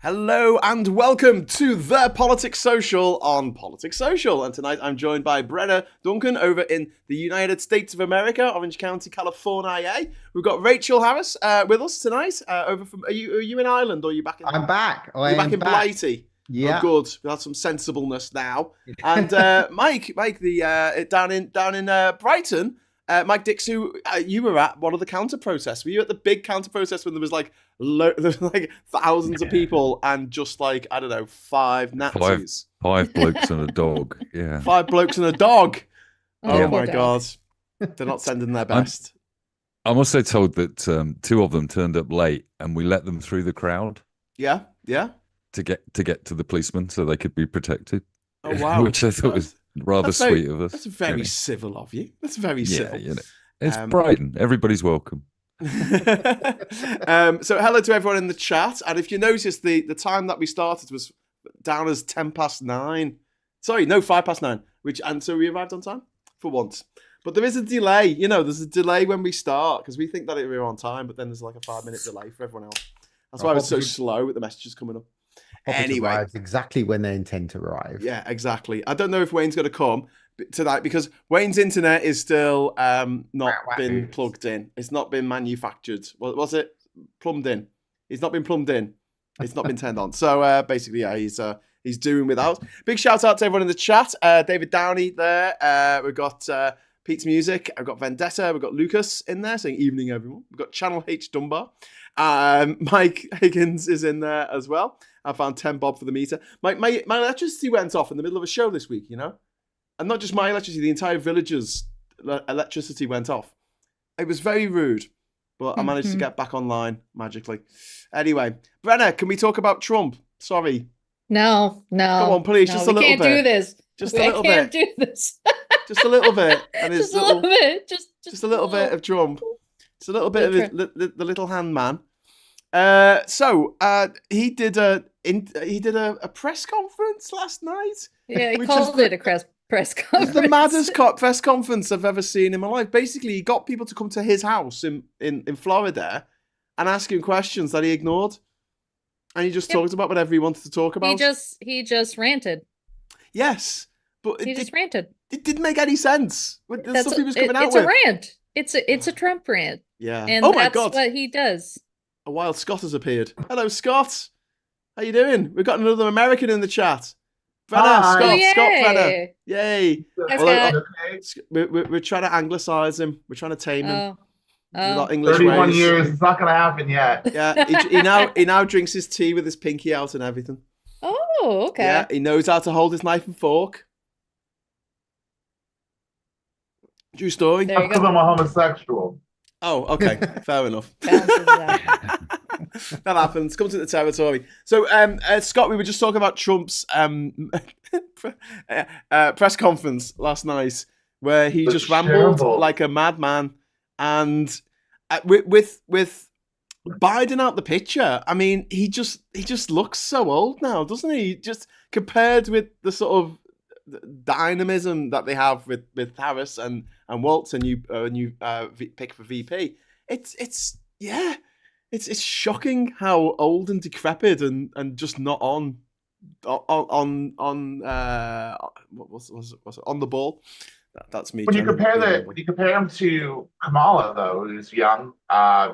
Hello and welcome to the Politics Social on Politics Social. And tonight I'm joined by Brenna Duncan over in the United States of America, Orange County, California. We've got Rachel Harris with us tonight. Over from are you in Ireland or are you back in? I'm back. You're back in Blighty. Yeah. Oh, good. We'll have some sensibleness now. And Mike, the down in Brighton. Mike Dix, who you were at one of the counter protests. Were you at the big counter protest when there was like thousands of people and just like, I don't know, five Nazis? Five blokes and a dog. Yeah. 5 blokes and a dog. Oh my dog. God. They're not sending their best. I'm also told that 2 of them turned up late and we let them through the crowd. Yeah. To get to the policemen so they could be protected. Oh wow. Which I thought was rather sweet of us. That's very civil of you. That's very civil. Yeah, it's Brighton. Everybody's welcome. So hello to everyone in the chat. And if you notice, the time that we started was down as 9:10. Sorry, no, 9:05. And so we arrived on time for once. But there is a delay. There's a delay when we start because we think that we're on time, but then there's like a 5-minute delay for everyone else. That's why I was so slow with the messages coming up. Anyway, arrives exactly when they intend to arrive. Yeah, exactly. I don't know if Wayne's going to come tonight because Wayne's internet is still not been plugged in. It's not been manufactured. Was it plumbed in? It's not been plumbed in. It's not been turned on. So basically, yeah, he's doing without. Big shout out to everyone in the chat. David Downey there. We've got Pete's Music. I've got Vendetta. We've got Lucas in there saying evening, everyone. We've got Channel H Dunbar. Mike Higgins is in there as well. I found 10 bob for the meter. My electricity went off in the middle of a show this week, And not just my electricity, the entire village's electricity went off. It was very rude, but I managed to get back online magically. Anyway, Brenna, can we talk about Trump? Sorry. No. Come on, please, just a little bit. We can't do this. Just a little bit. I can't do this. Just a little bit. And Just a little bit. Just a little bit of Trump. Just a little bit of the little hand man. So he did a press conference last night. Yeah, he called it a press conference. It's the maddest press conference I've ever seen in my life. Basically, he got people to come to his house in Florida and ask him questions that he ignored, and he just talked about whatever he wanted to talk about. He just ranted. Yes, but he just ranted. It didn't make any sense. The stuff he was coming out with. It's a rant. It's a Trump rant. Yeah. And my God, that's what he does. A wild Scott has appeared. Hello, Scott. How you doing? We've got another American in the chat. Brenna, Scott, oh, Scott Brenna. Yay. We're trying to anglicize him. We're trying to tame him. Oh. English 31 ways. years, it's not going to happen yet. Yeah, he now drinks his tea with his pinky out and everything. Oh, okay. Yeah, he knows how to hold his knife and fork. True story. Because I'm a homosexual. Oh, okay. Fair enough. That happens. Comes to the territory. So, Scott, we were just talking about Trump's press conference last night, where he just rambled like a madman, and with Biden out the picture. I mean, he just looks so old now, doesn't he? Just compared with the sort of dynamism that they have with Harris and Waltz and you pick for VP. It's shocking how old and decrepit and just not on what was it, on the ball. That's me. When you compare him to Kamala, though, who's young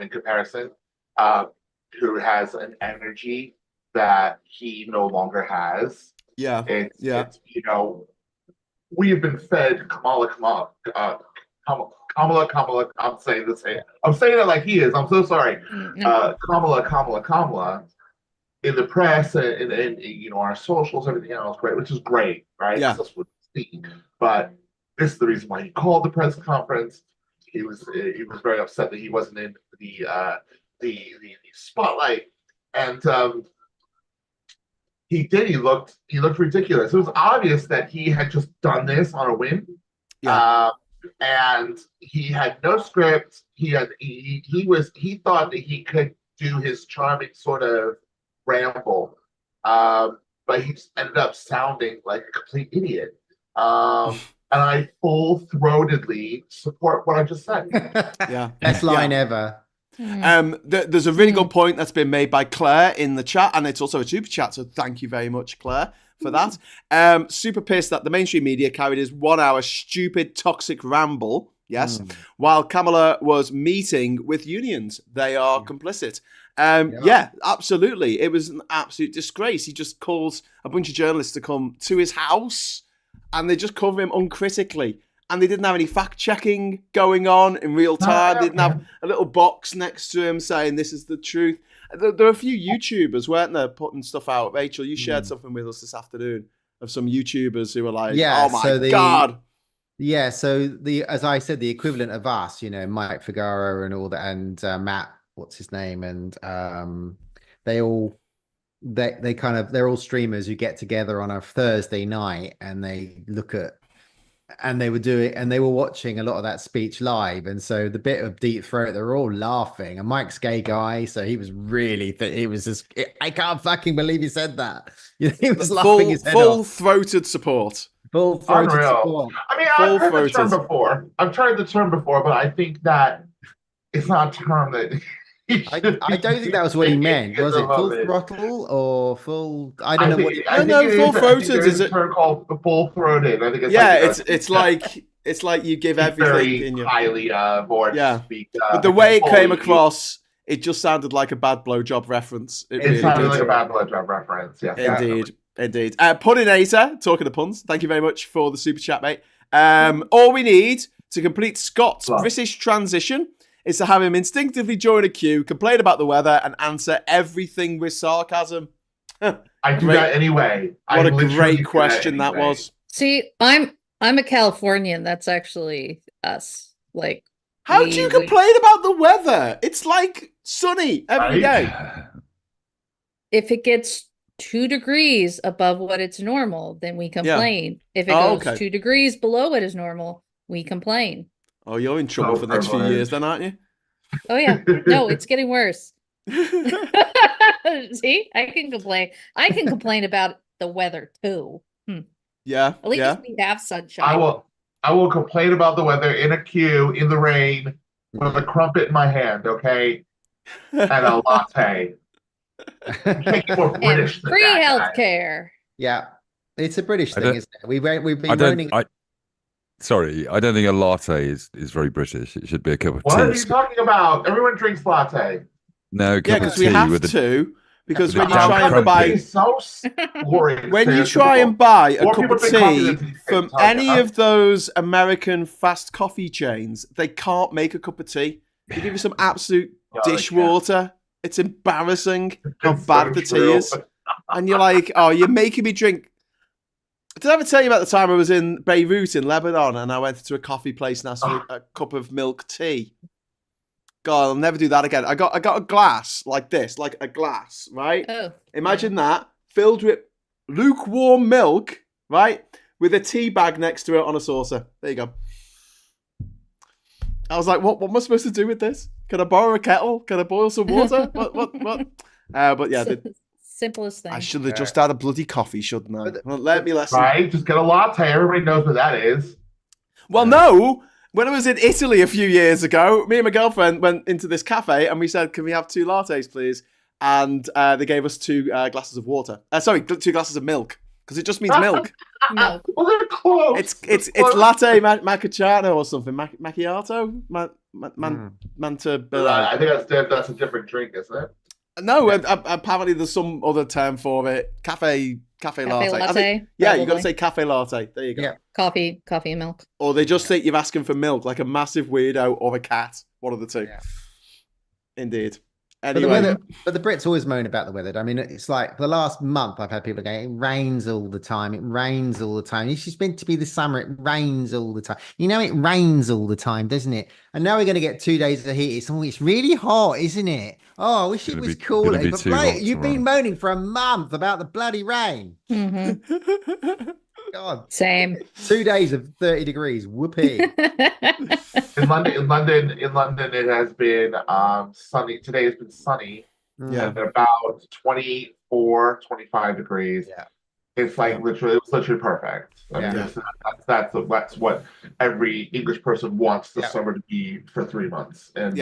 in comparison, who has an energy that he no longer has. Yeah. It's we have been fed Kamala. I'm saying it like he is. I'm so sorry. Kamala in the press and our socials, everything else, right? Which is great, right? Yeah. That's what we see. But this is the reason why he called the press conference. He was very upset that he wasn't in the spotlight, and he looked ridiculous. It was obvious that he had just done this on a whim. Yeah. And he had no script. He thought that he could do his charming sort of ramble, but he ended up sounding like a complete idiot. And I full-throatedly support what I just said. Yeah. Best line ever. There's a really good point that's been made by Claire in the chat, and it's also a super chat, so thank you very much, Claire, for that. Super pissed that the mainstream media carried his 1 hour stupid, toxic ramble, yes, while Kamala was meeting with unions. They are complicit. Yeah, absolutely. It was an absolute disgrace. He just calls a bunch of journalists to come to his house, and they just cover him uncritically. And they didn't have any fact-checking going on in real time. They didn't have a little box next to him saying this is the truth. There were a few YouTubers, weren't there, putting stuff out. Rachel, you shared something with us this afternoon of some YouTubers who were like, oh my God. Yeah, so as I said, the equivalent of us, Mike Figaro and all that, and Matt, what's his name, and they're all streamers who get together on a Thursday night and they look at, and they were watching a lot of that speech live, and so the bit of Deep Throat, they were all laughing, and Mike's gay guy, so he was really I can't fucking believe he said that. He was laughing his head off. Full-throated support. Full-throated support. I mean, I've heard the term before. I've tried the term before, but I think that it's not a term that I don't think that was what he meant. Was it full throttle or full? I don't know what. No, full-throated is a term called full-throated. I think it's it's like you give everything very in your highly bored to speak. But the way it came across, it just sounded like a bad blowjob reference. It really sounded like a bad blowjob reference. Yes, indeed. Punninator, talking of puns. Thank you very much for the super chat, mate. All we need to complete Scott's British transition is to have him instinctively join a queue, complain about the weather, and answer everything with sarcasm. I do that anyway. What a great question that was. See, I'm a Californian. That's actually us. Like, how do you complain about the weather? It's like sunny every day. If it gets 2 degrees above what it's normal, then we complain. If it goes 2 degrees below what is normal, we complain. Oh, you're in trouble for the next few years then, aren't you? Oh, yeah. No, it's getting worse. See, I can complain. I can complain about the weather too. Yeah. At least we have sunshine. I will complain about the weather in a queue in the rain with a crumpet in my hand, okay? And a latte. More British and free healthcare. Yeah. It's a British thing, isn't it? We've been moaning. Sorry, I don't think a latte is very British. It should be a cup of tea. What are you talking about? Everyone drinks latte. No, because we have to. Because when you try and buy, when you try and buy a cup of tea from any of those American fast coffee chains, they can't make a cup of tea. They give you some absolute dishwater. It's embarrassing how bad the tea is, and you're like, "Oh, you're making me drink." Did I ever tell you about the time I was in Beirut in Lebanon and I went to a coffee place and asked for a cup of milk tea? God, I'll never do that again. I got a glass like this, like a glass, right? Oh, imagine that filled with lukewarm milk, right, with a tea bag next to it on a saucer. There you go. I was like, what am I supposed to do with this? Can I borrow a kettle? Can I boil some water? What? But yeah, simplest thing. I should have just had a bloody coffee, shouldn't I? Well, let me listen. Right, just get a latte. Everybody knows what that is. Well, no. When I was in Italy a few years ago, me and my girlfriend went into this cafe and we said, "Can we have 2 lattes, please?" And they gave us 2 glasses of water. 2 glasses of milk, because it just means milk. Milk. Well, they're close. It's latte macchiato or something. Macchiato, Mantabilla. I think that's a different drink, isn't it? No, apparently there's some other term for it. Cafe latte. Yeah, you got to say cafe latte. There you go. Yeah. Coffee and milk. Or they just think you're asking for milk, like a massive weirdo or a cat. One of the two. Yeah. Indeed. Anyway. But the Brits always moan about the weather. I mean, it's like the last month I've had people going, "It rains all the time. It rains all the time. It's just meant to be the summer. It rains all the time. It rains all the time, doesn't it? And now we're going to get 2 days of heat. It's really hot, isn't it? Oh, I wish it was cooler. But Blake, you've been moaning for a month about the bloody rain." Mm-hmm. God. Same. 2 days of 30 degrees. Whoopee. In London, it has been sunny. Today has been sunny. Yeah. And about 24, 25 degrees. Yeah. It's like it was literally perfect. I mean, that's what every English person wants the summer to be for 3 months. And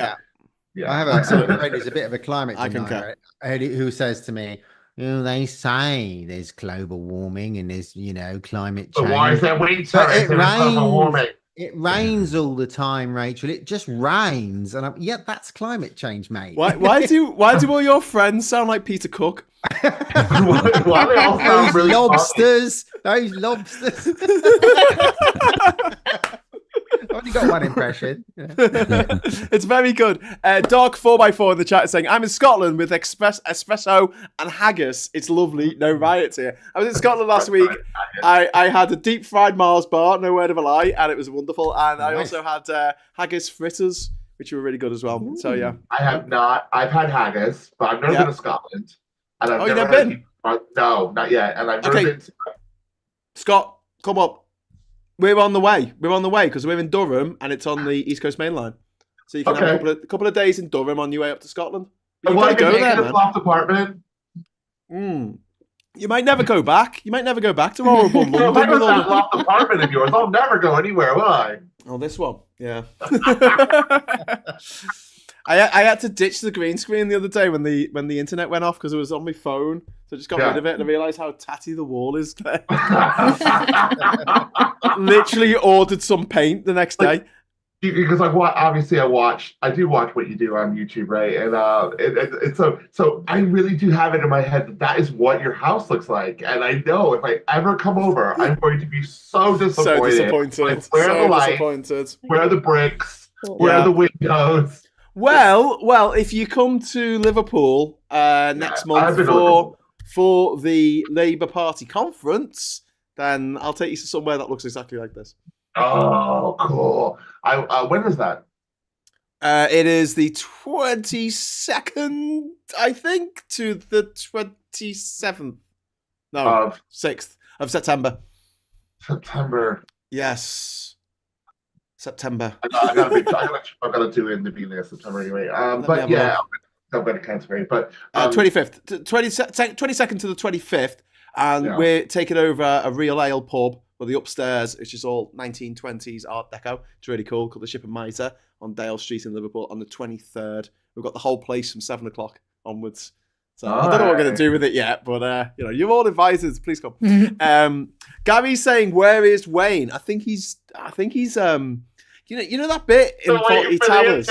Yeah, I have a friend who's a bit of a climate I concur. denier who says to me, "Oh, they say there's global warming and there's, climate But why is change. that winter? But If it there was global rains. warming. It rains all the time, Rachel. It just rains." And yeah, that's climate change, mate. Why do all your friends sound like Peter Cook? Why they all sound really Those lobsters. I've only got one impression. It's very good. Dark 4x4 in the chat is saying, I'm in Scotland with espresso and haggis. It's lovely. No riots here. I was in Scotland last week. I had a deep fried Mars bar, no word of a lie, and it was wonderful. And I also had haggis fritters, which were really good as well. So yeah. I have not. I've had haggis, but I've never been to Scotland. And I've never been? No, not yet. And I've never been to... Scott, come up. We're on the way. Because we're in Durham and it's on the East Coast Main Line. So you can have a couple of days in Durham on your way up to Scotland. You gotta go there, man. Loft apartment. You might never go back. You might never go back to horrible London. If I go to that loft apartment of yours, I'll never go anywhere, will I? Oh, this one. Yeah. I had to ditch the green screen the other day when the internet went off because it was on my phone. So I just got rid of it and I realised how tatty the wall is there. Literally ordered some paint the next day. Because I do watch what you do on YouTube, right? And so I really do have it in my head that is what your house looks like. And I know if I ever come over, I'm going to be so disappointed. Like, where are the lights? Where are the bricks? Where are the windows? Well, if you come to Liverpool next month for the Labour Party conference, then I'll take you to somewhere that looks exactly like this. Oh, cool. When is that? It is the 22nd, I think, to the 27th. No, 6th of September. September. Yes. September. I've got to do it in the beginning of September anyway. But yeah, I'm going to cancel it. But 25th, 22nd to the 25th, and we're taking over a real ale pub. Well, the upstairs, it's just all 1920s Art Deco. It's really cool, called the Ship and Mitre on Dale Street in Liverpool on the 23rd. We've got the whole place from 7 o'clock onwards. So I don't know what we're going to do with it yet, but you're all invited. Please come. Gary's saying, "Where is Wayne?" I think he's you know that bit in Fawlty Towers.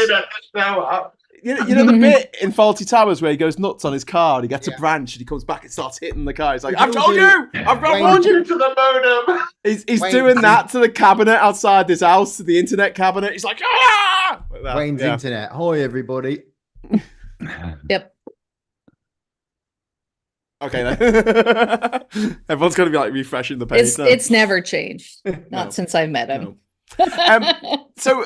You know the bit in Fawlty Towers where he goes nuts on his car and he gets a branch and he comes back and starts hitting the car. He's like, "I've told you! I've warned you!" To the modem. He's doing that to the cabinet outside this house, to the internet cabinet. He's like, "Ah!" Like Wayne's internet. Hi, everybody. Yep. Okay, then. Everyone's going to be like refreshing the page. It's never changed. Not since I met him. So,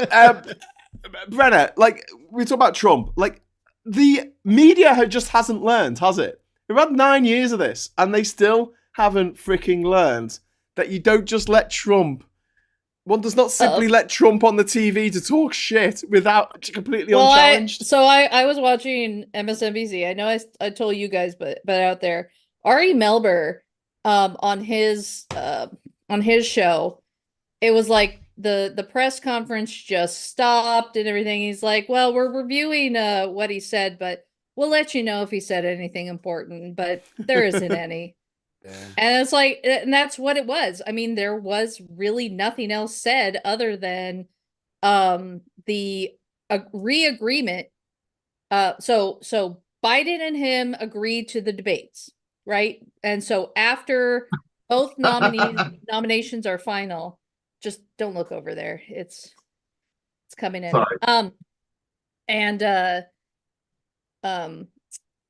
Brenna, like, we talk about Trump. Like, the media just hasn't learned, has it? We've had 9 years of this, and they still haven't freaking learned that you don't just let Trump. One does not simply let Trump on the TV to talk shit without completely unchallenged. I was watching MSNBC. I know I told you guys, but out there, Ari Melber, on his show, it was like the press conference just stopped and everything. He's like, "Well, we're reviewing what he said, but we'll let you know if he said anything important, but there isn't any." Yeah. And it's like, and that's what it was. I mean, there was really nothing else said other than the re-agreement. So Biden and him agreed to the debates, right? And so after both nominations are final, just don't look over there. It's coming in. Sorry.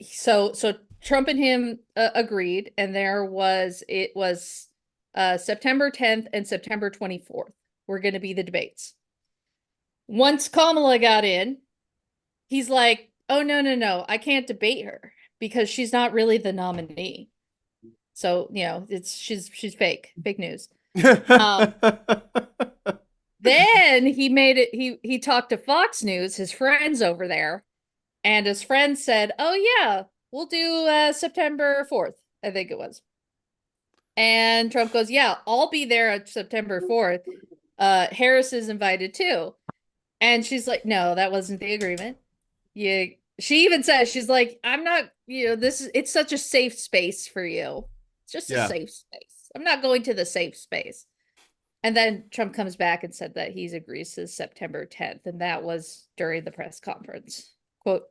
So Trump and him agreed, and it was September 10th and September 24th were going to be the debates. Once Kamala got in, he's like, "Oh, no, I can't debate her because she's not really the nominee." So, she's fake news. Then he talked to Fox News, his friends over there, and his friends said, "Oh yeah, we'll do September 4th, I think it was." And Trump goes, "Yeah, I'll be there at September 4th. Harris is invited too." And she's like, "No, that wasn't the agreement." she even says, she's like, I'm not, it's such a safe space for you. It's just a safe space. I'm not going to the safe space. And then Trump comes back and said that he's agrees to September 10th. And that was during the press conference. Quote,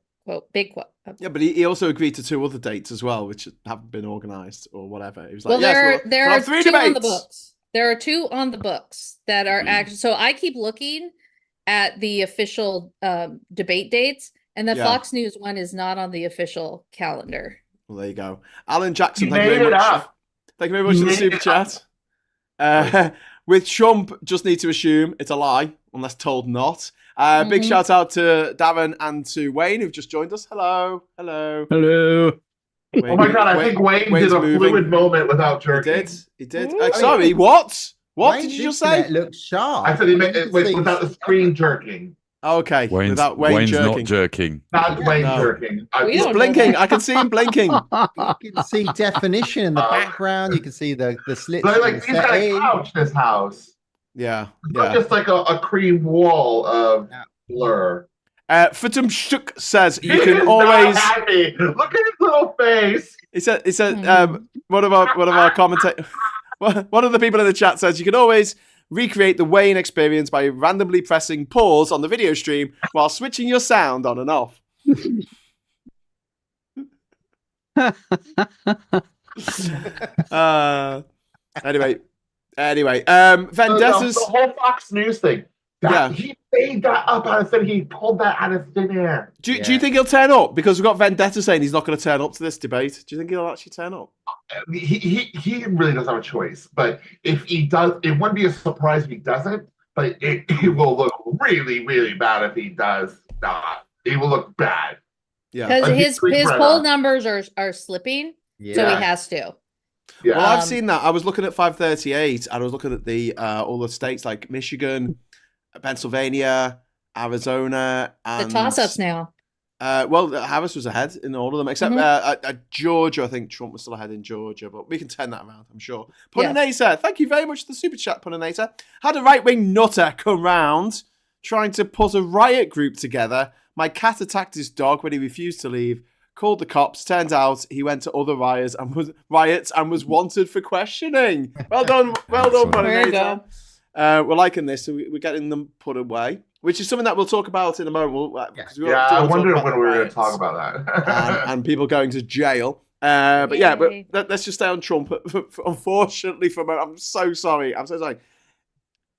big quote. Yeah, but he also agreed to 2 other dates as well, which haven't been organised or whatever. He was like, well, yes, there we'll are have 3 2 debates. on the books. There are 2 on the books that are actually, so I keep looking at the official debate dates, and the Fox News one is not on the official calendar. Well, there you go. Alan Jackson, thank you very much. Thank you very much for the super chat. With Trump, just need to assume it's a lie, unless told not. Big shout out to Darren and to Wayne, who've just joined us. Hello. Hello. Wayne, Oh my God, I think Wayne did a fluid moment without jerking. He did. Sorry, what? What Wayne's did you just say? It looks sharp. I said he meant without the screen jerking. Okay, without Wayne Wayne's jerking. not jerking. Not Wayne jerking. He's blinking. I can see him blinking. You can see definition in the background. You can see the slits. So like he's got a couch in his house. Yeah. It's not just like a cream wall of blur. Fatum Shuk says you can always. Happy. Look at his little face. He said. One of our commentators. One of the people in the chat says you can always recreate the Wayne experience by randomly pressing pause on the video stream while switching your sound on and off. Anyway, Vendettas. The whole Fox News thing. He made that up out of thin. He pulled that out of thin air. Do you think he'll turn up? Because we've got Vendetta saying he's not going to turn up to this debate. Do you think he'll actually turn up? He really doesn't have a choice. But if he does, it wouldn't be a surprise if he doesn't. But it will look really, really bad if he does not. It will look bad. Yeah, because his poll numbers are slipping, so he has to. Yeah. Well, I've seen that. I was looking at 538, and I was looking at the all the states like Michigan, Pennsylvania, Arizona, and the toss-ups now. Well, Harris was ahead in all of them, except Georgia. I think Trump was still ahead in Georgia, but we can turn that around, I'm sure. Puninator, thank you very much for the super chat, Puninator. Had a right-wing nutter come round trying to put a riot group together. My cat attacked his dog when he refused to leave, called the cops. Turned out he went to other riots and was wanted for questioning. Well done, Puninator. We're liking this, so we're getting them put away, which is something that we'll talk about in a moment. I wondered when we were going to talk about that. and people going to jail. But let's just stay on Trump. Unfortunately, for a moment, I'm so sorry.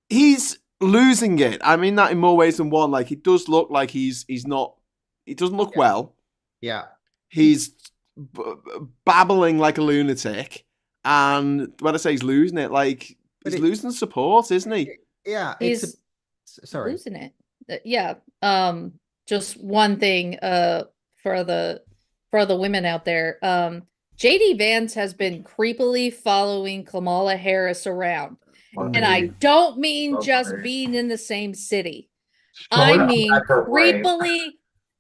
He's losing it. I mean that in more ways than one. Like, he does look like he's not. He doesn't look well. Yeah. He's babbling like a lunatic, and when I say he's losing it, like. He's losing support, isn't he? Yeah, he's losing it. Yeah. Just one thing for the women out there. JD Vance has been creepily following Kamala Harris around. And I don't mean just being in the same city. I mean creepily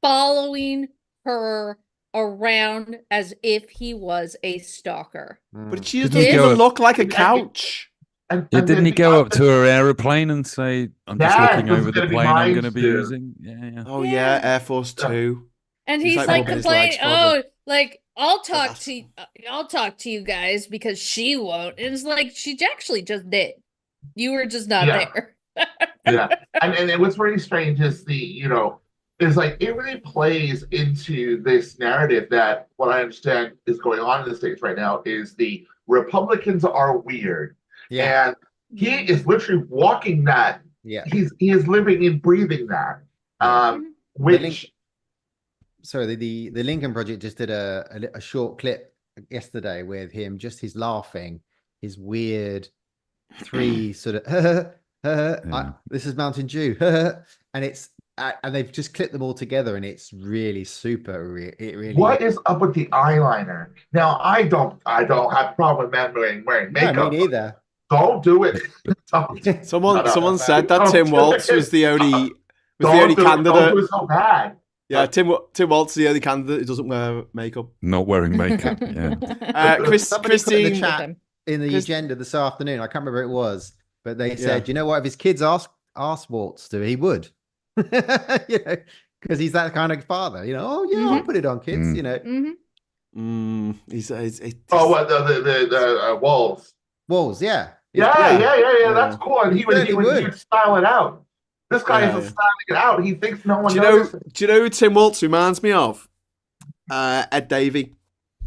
following her around as if he was a stalker. But she doesn't even look like a couch. Didn't he go up to her aeroplane and say, I'm just looking over the plane I'm going to be using? Yeah. Oh, yeah, Air Force 2. And he's like complaining, I'll talk to you guys because she won't. And it's like, she actually just did. You were just not there. And what's really strange is is like it really plays into this narrative that what I understand is going on in the States right now is the Republicans are weird. Yeah. And he is literally walking that. Yeah. He is living and breathing that. The Lincoln Project just did a short clip yesterday with him, just his laughing, his weird 3 sort of this is Mountain Dew, and they've just clipped them all together, and it's really super. It really. What is up with the eyeliner? Now I don't have a problem with men wearing makeup. No, me neither. Don't do it. Someone said that Tim Waltz was the only candidate. Don't do it so bad. Yeah, Tim Waltz is the only candidate who doesn't wear makeup. Not wearing makeup. Yeah. Christine in the chat in the agenda this afternoon. I can't remember who it was, but they said, you know what? If his kids asked Waltz to, he would. because he's that kind of father. Oh yeah, I'll put it on, kids. Oh, what the walls? Walls, yeah. Yeah. That's cool. And he certainly would style it out. This guy isn't styling it out. He thinks no one knows. Do you know who Tim Waltz reminds me of? Ed Davey.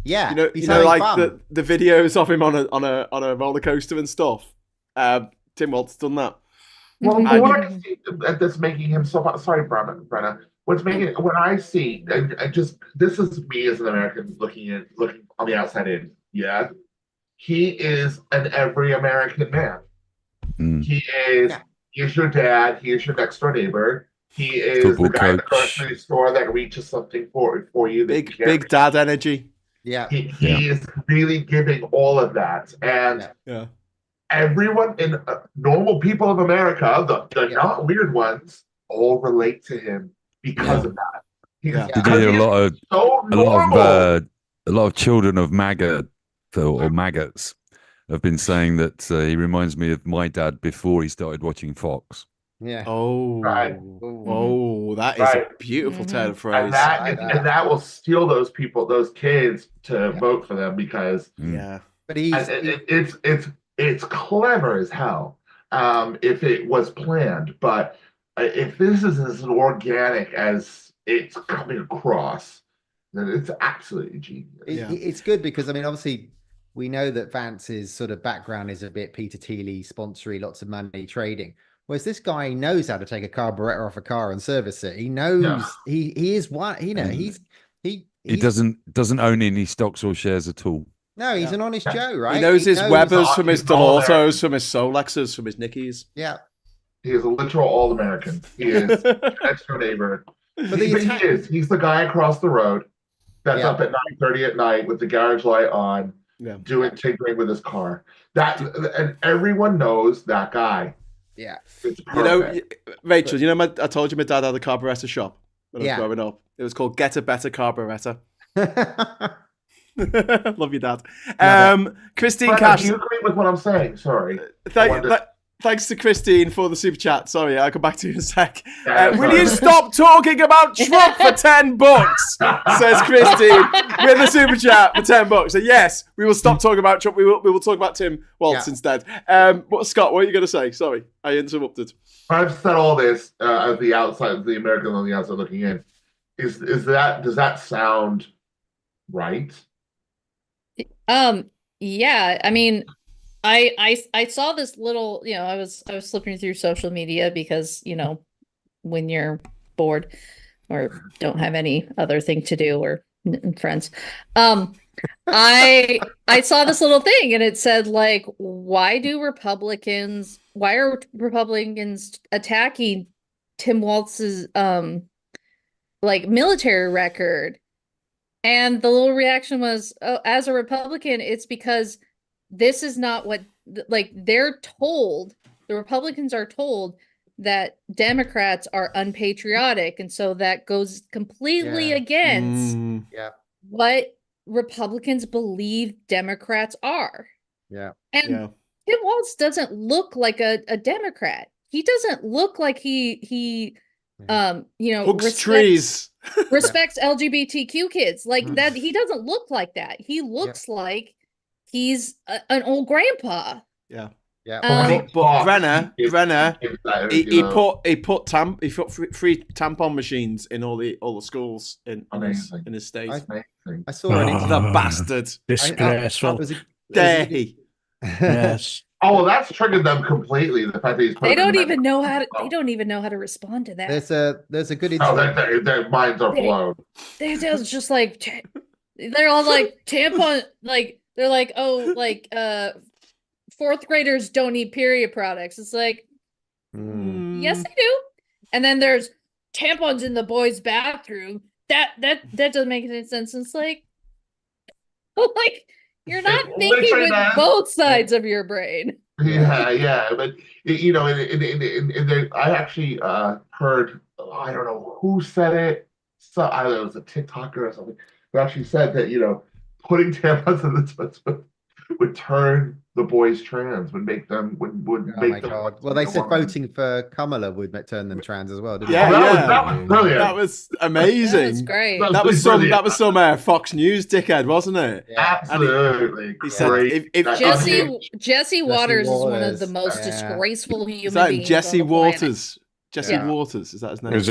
Yeah, you know, like the videos of him on a roller coaster and stuff. Tim Waltz done that. Well, what I see that's making him so sorry, Brenna. What's making it when I see, I just this is me as an American looking on the outside in. Yeah, he is an every American man. He is. Yeah. He is your dad. He is your next door neighbor. He is the guy at the grocery store that reaches something for you. Big dad energy. Yeah. He is really giving all of that. And everyone in normal people of America, the not weird ones, all relate to him because of that. Did you hear a lot of children of MAGA or maggots have been saying that he reminds me of my dad before he started watching Fox. Yeah. Oh, right. Oh, that is a beautiful turn of phrase. And that will steal those kids to vote for them because but it's clever as hell if it was planned. But if this is as organic as it's coming across, then it's absolutely genius. It's good because obviously we know that Vance's sort of background is a bit Peter Thiel sponsory, lots of money trading. Whereas this guy knows how to take a carburetor off a car and service it. He knows he is one. He doesn't own any stocks or shares at all. No, he's an honest Joe, right? He knows his Webers from his Delautos, from his Solexes, from his Nickies. Yeah, he is a literal all-American. He is next door neighbor. But he's the guy across the road that's up at 9:30 at night with the garage light on, doing tinkering with his car. And everyone knows that guy. Yeah, it's perfect. Rachel, I told you my dad had a carburetor shop when I was growing up. It was called Get a Better Carburetor. Love you, Dad. Christine Cash. Do you agree with what I'm saying? Sorry. Thanks to Christine for the super chat. Sorry, I'll come back to you in a sec. Will you stop talking about Trump for $10? Says Christine with the super chat for $10. So yes, we will stop talking about Trump. We will talk about Tim Waltz instead. Scott, what are you going to say? Sorry, I interrupted. I've said all this as the American on the outside looking in. Does that sound right? Yeah, I mean, I saw this little, I was slipping through social media because, when you're bored or don't have any other thing to do or friends, I saw this little thing and it said like, why are Republicans attacking Tim Waltz's military record? And the little reaction was, oh, as a Republican, it's because this is not what, they're told, the Republicans are told that Democrats are unpatriotic. And so that goes completely against what Republicans believe Democrats are. Yeah. And Tim Waltz doesn't look like a Democrat. He doesn't look like he hugs trees. Respects LGBTQ kids like that. He doesn't look like that. He looks like he's an old grandpa. Yeah. Yeah. But Brenner, he put free tampon machines in all the schools in his state. I saw it. The bastard. Disgraceful. Dare he? Yes. Oh, well, that's triggered them completely. The fact that he's they don't even know how to respond to that. There's a good. Their minds are blown. They're just like they're all like tampon, like they're like, oh, like fourth graders don't eat period products. It's like, yes, they do. And then there's tampons in the boys' bathroom. That doesn't make any sense. It's like you're not thinking with both sides of your brain. Yeah, but I actually heard, I don't know who said it. So either it was a TikToker or something who actually said that putting tampons in the would turn the boys trans, would make them would Oh make my them. God. Well, they said voting for Kamala would turn them trans as well, didn't Yeah, they? That was brilliant. That was amazing. That was great. That was some Fox News dickhead, wasn't it? Yeah. Absolutely. He said, great. if Jesse Waters is one of the Waters, most yeah. disgraceful is human that beings. Jesse on the planet. Waters? Jesse Yeah. Waters, is that his name? Is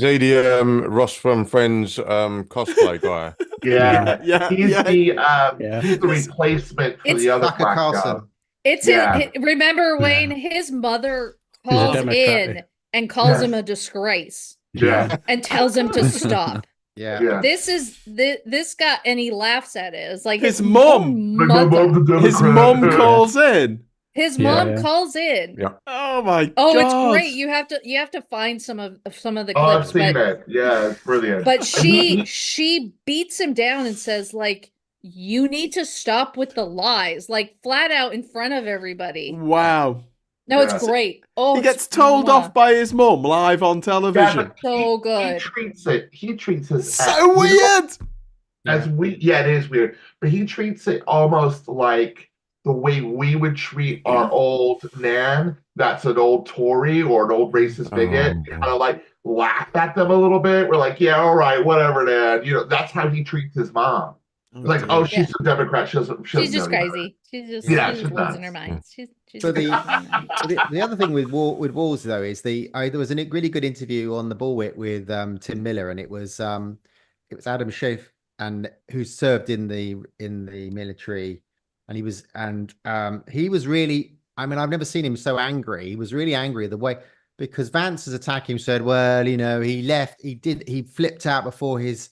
he the Ross from Friends cosplay guy? Yeah, he's the replacement for It's the other Tucker black Carlson. guy. It's remember, Wayne, his mother calls in and calls him a disgrace. Yeah. And tells him to stop. Yeah. This guy, and he laughs at it. It's like his mom. His mom calls in. His mom calls in. Yeah. Oh my god. Oh, it's great. You have to find some of the clips. I've seen it. Yeah, it's brilliant. But she beats him down and says, like, you need to stop with the lies, like flat out in front of everybody. Wow. No, it's great. Oh, he gets told off by his mum live on television. So good. He treats it so weird. It is weird. But he treats it almost like the way we would treat our old nan, that's an old Tory or an old racist bigot, kind of like laugh at them a little bit. We're like, yeah, all right, whatever, Nan. You know, that's how he treats his mom. Like, she's a Democrat. She's just crazy. She's just losing her mind. She's so the other thing with Walls though is there was a really good interview on the Bullwhip with Tim Miller, and it was Adam Schiff, and who served in the military. And he was really, I mean, I've never seen him so angry. He was really angry the way, because Vance's attack him said, well, you know, he flipped out before his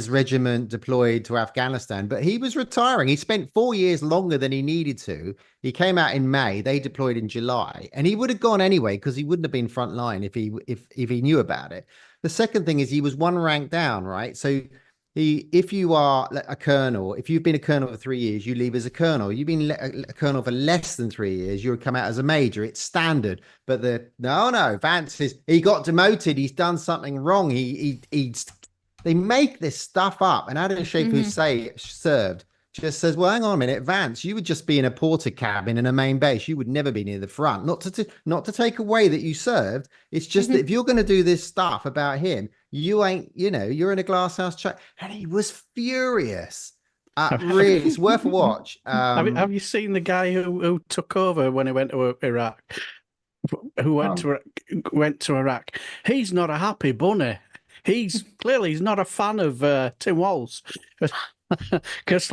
regiment deployed to Afghanistan, but he was retiring. He spent 4 years longer than he needed to. He came out in May, they deployed in July, and he would have gone anyway, because he wouldn't have been frontline if he knew about it. The second thing is he was one rank down, right? So if you are a colonel, if you've been a colonel for 3 years, you leave as a colonel. You've been a colonel for less than 3 years, you would come out as a major. It's standard. But no, Vance he got demoted. He's done something wrong. They make this stuff up. And Adam Schiff, who served, just says, well, hang on a minute, Vance, you would just be in a porter cabin in a main base. You would never be near the front. Not to take away that you served. It's just that if you're going to do this stuff about him, you ain't, you're in a glasshouse chat. And he was furious. Really, it's worth a watch. Have you seen the guy who took over when he went to Iraq? Who went to Iraq? He's not a happy bunny. He's not a fan of Tim Walz. Because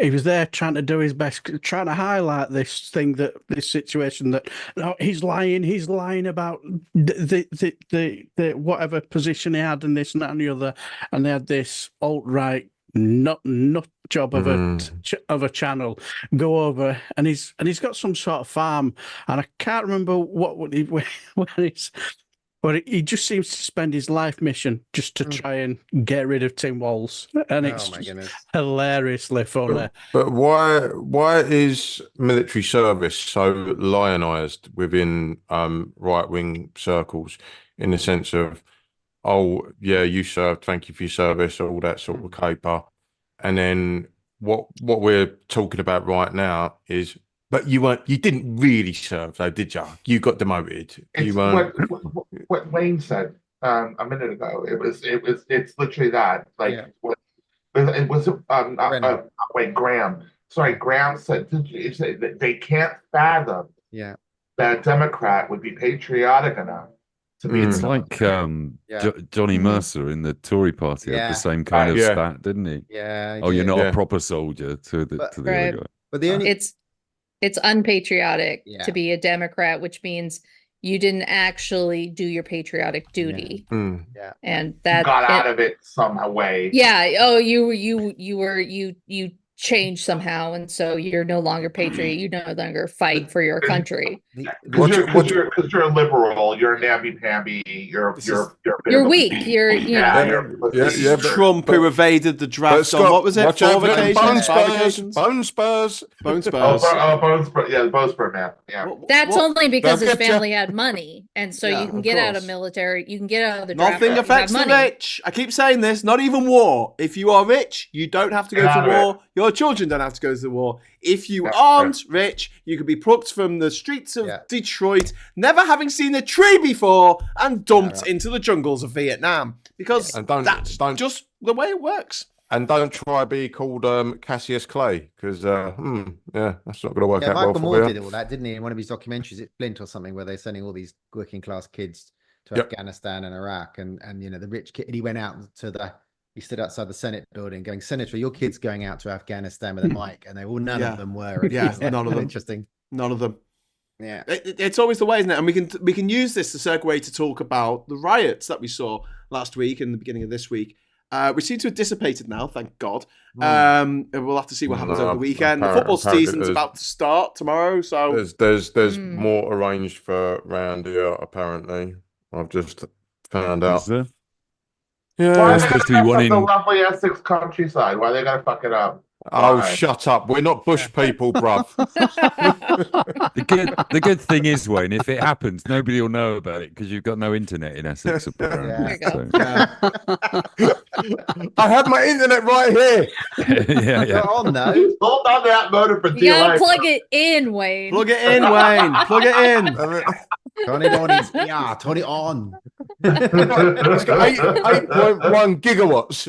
he was there trying to do his best, trying to highlight this situation that he's lying about the whatever position he had and this and that and the other, and they had this alt-right nut job of a channel go over, and he's got some sort of farm, and I can't remember what he's. But he just seems to spend his life mission just to try and get rid of Tim Walz, and it's hilariously funny. But why is military service so lionised within right-wing circles, in the sense of, oh yeah, you served, thank you for your service, all that sort of caper, and then what we're talking about right now is, but you didn't really serve, though, did you? You got demoted. What Wayne said a minute ago. It's literally that. Wait, Graham. Sorry, Graham said that they can't fathom that a Democrat would be patriotic enough to be. It's like Johnny Mercer in the Tory party had the same kind of stat, didn't he? Yeah. You're not a proper soldier to the other guy. But it's unpatriotic to be a Democrat, which means you didn't actually do your patriotic duty. And that you got out of it somehow way. Yeah. Oh, you changed somehow, and so you're no longer patriot. You no longer fight for your country. Because you're a liberal, you're a namby-pamby, you're weak. Trump who evaded the draft Scott, on, what was it? 4 occasions? Bone Spurs. Bone Spurs. Bone Spurs. Yeah, the Bone Spurs man. Yeah. That's only because his family had money, and so you can get out of military. You can get out of the draft. Nothing affects the rich. I keep saying this. Not even war. If you are rich, you don't have to go to war. You're Although children don't have to go to the war. If you aren't rich, you could be plucked from the streets of Detroit, never having seen a tree before, and dumped into the jungles of Vietnam. Because that's just the way it works. And don't try to be called Cassius Clay, because that's not going to work out Michael well for Moore you. did all that, didn't he? In one of his documentaries, it's Flint or something, where they're sending all these working class kids to Afghanistan and Iraq, and the rich kid. He went out to he stood outside the Senate building, going, "Senator, your kid's going out to Afghanistan with a mic," and none of them were. None of them. Interesting. None of them. Yeah, it's always the way, isn't it? And we can use this to segue to talk about the riots that we saw last week and the beginning of this week. Which seem to have dissipated now, thank God. We'll have to see what happens over the weekend. The football season's about to start tomorrow, so there's more arranged for round here. Apparently, I've just found out. Is there? Yeah, Why there's are they supposed to be gonna one fuck in. the lovely Essex countryside? Why are they gonna fuck it up? Oh, Why? shut up! We're not bush people, bruv. The good thing is, Wayne, if it happens, nobody will know about it because you've got no internet in Essex. Apparently. I have my internet right here. yeah. on though. Hold on to that motor for You gotta DLA. plug it in, Wayne. plug it in, Wayne. Plug it in. Turn it on. Turn it on. It's got 8.1 gigawatts.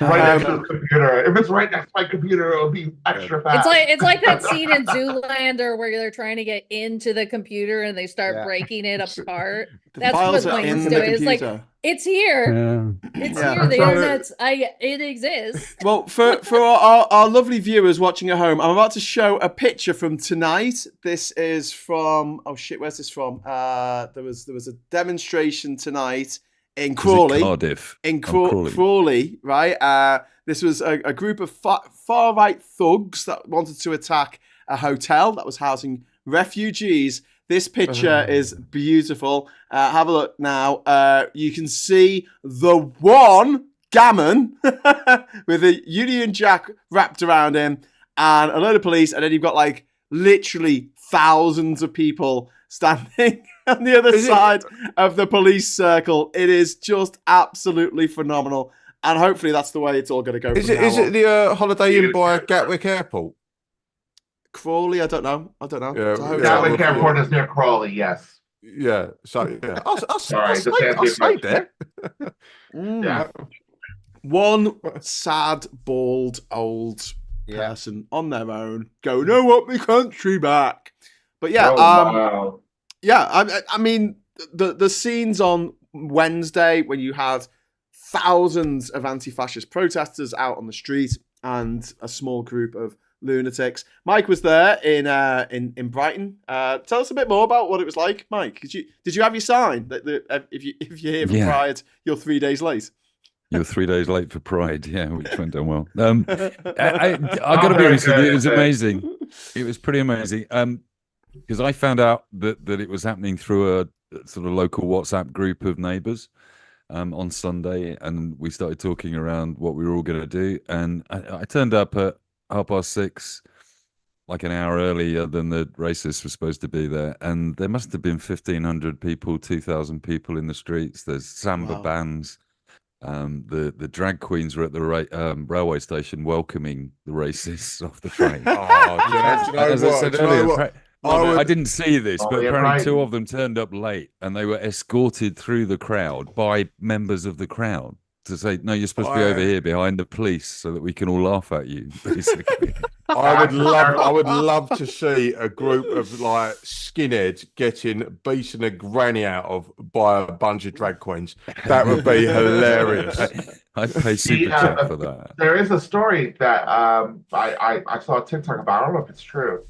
Right next to the computer. If it's right next to my computer, it'll be extra fast. It's like that scene in Zoolander where they're trying to get into the computer and they start breaking it apart. That's what files are Wayne's in the doing. It's like computer. it's here. It's here. The internet's it exists. Well, for our lovely viewers watching at home, I'm about to show a picture from tonight. This is from where's this from? There was a demonstration tonight in Crawley. Cardiff. In Crawley, right? This was a group of far-right thugs that wanted to attack a hotel that was housing refugees. This picture is beautiful. Have a look now. You can see the one gammon with a Union Jack wrapped around him and a load of police, and then you've got like literally thousands of people standing on the other side of the police circle. It is just absolutely phenomenal, and hopefully that's the way it's all going to go. Is it the Holiday Inn by Gatwick Airport? Crawley? I don't know. Yeah, Gatwick Airport is near Crawley, yes. Yeah, so yeah, I Sorry, stayed there. Yeah. One sad, bald, old person on their own going, "I want my country back." But yeah, wow. I mean, the scenes on Wednesday when you had thousands of anti-fascist protesters out on the street and a small group of lunatics. Mike was there in Brighton. Tell us a bit more about what it was like, Mike. Did you have your sign that if you're here for Pride, you're 3 days late? You're 3 days late for Pride, which went down well. I got to be honest with you, it was amazing. It was pretty amazing. Because I found out that it was happening through a sort of local WhatsApp group of neighbours on Sunday, and we started talking around what we were all going to do. And I turned up at 6:30, like an hour earlier than the racists were supposed to be there. And there must have been 1,500 people, 2,000 people in the streets. There's samba bands. The drag queens were at the railway station welcoming the racists off the train. As I said earlier, I didn't see this, but apparently two of them turned up late and they were escorted through the crowd by members of the crowd to say, "No, you're supposed to be over here behind the police so that we can all laugh at you." Basically, I would love to see a group of like skinheads getting beaten a granny out of by a bunch of drag queens. That would be hilarious. I'd pay super chat for that. There is a story that I saw a TikTok about. I don't know if it's true,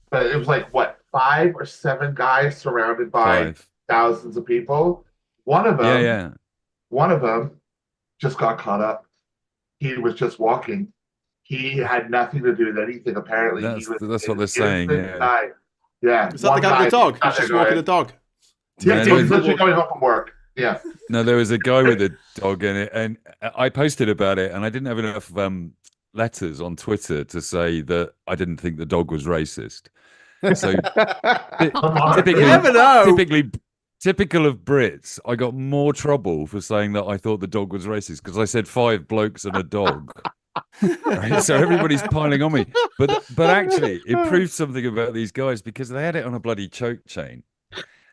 but it was like 5 or 7 guys surrounded by thousands of people. One of them just got caught up. He was just walking. He had nothing to do with anything. Apparently, that's what they're saying. Yeah. Is that the guy with the dog? He's just walking the dog. Yeah, he was literally coming home from work. Yeah. No, there was a guy with a dog in it, and I posted about it, and I didn't have enough letters on Twitter to say that I didn't think the dog was racist. So typically, you never know. Typical of Brits, I got more trouble for saying that I thought the dog was racist because I said 5 blokes and a dog. Right? So everybody's piling on me. But actually, it proves something about these guys because they had it on a bloody choke chain.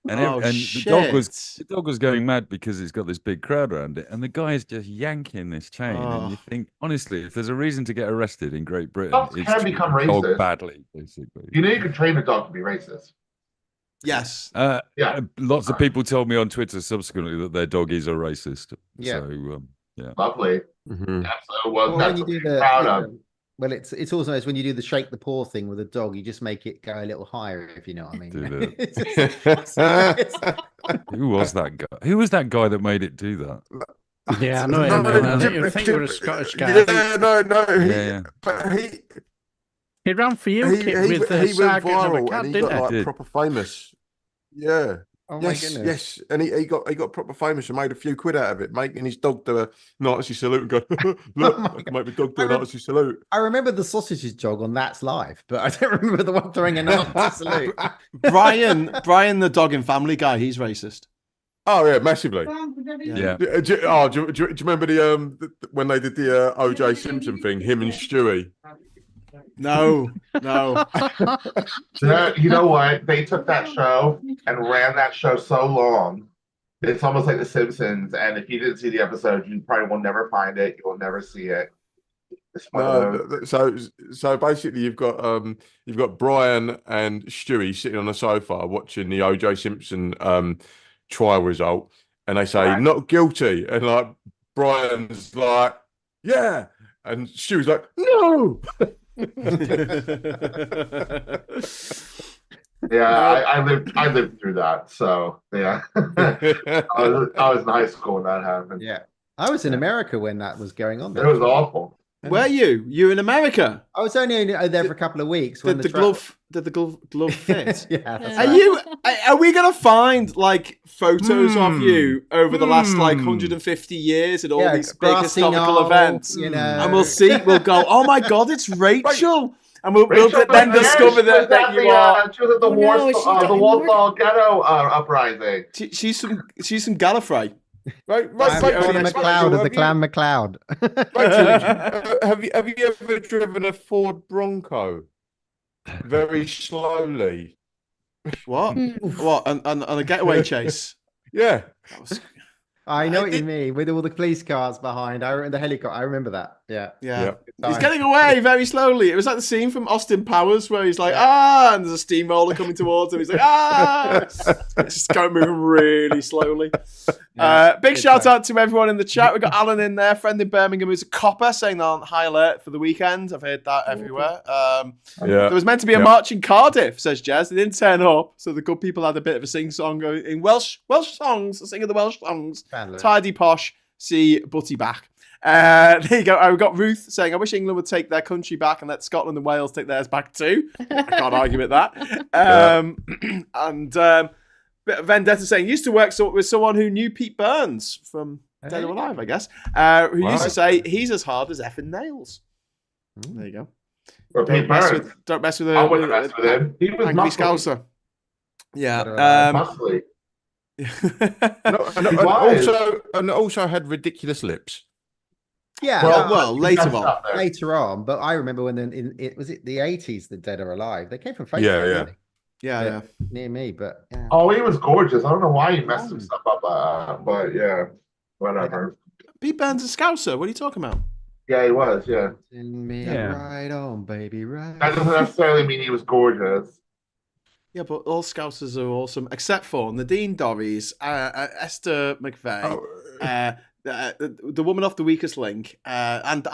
And, Oh, and shit. the dog was going mad because it's got this big crowd around it, and the guy is just yanking this chain. And you think, honestly, if there's a reason to get arrested in Great Britain, Dogs it's can treating become a dog racist. badly, basically. You know, you can train a dog to be racist. Yes. Yeah. Lots of people told me on Twitter subsequently that their dog is a racist. Yeah. So yeah. Lovely. Mhm. Yeah, so well, Or that's when you what do we're the, proud you of. know, well, it's also nice when you do the shake the paw thing with a dog. You just make it go a little higher, if you know what I mean. Do that. It's just- Who was that guy? Who was that guy that made it do that? Yeah, I know him. I think you were a Scottish guy. Yeah, no. Yeah. But He ran for he UKIP with the went Sargent of a viral Cat, and he didn't got he? like Did. proper famous. Yeah. oh my Yes, goodness. yes, and he got proper famous and made a few quid out of it, making his dog do a Nazi salute and go, look, Oh my I can make my dog I do a rem- Nazi salute. I remember the sausages jog on That's Live, but I don't remember the one throwing a Nazi salute. Brian, the dog in Family Guy, he's racist. Oh yeah, massively. Yeah. Do you remember when they did the OJ Simpson thing? Him and Stewie. No. You know what? They took that show and ran that show so long. It's almost like The Simpsons. And if you didn't see the episode, you probably will never find it. You will never see it. It's one of those. So basically, you've got Brian and Stewie sitting on the sofa watching the OJ Simpson trial result, and they say Right. not guilty, and like Brian's like, yeah, and Stewie's like, no. Yeah, I lived through that. So yeah, I was in high school when that happened. Yeah. I was in America when that was going on. It was awful. Were you? You in America? I was only there for a couple of weeks. Did the glove fit? Yeah. That's Are right. you? Are we gonna find like photos of you over the last like 150 years at all these big grassy historical knoll, events? you know. And we'll go, oh my god, it's Rachel, and we'll Rachel then was discover there. that you are. She was at the Oh, no, is she the dead? Warsaw Ghetto uprising. She's from Gallifrey. Right, I'm Rachel, Clan McLeod of the Clan McLeod. Rachel, have you ever driven a Ford Bronco very slowly? What? What? On a getaway chase? Yeah. That was, I know what you mean, with all the police cars behind. I remember the helicopter. I remember that. Yeah. yeah. Good He's time. getting away very slowly. It was like the scene from Austin Powers where he's like, and there's a steamroller coming towards him. He's like, It's just going moving really slowly. Yeah. Big Good shout time. out to everyone in the chat. We've got Alan in there, friend in Birmingham who's a copper, saying they're on high alert for the weekend. I've heard that everywhere. Yeah. There was meant to be a march in Cardiff, says Jez. They didn't turn up, so the good people had a bit of a sing-song going in Welsh songs, singing the Welsh songs. Fabulous. Tidy posh, see Butty back. There you go. We've got Ruth saying, I wish England would take their country back and let Scotland and Wales take theirs back too. I can't argue with that. And Vendetta saying, used to work with someone who knew Pete Burns from Dead or Alive, I guess, who used to say, he's as hard as effing nails. There you go. Or Pete Burns. Don't mess with I wouldn't mess with him. He was Angry muscly. Scouser. Yeah. Muscly. And also had ridiculous lips. Yeah. Well, later on. Later on, but I remember when it was the 80s, the Dead or Alive. They came from Facebook, Yeah. didn't they? Yeah. Near me, but yeah. Oh, he was gorgeous. I don't know why he messed himself up, but yeah, whatever. Pete Burns is Scouser. What are you talking about? Yeah, he was. Yeah, Send me Yeah. right on, baby, right. that doesn't necessarily mean he was gorgeous. Yeah, but all Scousers are awesome, except for Nadine Dorries, Esther McVeigh, the woman off the weakest link, and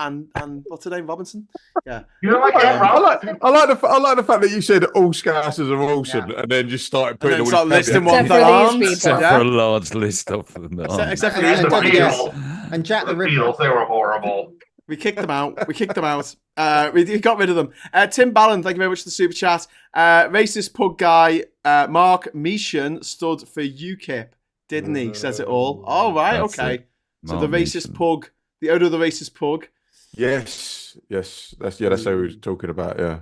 what's her name, Robinson? Yeah, You don't like Ed I Robinson? like the fact that you said all Scousers are awesome, and then just started and putting then all start these listing caveats. ones that Except for these aren't. people. Except Yeah. for a large list of them. that aren't. Except for And these the ones. Beatles. And Jack the The Ripper. Beatles, they were horrible. We kicked them out. We got rid of them. Tim Ballon, thank you very much for the super chat. Racist pug guy, Mark Meeshan stood for UKIP, didn't he? Says it all. Oh, right, That's okay. it. So Mark the racist Meeshan. pug, the owner of the racist pug. Yes, that's what we were talking about. Yeah.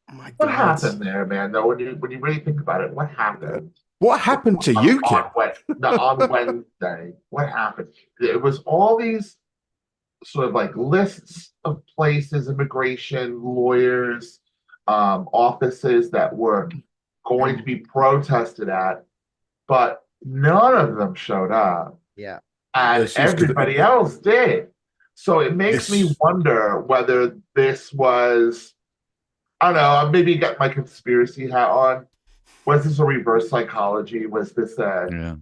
Oh my What God. happened there, man? No, when you really think about it, what happened? What happened to UKIP? On Wednesday, what happened? It was all these sort of like lists of places, immigration, lawyers, offices that were going to be protested at, but none of them showed up. Yeah. And This is everybody else did. So it makes me This- wonder whether this was, I don't know, maybe got my conspiracy hat on. Was this a reverse psychology? Was this a, Yeah.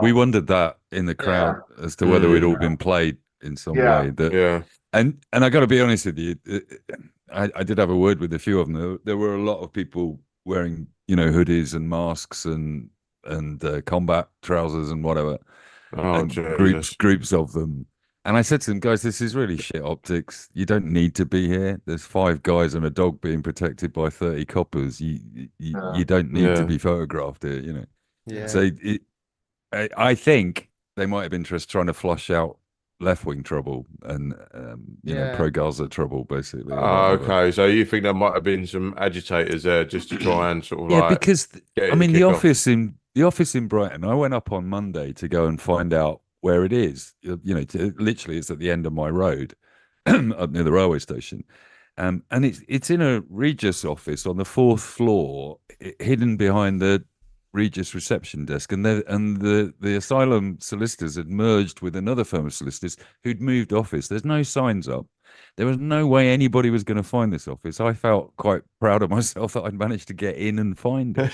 We wondered that in the crowd as to whether we'd all been played in some Yeah. way. That, Yeah. and I got to be honest with you, I did have a word with a few of them. There were a lot of people wearing, hoodies and masks and combat trousers and whatever, Oh, and Jesus. groups of them. And I said to them, guys, this is really shit optics. You don't need to be here. There's 5 guys and a dog being protected by 30 coppers. You don't need to be photographed here, Yeah. So I think they might have been just trying to flush out left-wing trouble and pro-Gaza trouble, basically. Oh, okay. So you think there might have been some agitators there just to try and sort of because get I mean kick off. the office in Brighton. I went up on Monday to go and find out where it is. Literally, it's at the end of my road, up near the railway station. And it's in a Regis office on the 4th floor, hidden behind the Regis reception desk, and the asylum solicitors had merged with another firm of solicitors who'd moved office. There's no signs up. There was no way anybody was going to find this office. I felt quite proud of myself that I'd managed to get in and find it.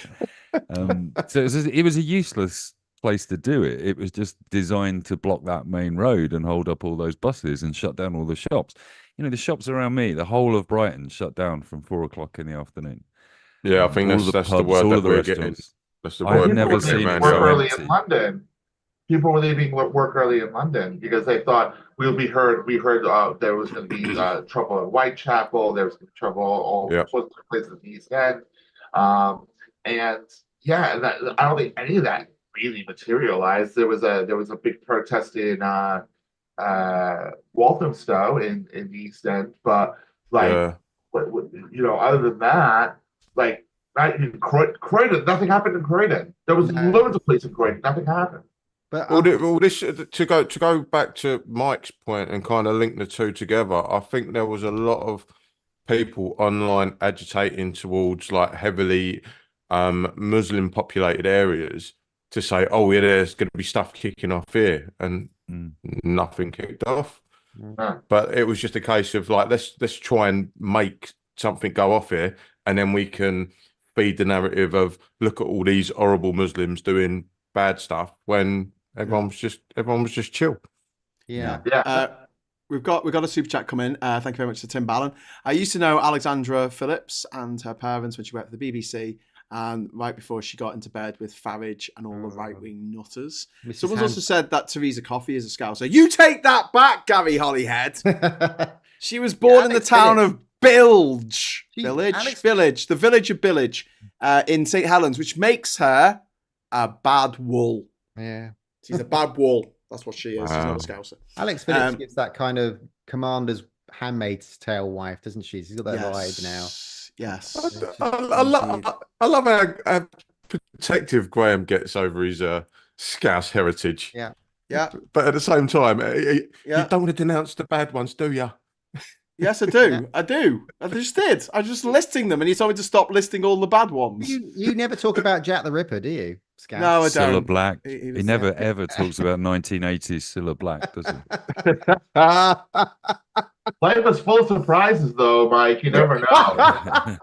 So it was a useless place to do it. It was just designed to block that main road and hold up all those buses and shut down all the shops. The shops around me, the whole of Brighton shut down from 4 o'clock in the afternoon. Yeah, I think all that's the the word all that of the we're getting. restaurants. That's the I've word never we're seen getting it around Work so now. early empty. in London. People were leaving work early in London because they thought we heard there was going to be trouble in Whitechapel. There was going to be trouble all sorts of places in the East End, and I don't think any of that really materialized. There was a big protest in Walthamstow in the East End, but other than that, not in Croydon, nothing happened in Croydon. There was loads of places in Croydon, nothing happened. But All this to go back to Mike's point and kind of link the two together. I think there was a lot of people online agitating towards heavily Muslim populated areas to say, oh yeah, there's going to be stuff kicking off here, and nothing kicked off. But it was just a case of let's try and make something go off here, and then we can feed the narrative of look at all these horrible Muslims doing bad stuff when everyone was just chill. Yeah. We've got a super chat come in. Thank you very much to Tim Ballon. I used to know Alexandra Phillips and her parents when she worked for the BBC, and right before she got into bed with Farage and all the right-wing nutters. Someone's also said that Teresa Coffey is a Scouser. You take that back, Gary Hollyhead. She was born in the town of Bilge, the village of Bilge, in St Helens, which makes her a bad wool. Yeah. She's a bad wool. That's what she is. She's not a Scouser. Alex Phillips gives that kind of Commander's Handmaid's Tale wife, doesn't she? She's got that vibe now. Yes. I love how protective Graham gets over his Scouse heritage. Yeah. Yeah. But at the same time, you don't want to denounce the bad ones, do you? Yes, I do. I do. I just did. I was just listing them, and you told me to stop listing all the bad ones. You never talk about Jack the Ripper, do you? Scouse? No, I Cilla don't. Black. He He never ever talks about 1980s Cilla Black, does he? Life is full of surprises, though, Mike. You never know.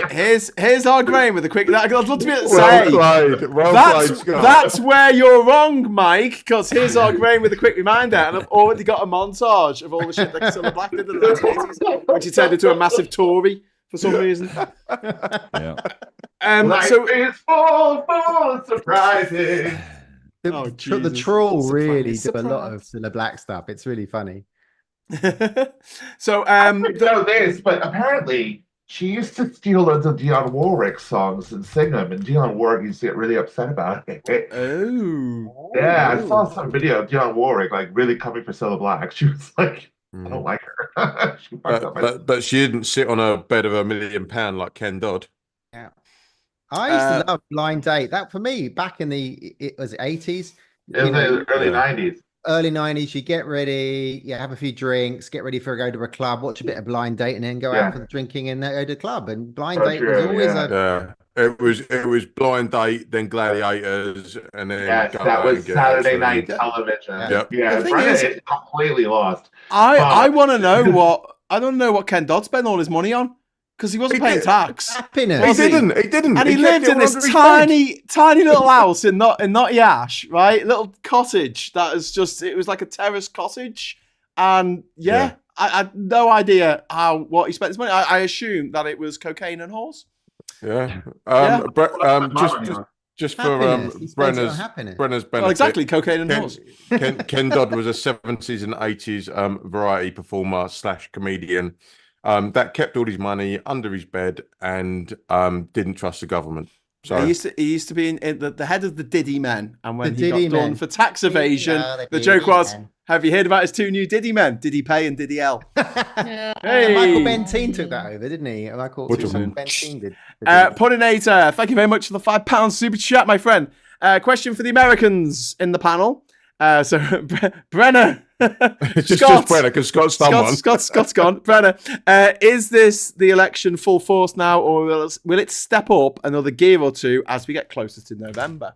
Here's our Graham with a quick. I'd love to be able to Well say played. Well played, Scott. that's where you're wrong, Mike. Because here's our Graham with a quick reminder, and I've already got a montage of all the shit that Cilla Black did in the 1980s, when she turned into a massive Tory for some reason. Yeah. Life is full of surprises. The Troll really do Surprise. a lot of Cilla Black stuff. It's really funny. So I didn't know this, but apparently she used to steal loads of Dionne Warwick songs and sing them, and Dionne Warwick used to get really upset about it. Oh. Yeah, I saw some video of Dionne Warwick really coming for Cilla Black. She was like, I don't like her. She fucked up But she didn't sit on a bed of £1 million like Ken Dodd. Yeah. I used to love Blind Date. That for me, back in it was 80s. It was the early 90s. early 90s, you get ready, you have a few drinks, get ready for go to a club, watch a bit of Blind Date, and then go out for the drinking and go to the club. And Blind So Date was true, always yeah. a It was Blind Date, then Gladiators, and then Yes, go that out was and get Saturday night absolutely. television. Yeah. Yep. Yeah, The thing Brennan is- is completely lost. I want to know what Ken Dodd spent all his money on, because he wasn't He paying did. tax. happiness. Was He he? didn't. He didn't. And he kept lived it in all this under his bed. tiny little house in Notty Ash, right? Little cottage that is just, it was like a terrace cottage. And Yeah. I had no idea what he spent his money. I assume that it was cocaine and horse. Yeah. Yeah. Just for Happiness. He spent it on happiness. Brenner's benefit. Well, exactly, cocaine and horse. Ken Dodd was a 70s and 80s variety performer / comedian that kept all his money under his bed and didn't trust the government. So He used to be in the head of the Diddy Men, and when The he got Diddy done Men. for tax evasion, the the joke Diddy was, Men. "Have you heard about his 2 new Diddy Men, Diddy Pay and Diddy L?" Yeah. Hey. Michael Benteen took that over, didn't he? Michael What do you mean? Benteen did. Puddinator, thank you very much for the £5 super chat, my friend. Question for the Americans in the panel. So Brenner, just Brenner, because Scott's done one. Scott's gone. Brenner, is this the election full force now, or will it step up another gear or two as we get closer to November?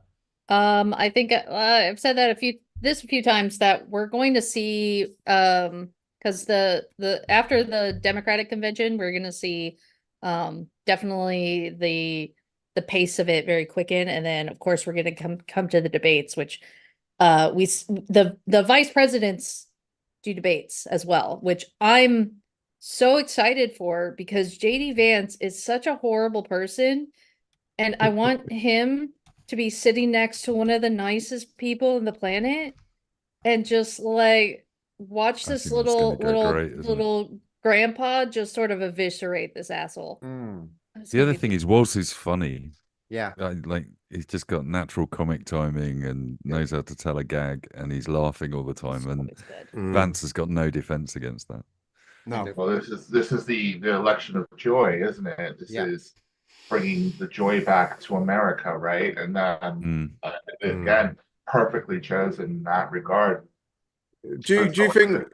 I think I've said that a few times that we're going to see because the after the Democratic convention, we're going to see definitely the pace of it very quicken, and then of course we're going to come to the debates, which the vice presidents do debates as well, which I'm so excited for, because JD Vance is such a horrible person, and I want him to be sitting next to one of the nicest people on the planet and just like watch I this think that's gonna go great, isn't it? little grandpa just sort of eviscerate this asshole. It's The gonna other be thing is, Waltz is funny. Yeah. Like he's just got natural comic timing and knows how to tell a gag, and he's laughing all the time. And always good. Vance has got no defense against that. No. Well, this is the election of joy, isn't it? This Yeah. is bringing the joy back to America, right? And again, perfectly chosen in that regard. Do you think?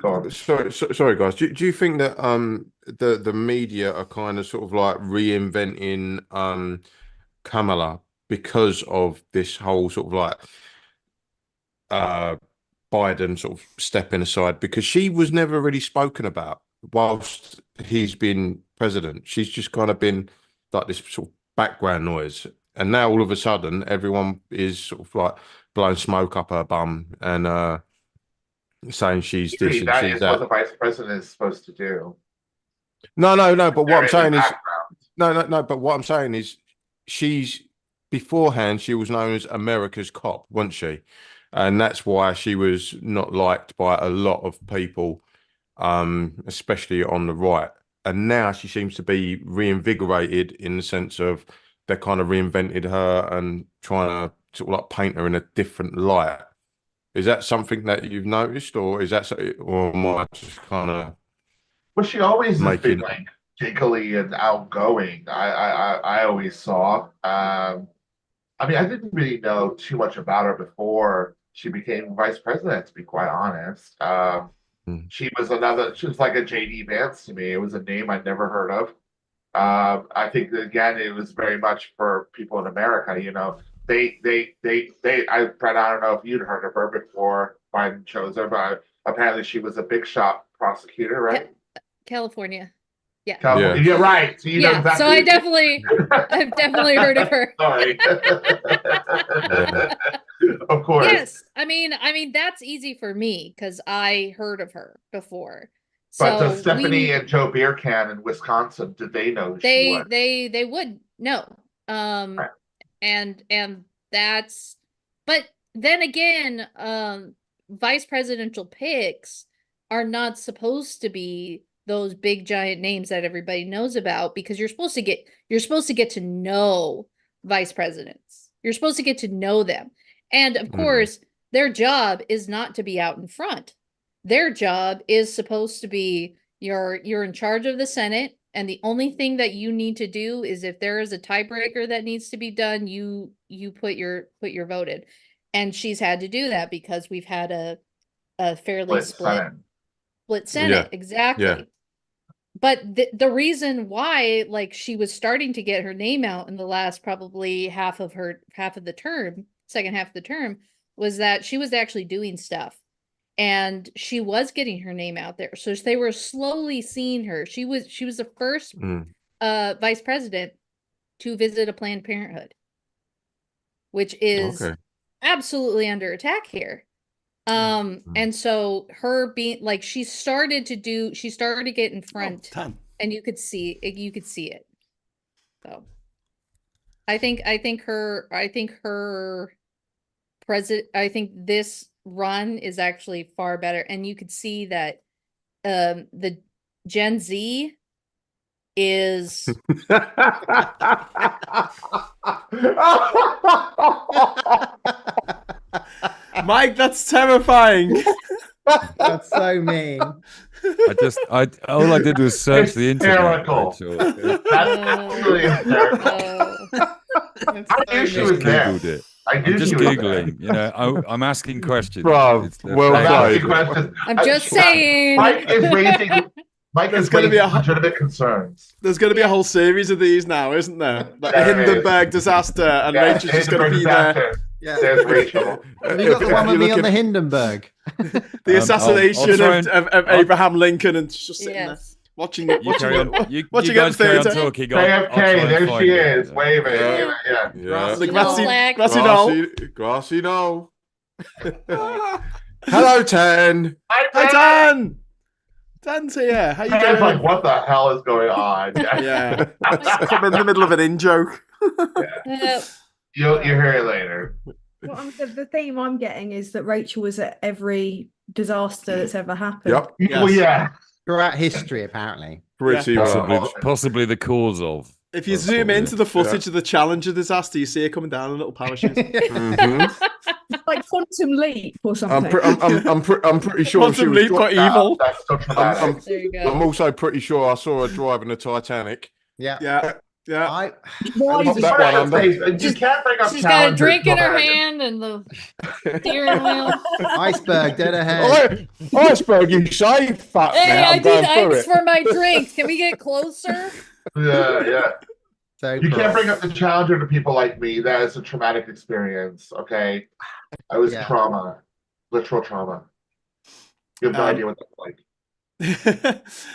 Go on. Sorry, guys. Do you think that the media are kind of sort of like reinventing Kamala because of this whole sort of like Biden sort of stepping aside, because she was never really spoken about whilst he's been president? She's just kind of been like this sort of background noise, and now all of a sudden everyone is sort of like blowing smoke up her bum and saying she's this and That she's is that. what the vice president is supposed to do. No. But what I'm saying is, Background. no. But what I'm saying is, she's beforehand she was known as America's cop, wasn't she? And that's why she was not liked by a lot of people, especially on the right. And now she seems to be reinvigorated in the sense of they kind of reinvented her and trying to sort of like paint her in a different light. Is that something that you've noticed, or is that, or am I just kind of? Well, she always has been Making- like giggly and outgoing. I always saw. I mean, I didn't really know too much about her before she became vice president, to be quite honest. She was like a JD Vance to me. It was a name I'd never heard of. I think that, again, it was very much for people in America. You know, Brett, I don't know if you'd heard of her before Biden chose her, but apparently she was a big shot prosecutor, right? California. Yeah. California. Yeah. You're right. So you know Yeah. exactly. So I've definitely heard of her. Sorry. Of course. Yes. I mean that's easy for me because I heard of her before. But So does Stephanie and Joe Beercan in Wisconsin, did they know who she was? they would know. Right. And that's, but then again, vice presidential picks are not supposed to be those big giant names that everybody knows about, because you're supposed to get to know vice presidents. You're supposed to get to know them. And of course, their job is not to be out in front. Their job is supposed to be you're in charge of the Senate, and the only thing that you need to do is if there is a tiebreaker that needs to be done, you put your vote in. And she's had to do that because we've had a fairly split Senate. Yeah. Exactly. Yeah. But the reason why, like, she was starting to get her name out in the last probably half of the term, second half of the term, was that she was actually doing stuff, and she was getting her name out there. So they were slowly seeing her. She was the first vice president to visit a Planned Parenthood, which is absolutely under attack here. And so her being like, she started to get in front, and you could see it. So I think this run is actually far better, and you could see that the Gen Z is Mike, that's terrifying. That's so mean. All I did was search the internet. Hysterical. Rachel. That's absolutely hysterical. I knew she was there. Googled it. I knew I'm just she was there. Googling. You know, I'm asking questions. Bruv, It's- well I'm asking played. questions. I'm just saying. Mike is raising There's gonna be a- legitimate concerns. There's going to be a whole series of these now, isn't there? Like the There is. Hindenburg disaster, and Rachel's just going to be there. Yeah. There's Rachel. Have you got the If one you with me look on the at- Hindenburg? The assassination I'll try and- of Abraham Lincoln, and just sitting there Yes. watching it. You carry on. Watching You it guys in carry on theatre. talking. I'll try JFK, and there find she it. is, waving. Yeah. Yeah. Yeah. The No grassy, flag. grassy knoll. Grassy knoll. Hello, Tan. Hi, Dan. Dan's here. How you Dan's doing? like, what the hell is going on? Yeah. I'm in the middle of an in joke. You'll hear it later. Well, the theme I'm getting is that Rachel was at every disaster that's ever happened. Yep. Well, yeah. Throughout history, apparently. Pretty Possibly the cause of. If you zoom into the footage of the Challenger disaster, you see her coming down in a little parachute. Like Quantum Leap or something. I'm pretty sure she Quantum was Leap got evil. That's so traumatic. There you go. I'm also pretty sure I saw her driving the Titanic. Yeah. Yeah. Yeah. Why Pop is that one under. You can't bring up She's got a Challenger drink in her Challenger. hand and the steering wheel. Iceberg dead ahead. Iceberg, you say? Fuck, Hey, man, I I'm going need through ice it. for my drink. Can we get closer? Yeah. So You can't gross. bring up the Challenger to people like me. That is a traumatic experience, okay? I was Yeah. trauma. Literal trauma. You have no idea what that's like.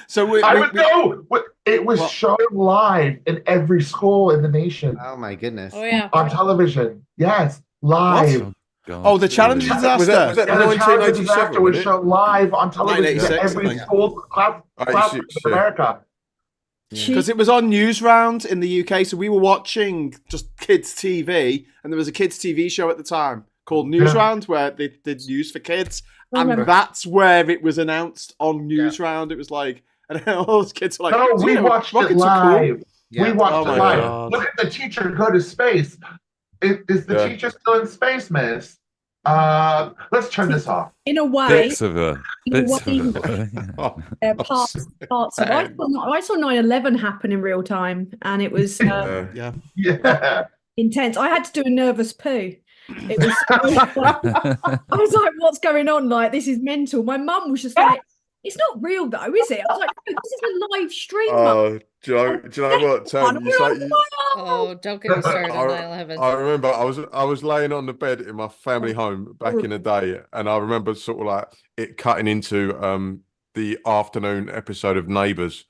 So it was Well- shown live in every school in the nation Oh my goodness. Oh yeah. on television. Yes, live. Oh, the Challenger Was disaster. that Yeah, the Challenger 1987, disaster was wasn't it? shown live on television in 1986, I every think. school class in 86, yeah. America. Because it was on Newsround in the UK, so we were watching just kids' TV, and there was a kids' TV show at the time called Newsround where they did news for kids, and remember. that's where it was announced on Newsround. It was like, and all those kids were like, No, "Do we you know watched it rockets are cool?" live. Yeah. We watched Oh it my live. God. Look at the teacher go to space. Is the Yeah. teacher still in space, miss? Let's turn this off. In a way, Bits of her. in a Bits of way, her. parts of. I saw 9/11 happen in real time, and it was Yeah. Yeah. intense. I had to do a nervous poo. It was. I was like, "What's going on? Like, this is mental." My mum was just like, "It's not real, though, is it?" I was like, "No, this is a live stream." Mum." Oh, do you know what, Tan? You say, Oh, don't get me started on 9/11. I remember I was laying on the bed in my family home back in the day, and I remember sort of like it cutting into the afternoon episode of Neighbours,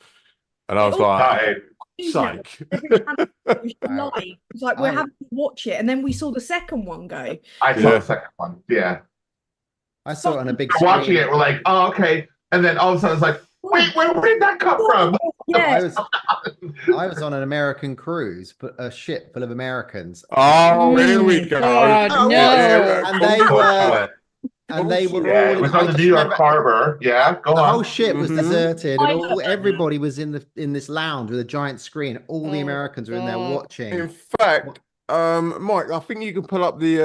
and I was like, Hi. "Sake." Every channel was live. It was like we're having to watch it, and then we saw the second one go. I saw Yeah. the second one. Yeah. I saw it on a big We're watching screen. it. We're like, oh, okay. And then all of a sudden it's like, wait, where did that come from? Yeah, I was on an American cruise, but a ship full of Americans. Oh, here we go. God, Oh, no. And they were Yeah, all it was I on the just New York remember Harbor. Yeah, go the on. whole ship was Mhm. deserted, I and know. everybody was in this lounge with a giant screen. All the Oh, Americans were in there God. watching. In fact, Mike, I think you can pull up the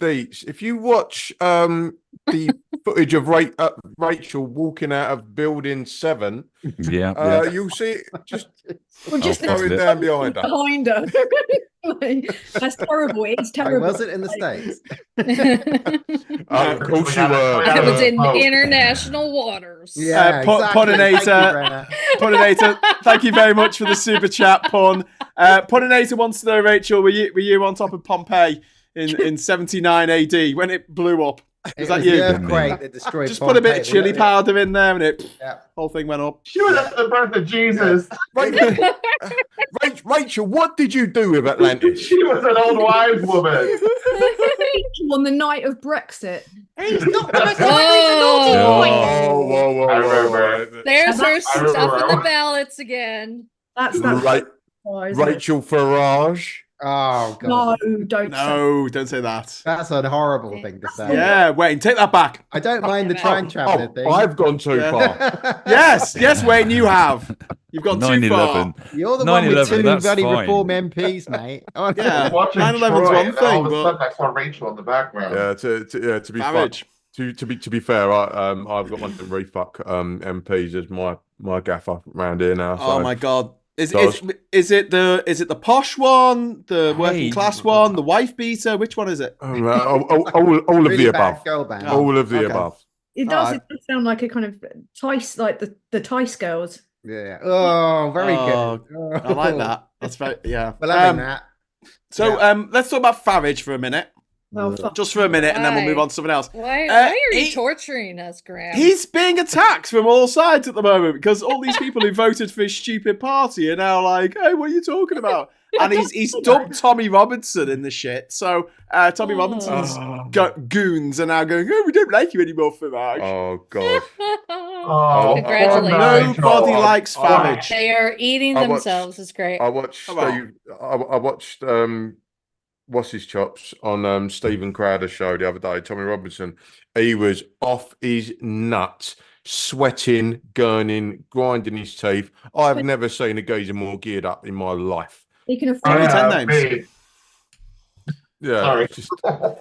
deets. If you watch the footage of Rachel walking out of Building 7, Yeah. you'll see it just we're just I'll going find it. down behind her. behind her. That's terrible. It's I terrible. wasn't in the States. Of course you were. I was in Oh. international waters. Yeah, exactly. Punninator. Thank you, Brenna. Punninator, thank you very much for the super chat, Pun. Punninator wants to know, Rachel, were you on top of Pompeii in 79 AD when it blew up? It that was you? the earthquake that destroyed Just put a bit of Pompeii, chili wasn't it? powder in there and it Yeah. whole thing went up. She was at the birth of Jesus. Rachel, what did you do with Atlantis? She was an old wise woman. On the night of Brexit. He's not the most Oh. Whoa. I remember. There's her I stuff in the remember. ballots again. That's Rachel Farage. Oh god, No, don't say. No, don't say that. that's a horrible thing to say. Yeah, Wayne, take that back. I don't mind the train traveller thing. I've gone too Yeah. far. Yes, Wayne, you have. You've gone too far. 9/11. You're the one with 9/11, two that's bloody fine. Reform MPs, mate. Oh, Yeah. Watching 9/11's Troy, one and thing, all of a but- sudden I saw Rachel in the background. Yeah, to be fair, Savage. to be fair, I've got one of the refuck MPs as my gaffer around here now. So. Oh my god. Is Does. it the posh one, the working Hey. class one, the wife beater? Which one is it? All of really the bad above. girl band. All of the Okay. above. It does. Alright. It does sound like a kind of Tice, like the Tice girls. Yeah. Oh, very Oh, good. I like that. That's very yeah. Well, having that. So let's talk about Farage for a minute. Well, fuck. Just for a minute, and then we'll Why? move on to something else. Why Uh, are you he- torturing us, Graham? He's being attacked from all sides at the moment because all these people who voted for his stupid party are now like, "Hey, what are you talking about?" And he's dumped Tommy Robinson in the shit. So Tommy Oh. Robinson's goons are now going, "Oh, we don't like you anymore for that." Oh god. Oh, Congratulations. Nobody likes Farage. They are eating I watched- themselves. It's great. I watched Come on. Steve. I watched what's his chops on Stephen Crowder's show the other day. Tommy Robinson. He was off his nuts, sweating, gurning, grinding his teeth. I've never seen a geezer more geared up in my life. He can Only afford 10 names. Me. Yeah, Sorry. just- But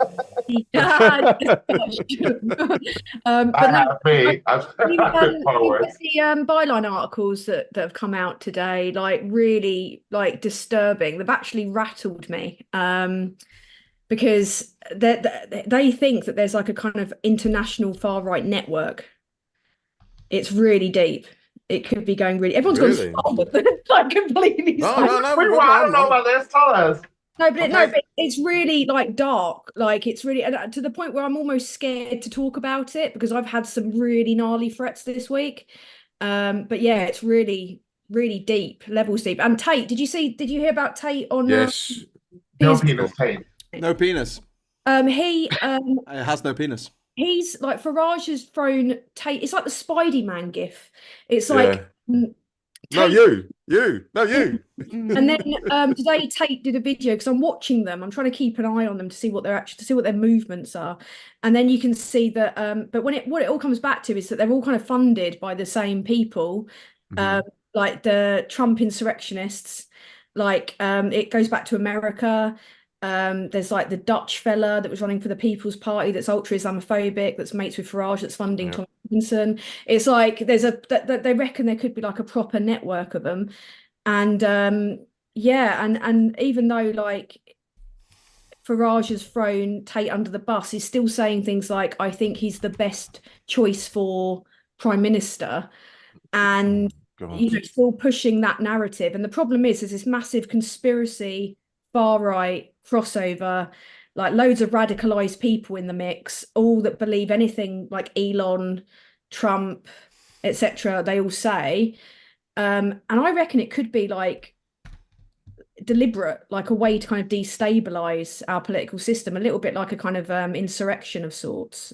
I no, have me. I've you've been forward. the byline articles that have come out today, like really like disturbing. They've actually rattled me because they think that there's like a kind of international far right network. It's really deep. It could be going really. Everyone's Really? gone like completely. No, silent. no, no. Wait, well, I don't know about this. Tell us. No, but it's really like dark. Like it's really and to the point where I'm almost scared to talk about it because I've had some really gnarly threats this week. But yeah, it's really, really deep, levels deep. And Tate, did you hear about Tate on? yes. No his- penis tape. No penis. It has no penis. He's like Farage has thrown Tate. It's like the Spidey Man gif. It's like. No, Tate- no, you. And then today Tate did a video because I'm watching them. I'm trying to keep an eye on them to see what their movements are. And then you can see that but what it all comes back to is that they're all kind of funded by the same people, like the Trump insurrectionists. Like it goes back to America. There's like the Dutch fella that was running for the People's Party that's ultra Islamophobic, that's mates with Farage, that's funding Tom Robinson. It's like they reckon there could be like a proper network of them. And and even though like Farage has thrown Tate under the bus, he's still saying things like, I think he's the best choice for Prime Minister. And still pushing that narrative. And the problem is there's this massive conspiracy far right crossover, like loads of radicalized people in the mix, all that believe anything like Elon, Trump, etc. They all say, and I reckon it could be like deliberate, like a way to kind of destabilize our political system, a little bit like a kind of insurrection of sorts.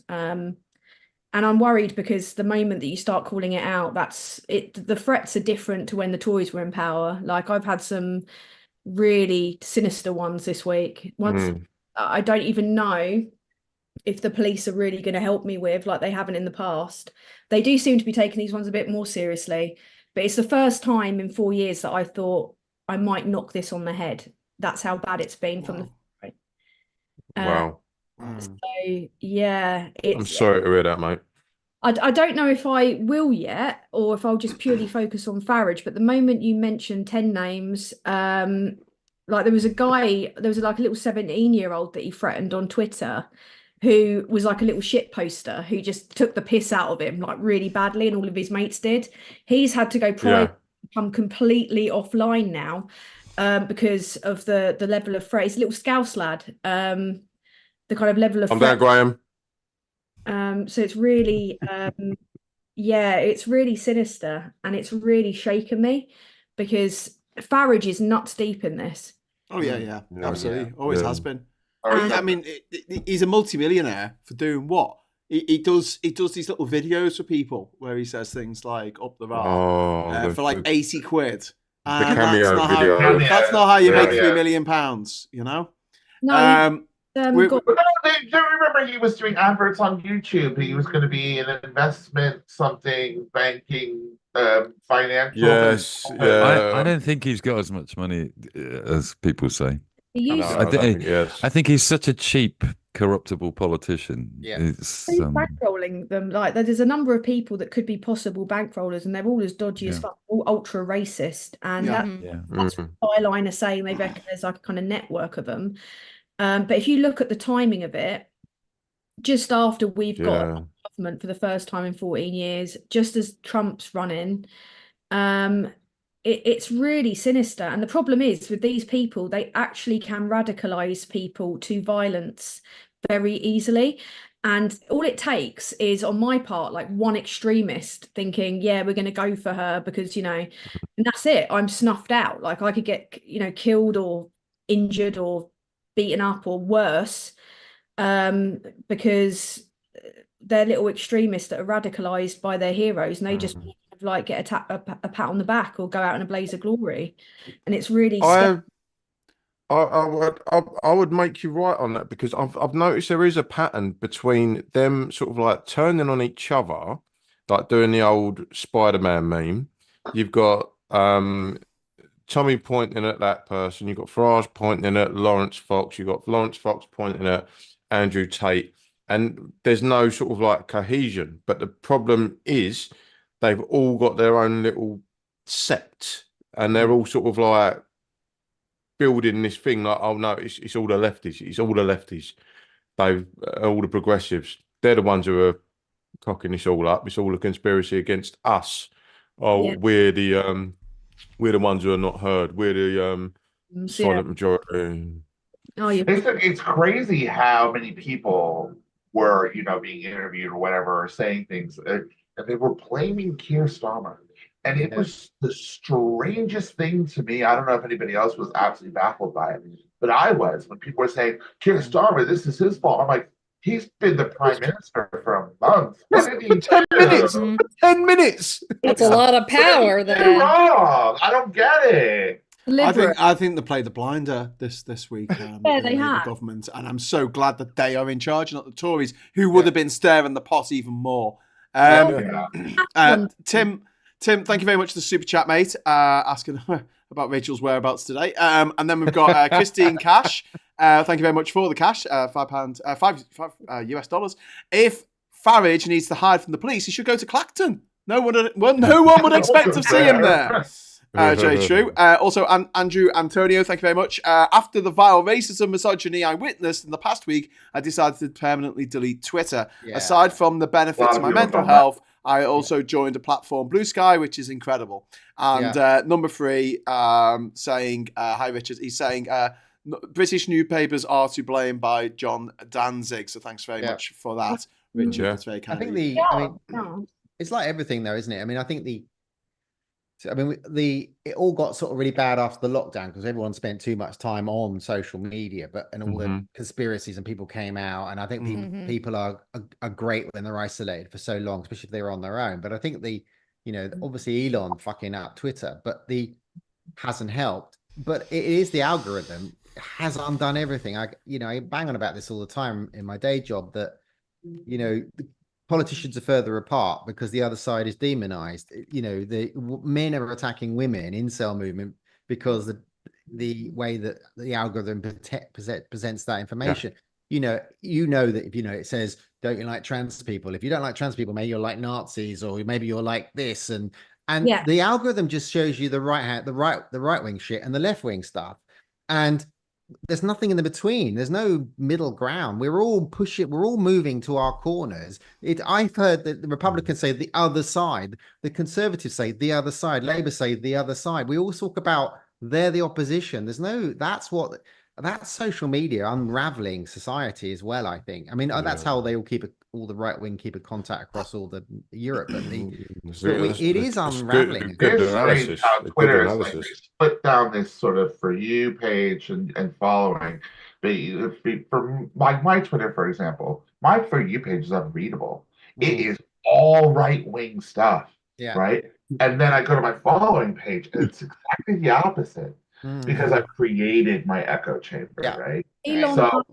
And I'm worried because the moment that you start calling it out, that's it. The threats are different to when the Tories were in power. Like I've had some really sinister ones this week. I don't even know if the police are really going to help me with, like they haven't in the past. They do seem to be taking these ones a bit more seriously, but it's the first time in 4 years that I thought I might knock this on the head. That's how bad it's been from the right. Wow. So yeah, I'm sorry to hear that, mate. I don't know if I will yet, or if I'll just purely focus on Farage. But the moment you mentioned 10 names, Like there was a guy, there was like a little 17-year-old that he threatened on Twitter, who was like a little shit poster who just took the piss out of him like really badly, and all of his mates did. He's had to go private, become completely offline now, because of the level of threat. He's a little scouse lad. The kind of level of I'm down, threat. Graham. So it's really yeah, it's really sinister, and it's really shaken me because Farage is nuts deep in this. Oh yeah, absolutely, always has been. Oh, I mean, he's a multimillionaire for doing what? He does these little videos for people where he says things like "up the bar" for like 80 quid. The cameo video. That's not how you make £3 million, you know. No, do you remember he was doing adverts on YouTube? He was going to be an investment something banking financial. Yes, yeah. I don't think he's got as much money as people say. I think he's such a cheap, corruptible politician. Yeah, it's bankrolling them. Like there's a number of people that could be possible bankrollers, and they're all as dodgy as fuck, all ultra racist, and that's what Byline are saying. They reckon there's like a kind of network of them. But if you look at the timing of it, just after we've got a government for the first time in 14 years, just as Trump's running, it's really sinister. And the problem is with these people, they actually can radicalize people to violence very easily. And all it takes is, on my part, like one extremist thinking, yeah, we're going to go for her because, you know, and that's it. I'm snuffed out. Like I could get, you know, killed or injured or beaten up or worse, because they're little extremists that are radicalized by their heroes, and they just like get a pat on the back or go out in a blaze of glory, and it's really scary. I would make you right on that, because I've noticed there is a pattern between them sort of like turning on each other, like doing the old Spider-Man meme. You've got Tommy pointing at that person, you've got Farage pointing at Lawrence Fox, you've got Lawrence Fox pointing at Andrew Tate, and there's no sort of like cohesion. But the problem is they've all got their own little sect, and they're all sort of like building this thing like, oh no, it's all the lefties, it's all the lefties, they've all the progressives, they're the ones who are cocking this all up, it's all a conspiracy against us. We're the ones who are not heard, we're the silent majority. It's crazy how many people were, you know, being interviewed or whatever, or saying things, and they were blaming Keir Starmer. And it was the strangest thing to me. I don't know if anybody else was absolutely baffled by it, but I was, when people were saying, Keir Starmer, this is his fault. I'm like, he's been the prime minister for a month. What did he 10 minutes. 10 minutes. That's a lot of power then. Wrong. I don't get it. I think they played the blinder this week. They have. The government, and I'm so glad that they are in charge, not the Tories, who would have been stirring the pot even more. Tim, thank you very much for the super chat, mate. Asking about Rachel's whereabouts today. And then we've got Christine Cash. Thank you very much for the cash. $5 US. If Farage needs to hide from the police, he should go to Clacton. No one would expect to see him there. Jay True. Also, Andrew Antonio, thank you very much. After the vile racism, misogyny I witnessed in the past week, I decided to permanently delete Twitter. Aside from the benefits of my mental health, I also joined a platform, Blue Sky, which is incredible. And number 3, saying, hi, Richard. He's saying, British newspapers are to blame by John Danzig. So thanks very much for that, Richard. That's very kind of you. I mean, it's like everything, though, isn't it? I mean, I think it all got sort of really bad after the lockdown because everyone spent too much time on social media, and all the conspiracies and people came out. And I think people are great when they're isolated for so long, especially if they're on their own. But I think obviously Elon fucking up Twitter, but hasn't helped. But it is the algorithm has undone everything. I bang on about this all the time in my day job that, the politicians are further apart because the other side is demonized. The men are attacking women, incel movement, because the way that the algorithm presents that information. That if it says, don't you like trans people? If you don't like trans people, maybe you're like Nazis, or maybe you're like this, and the algorithm just shows you the right wing shit and the left wing stuff. And there's nothing in the between. There's no middle ground. We're all moving to our corners. I've heard that the Republicans say the other side, the Conservatives say the other side, Labour say the other side. We all talk about they're the opposition. That's social media unraveling society as well, I think. I mean, that's how they all the right wing keep a contact across all the Europe. But it is unraveling. Good It's strange analysis. how Good Twitter is like analysis. they split down this sort of for you page and following. For my Twitter, for example, my for you page is unreadable. It is all right wing stuff, right? And then I go to my following page, and it's exactly the opposite because I've created my echo chamber, right? Elon So Musk,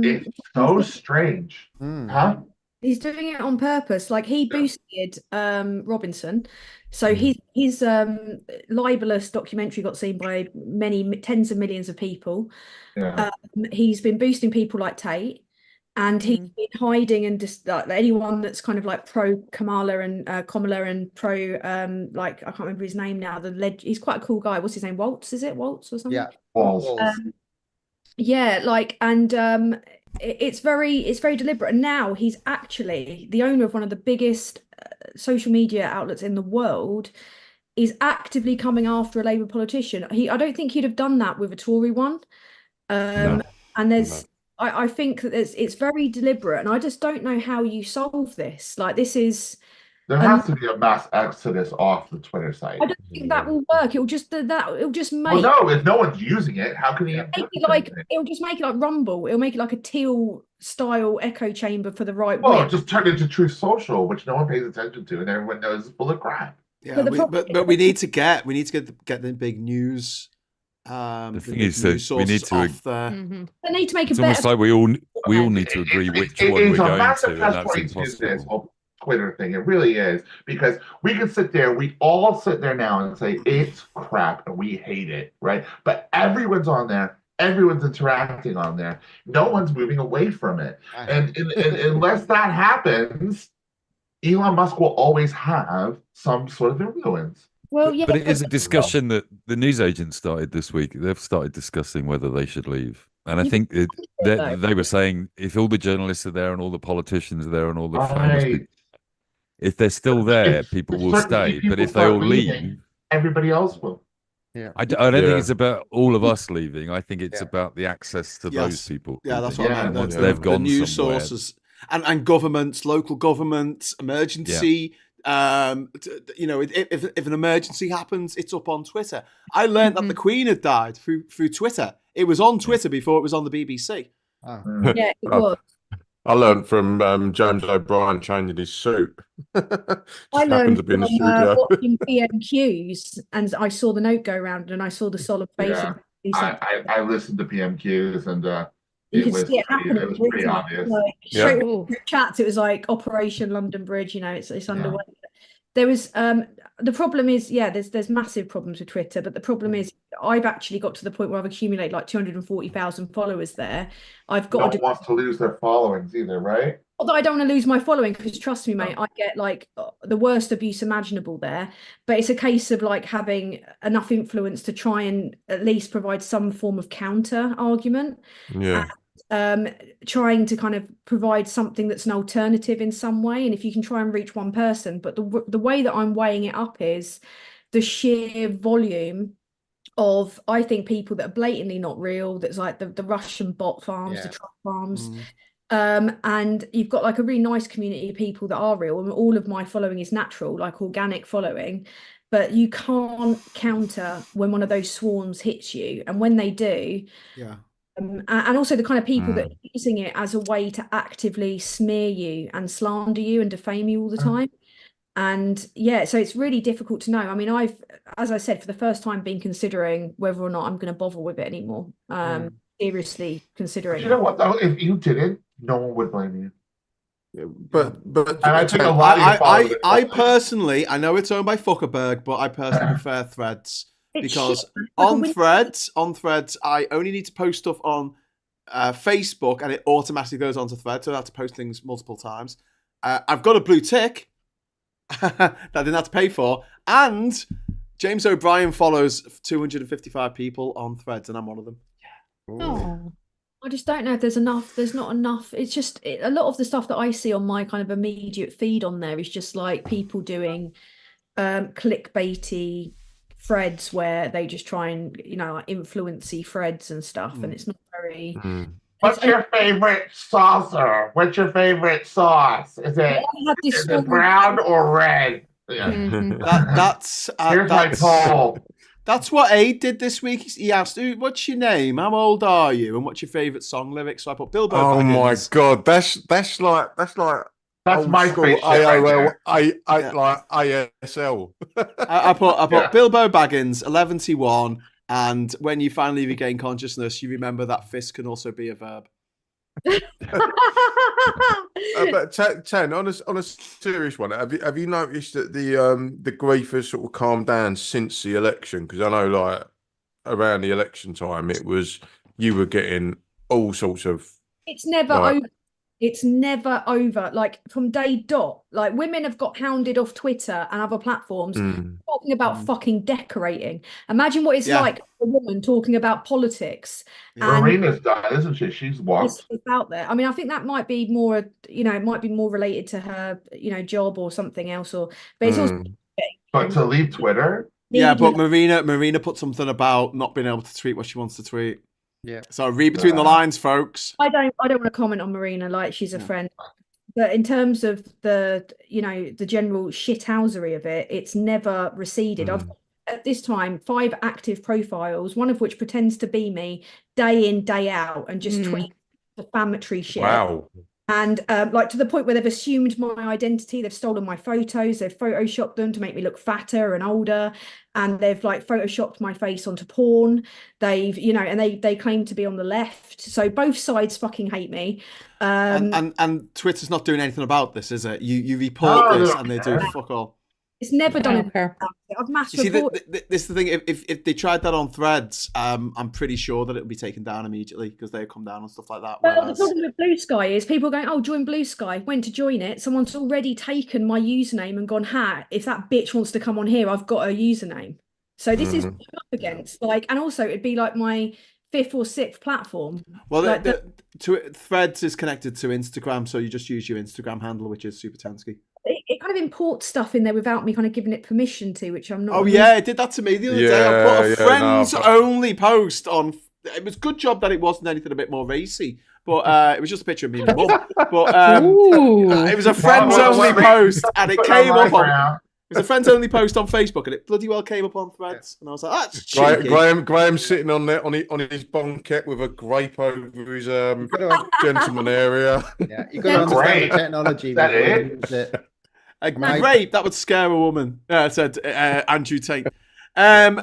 it's so strange, huh? He's doing it on purpose. Like he boosted Robinson, so his libelous documentary got seen by many tens of millions of people. Yeah. He's been boosting people like Tate, and he's been hiding and just anyone that's kind of like pro Kamala and pro like I can't remember his name now. He's quite a cool guy. What's his name? Waltz, is it? Waltz or something? Yeah. Waltz. Yeah, like, and it's very deliberate. And now he's actually the owner of one of the biggest social media outlets in the world, is actively coming after a Labour politician. I don't think he'd have done that with a Tory one. And I think that it's very deliberate, and I just don't know how you solve this. Like, this is. There has to be a mass exodus off the Twitter site. I don't think that will work. It'll just make. Well, no, if no one's using it, how can you make it like it'll just make it like Rumble. It'll make it like a Teal style echo chamber for the right Well, wing. just turn it into Truth Social, which no one pays attention to, and everyone knows it's full of crap. Yeah, but we need to get the big news. The thing is that we need to. They need to make It's a almost better. like we all need to agree which one we're going to, and that's impossible. This whole Twitter thing. It really is, because we can sit there, we all sit there now and say it's crap and we hate it, right? But everyone's on there, everyone's interacting on there, no one's moving away from it. And unless that happens, Elon Musk will always have some sort of influence. Well, yeah, But it is a discussion that the newsagents started this week. They've started discussing whether they should leave. And I think they were saying if all the journalists are there and all the politicians are there and all the famous people, if they're still there, people will stay. But if they all leave, everybody else will. Yeah. I don't think it's about all of us leaving. I think it's about the access to those people. Yeah, that's what I meant. Once they've gone the news somewhere. sources and governments, local governments, emergency. If an emergency happens, it's up on Twitter. I learned that the Queen had died through Twitter. It was on Twitter before it was on the BBC. Yeah, it was. I learned from James O'Brien changing his suit. I learned from watching PMQs, and I saw the note go around, and I saw the solemn face. Yeah. I listened to PMQs, and you could see it happening. It was pretty obvious. Like, straight through chats, it was like Operation London Bridge. It's underway. There was the problem is there's massive problems with Twitter, but the problem is I've actually got to the point where I've accumulated like 240,000 followers there. I've got no one wants to lose their followings either, right? Not that I don't want to lose my following, because trust me, mate, I get like the worst abuse imaginable there. But it's a case of like having enough influence to try and at least provide some form of counter argument. Yeah. Trying to kind of provide something that's an alternative in some way, and if you can try and reach one person. But the way that I'm weighing it up is the sheer volume of, I think, people that are blatantly not real. That's like the Russian bot farms, the Trump farms. And you've got like a really nice community of people that are real, and all of my following is natural, like organic following. But you can't counter when one of those swarms hits you, and when they do, and also the kind of people that are using it as a way to actively smear you and slander you and defame you all the time. And so it's really difficult to know. I mean, I've, as I said, for the first time been considering whether or not I'm going to bother with it anymore. Seriously considering. You know what though? If you didn't, no one would blame you. But and I think a lot of I personally, I know it's owned by Zuckerberg, but I personally prefer Threads. Because on Threads, I only need to post stuff on Facebook, and it automatically goes onto Threads, so I have to post things multiple times. I've got a blue tick that I didn't have to pay for, and James O'Brien follows 255 people on Threads, and I'm one of them. Oh. I just don't know if there's enough. There's not enough. It's just a lot of the stuff that I see on my kind of immediate feed on there is just like people doing clickbaity threads where they just try and like influency threads and stuff, and it's not very. What's your favorite saucer? What's your favorite sauce? Is it brown or red? Yeah. That's Here's my poll. That's what Aid did this week. He asked, "What's your name? How old are you? And what's your favourite song lyric?" So I put Bilbo. Oh Baggins. my god, that's like That's old my school AOL, like ASL. I put Bilbo Baggins, 11-1, and when you finally regain consciousness, you remember that fist can also be a verb. But Tan, on a serious one, have you noticed that the grief has sort of calmed down since the election? Because I know, like, around the election time, you were getting all sorts of. It's never over. It's never over. Like from day dot, like women have got hounded off Twitter and other platforms talking about fucking decorating. Imagine what it's like a woman talking about politics. Marina's done, isn't she? She's walked. It's out there. I mean, I think that might be more, it might be more related to her, job or something else. But it's also. But to leave Twitter. Yeah, but Marina put something about not being able to tweet what she wants to tweet. Yeah. So read between the lines, folks. I don't want to comment on Marina, like she's a friend. But in terms of the general shithousery of it, it's never receded. I've got, at this time 5 active profiles, one of which pretends to be me day in, day out, and just tweet defamatory shit. Wow. And like to the point where they've assumed my identity, they've stolen my photos, they've photoshopped them to make me look fatter and older, and they've like photoshopped my face onto porn. They've, and they claim to be on the left. So both sides fucking hate me. And Twitter's not doing anything about this, is it? You report this and they do fuck all. It's never done anything. I've mass reported. This is the thing. If they tried that on Threads, I'm pretty sure that it would be taken down immediately because they come down and stuff like that. Well, the problem with Blue Sky is people going, "Oh, join Blue Sky." Went to join it. Someone's already taken my username and gone, "Ha! If that bitch wants to come on here, I've got a username." So this is what I'm up against. Like, and also it'd be like my 5th or 6th platform. Well, like Threads is connected to Instagram, so you just use your Instagram handle, which is Super Tansky. It kind of imports stuff in there without me kind of giving it permission to, which I'm not. Oh yeah, it did that to me the other day. I put a friends only post on. It was a good job that it wasn't anything a bit more racy, but it was just a picture of me and my mum. But it was a friends only post, and it came up on. It was a friends only post on Facebook, and it bloody well came up on Threads, and I was like, "That's cheeky." Graham sitting on there on his bunket with a grape over his gentleman area. Yeah, you got to understand the technology. That it? A grape that would scare a woman. Said Andrew Tate. I've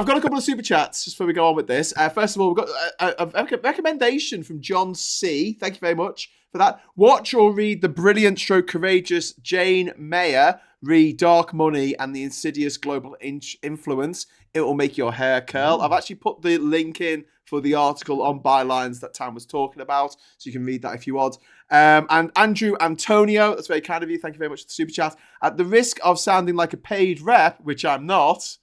got a couple of super chats just before we go on with this. First of all, we've got a recommendation from John C. Thank you very much for that. Watch or read the brilliant stroke courageous Jane Mayer read Dark Money and the Insidious Global Influence. It will make your hair curl. I've actually put the link in for the article on Bylines that Tam was talking about, so you can read that if you want. And Andrew Antonio, that's very kind of you. Thank you very much for the super chat. At the risk of sounding like a paid rep, which I'm not,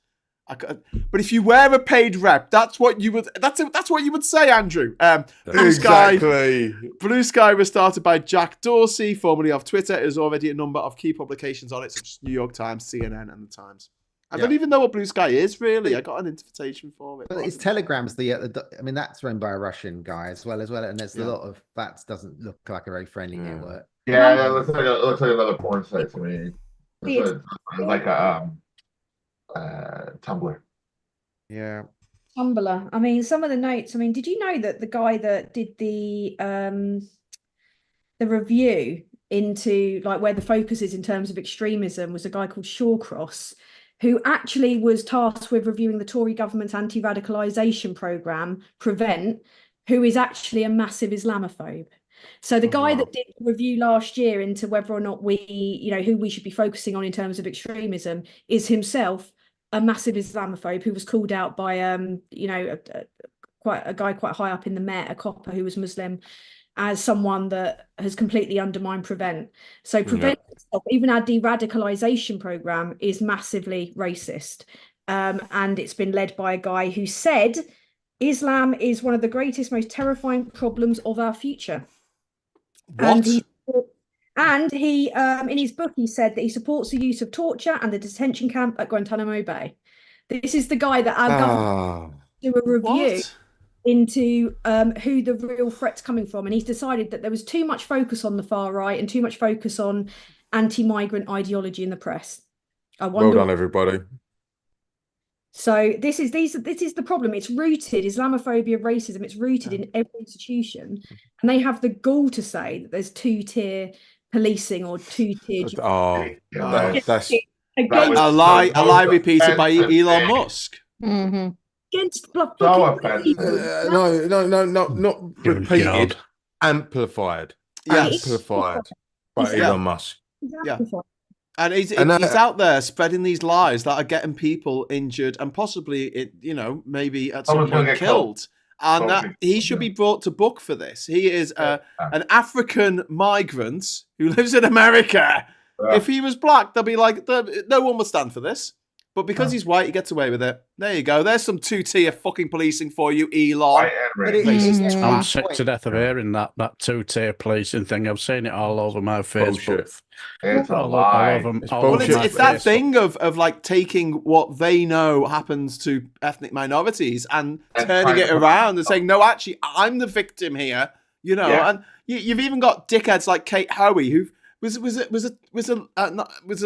but if you wear a paid rep, that's what you would. That's what you would say, Andrew. Blue Sky was started by Jack Dorsey, formerly of Twitter. There's already a number of key publications on it, such as New York Times, CNN, and the Times. I don't even know what Blue Sky is, really. I got an invitation for it. Well, it's Telegram's I mean, that's run by a Russian guy as well, and there's a lot of that doesn't look like a very friendly network. Yeah, it looks like another porn site to me. It's like a Tumblr. Yeah. Tumblr. I mean, some of the notes. I mean, did you know that the guy that did the review into like where the focus is in terms of extremism was a guy called Shawcross, who actually was tasked with reviewing the Tory government's anti-radicalisation programme, Prevent, who is actually a massive Islamophobe. So the guy that did the review last year into whether or not we, who we should be focusing on in terms of extremism is himself a massive Islamophobe who was called out by, quite a guy quite high up in the Met, a copper who was Muslim, as someone that has completely undermined Prevent. So Prevent, even our de-radicalisation programme is massively racist. And it's been led by a guy who said Islam is one of the greatest, most terrifying problems of our future. What? And he in his book, he said that he supports the use of torture and the detention camp at Guantanamo Bay. This is the guy that our government do a review What? into who the real threat's coming from. And he's decided that there was too much focus on the far right and too much focus on anti-migrant ideology in the press. I wonder. Well done, everybody. So this is the problem. It's rooted, Islamophobia, racism, it's rooted in every institution. And they have the gall to say that there's two-tier policing or two-tier. That's a lie repeated by Elon Musk. Mm-hmm. Against no, not repeated, amplified. Yes. Amplified by Elon Musk. Yeah. And he's out there spreading these lies that are getting people injured and possibly, maybe at some point killed. And that he should be brought to book for this. He is an African migrant who lives in America. If he was black, they'll be like, no one would stand for this. But because he's white, he gets away with it. There you go. There's some two-tier fucking policing for you, Elon. I'm sick to death of hearing that two-tier policing thing. I've seen it all over my Facebook. It's a lie. It's that thing of like taking what they know happens to ethnic minorities and turning it around and saying, no, actually, I'm the victim here. And you've even got dickheads like Kate Hoey who was a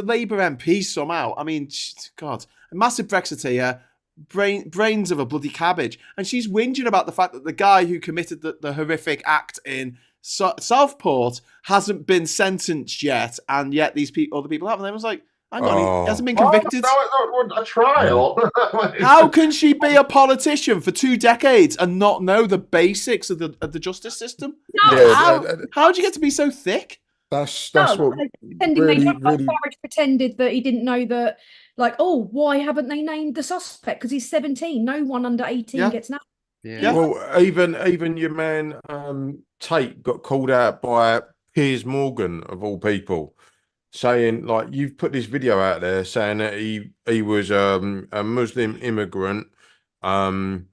Labour MP somehow. I mean, God, a massive Brexiteer, brains of a bloody cabbage, and she's whinging about the fact that the guy who committed the horrific act in Southport hasn't been sentenced yet, and yet other people have. And I was like, hang on, he hasn't been convicted. A trial. How can she be a politician for 2 decades and not know the basics of the justice system? How do you get to be so thick? That's what Farage pretended that he didn't know that. Like, why haven't they named the suspect? Because he's 17. No one under 18 gets named. Yeah. Well, even your man Tate got called out by Piers Morgan of all people, saying like, you've put this video out there saying that he was a Muslim immigrant when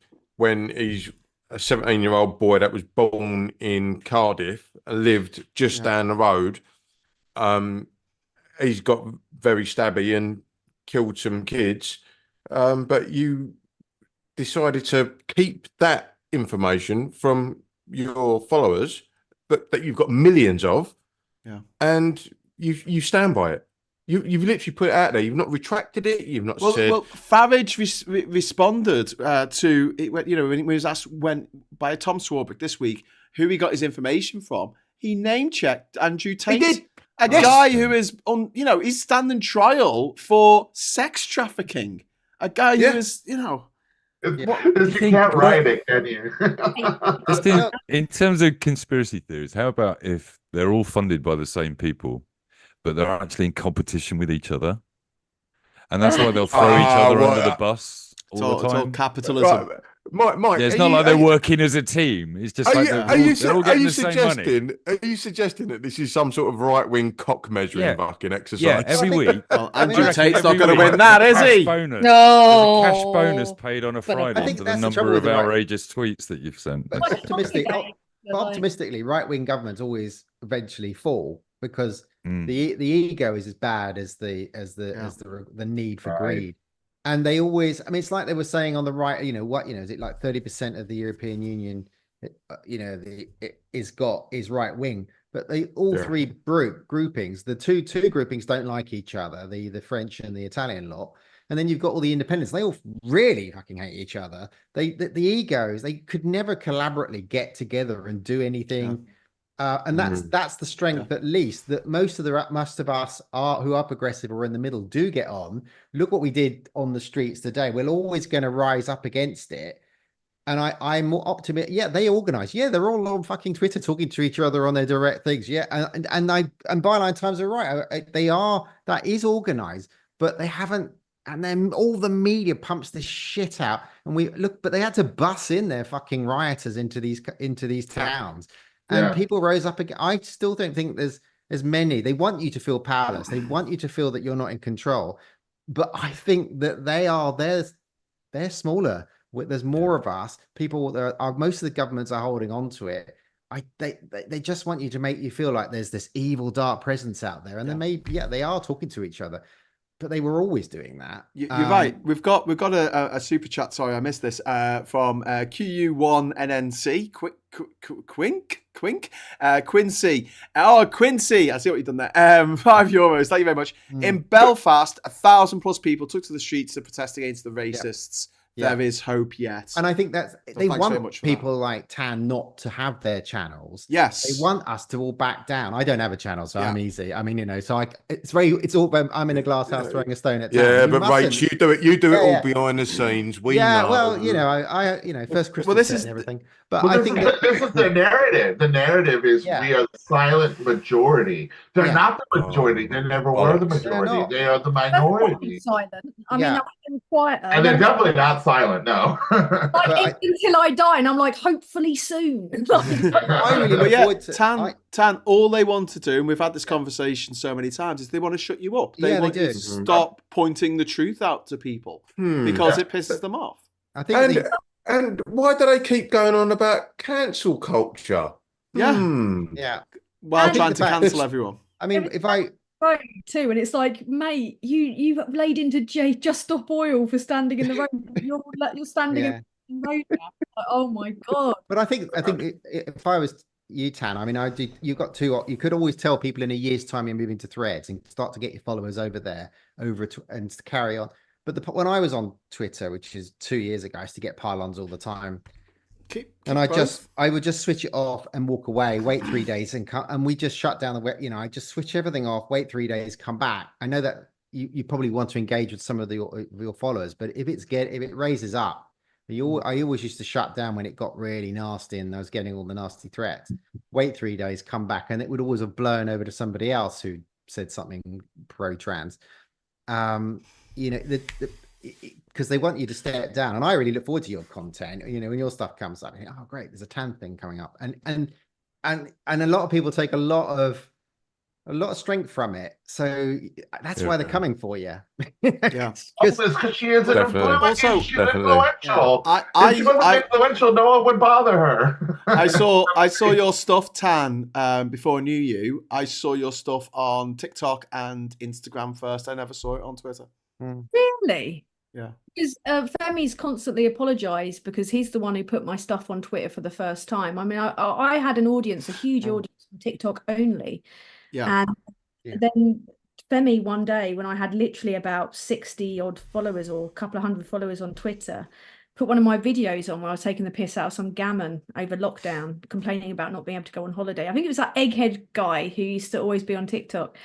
he's a 17-year-old boy that was born in Cardiff and lived just down the road. He's got very stabby and killed some kids, but you decided to keep that information from your followers, but that you've got millions of, and you stand by it. You've literally put it out there. You've not retracted it. You've not said. Well, Farage responded to it. When he was asked by Tom Swarbrick this week who he got his information from. He name checked Andrew Tate, a guy who is he's standing trial for sex trafficking. A guy who is You can't write it, can you? Just in terms of conspiracy theories, how about if they're all funded by the same people, but they're actually in competition with each other, and that's why they'll throw each other under the bus all the time. It's all capitalism. Right. Mike, it's not like they're working as a team. It's just like they're all getting the same money. Are you suggesting that this is some sort of right-wing cock measuring fucking exercise? Yeah, every week. Well, Andrew Tate's not going to win that, is he? Bonus. No. There's a cash bonus paid on a Friday for the number of outrageous tweets that you've sent. Optimistically, right-wing governments always eventually fall because the ego is as bad as the need for greed. And they always, it's like they were saying on the right, is it like 30% of the European Union, is right wing, but all three groupings, the two groupings don't like each other, the French and the Italian lot. And then you've got all the independents. They all really fucking hate each other. The egos, they could never collaboratively get together and do anything. And that's the strength, at least, that most of us who are progressive or in the middle do get on. Look what we did on the streets today. We're always going to rise up against it. And I'm more optimistic. Yeah, they organize. Yeah, they're all on fucking Twitter talking to each other on their direct things. Yeah, and Byline Times are right. That is organized, but they haven't. And then all the media pumps this shit out. And but they had to bus in their fucking rioters into these towns. And people rose up again. I still don't think there's many. They want you to feel powerless. They want you to feel that you're not in control. But I think that they're smaller There's more of us. People that are most of the governments are holding on to it. They just want you to make you feel like there's this evil, dark presence out there, and then maybe they are talking to each other, but they were always doing that. You're right. We've got a super chat. Sorry, I missed this. From QU1NNC. Quincy. Oh, Quincy. I see what you've done there. €5. Thank you very much. In Belfast, 1,000+ people took to the streets to protest against the racists. There is hope yet. And I think that's they want people like Tan not to have their channels. Yes. They want us to all back down. I don't have a channel, so I'm easy. I mean, so it's all I'm in a glass house throwing a stone at Tan. Yeah, but Rach, you do it all behind the scenes. We know. Well, I first Christmas and everything. But I think this is the narrative. The narrative is we are the silent majority. They're not the majority. They never were the majority. They are the minority. Silent. I mean, I'm quieter. And they're definitely not silent. No. Until I die, and I'm like, hopefully soon. I really look forward to Tan. All they want to do, and we've had this conversation so many times, is they want to shut you up. They want you to stop pointing the truth out to people because it pisses them off. I think. And why do they keep going on about cancel culture? Yeah. Well, trying to cancel everyone. I mean, if I too, and it's like, mate, you've laid into Just Stop Oil for standing in the road. You're standing in the road now. Like, oh my god! But I think if I was you, Tan, I mean, you got two. You could always tell people in a year's time you're moving to Threads and start to get your followers over there, and to carry on. But when I was on Twitter, which is 2 years ago, I used to get pylons all the time. I would just switch it off and walk away, wait 3 days and we just shut down I just switch everything off, wait 3 days, come back. I know that you probably want to engage with some of your followers, but if it raises up, I always used to shut down when it got really nasty and I was getting all the nasty threats. Wait 3 days, come back, and it would always have blown over to somebody else who said something pro-trans. Because they want you to step down, and I really look forward to your content. When your stuff comes up, oh great, there's a Tan thing coming up, and a lot of people take a lot of strength from it. So that's why they're coming for you. Because she is an influential. She's influential. If she wasn't influential, no one would bother her. I saw your stuff, Tan, before I knew you. I saw your stuff on TikTok and Instagram first. I never saw it on Twitter. Really? Yeah. Because Femi's constantly apologized because he's the one who put my stuff on Twitter for the first time. I mean, I had an audience, a huge audience on TikTok only. Yeah. And then Femi one day, when I had literally about 60 odd followers or a couple of hundred followers on Twitter, put one of my videos on where I was taking the piss out of some gammon over lockdown, complaining about not being able to go on holiday. I think it was that egghead guy who used to always be on TikTok.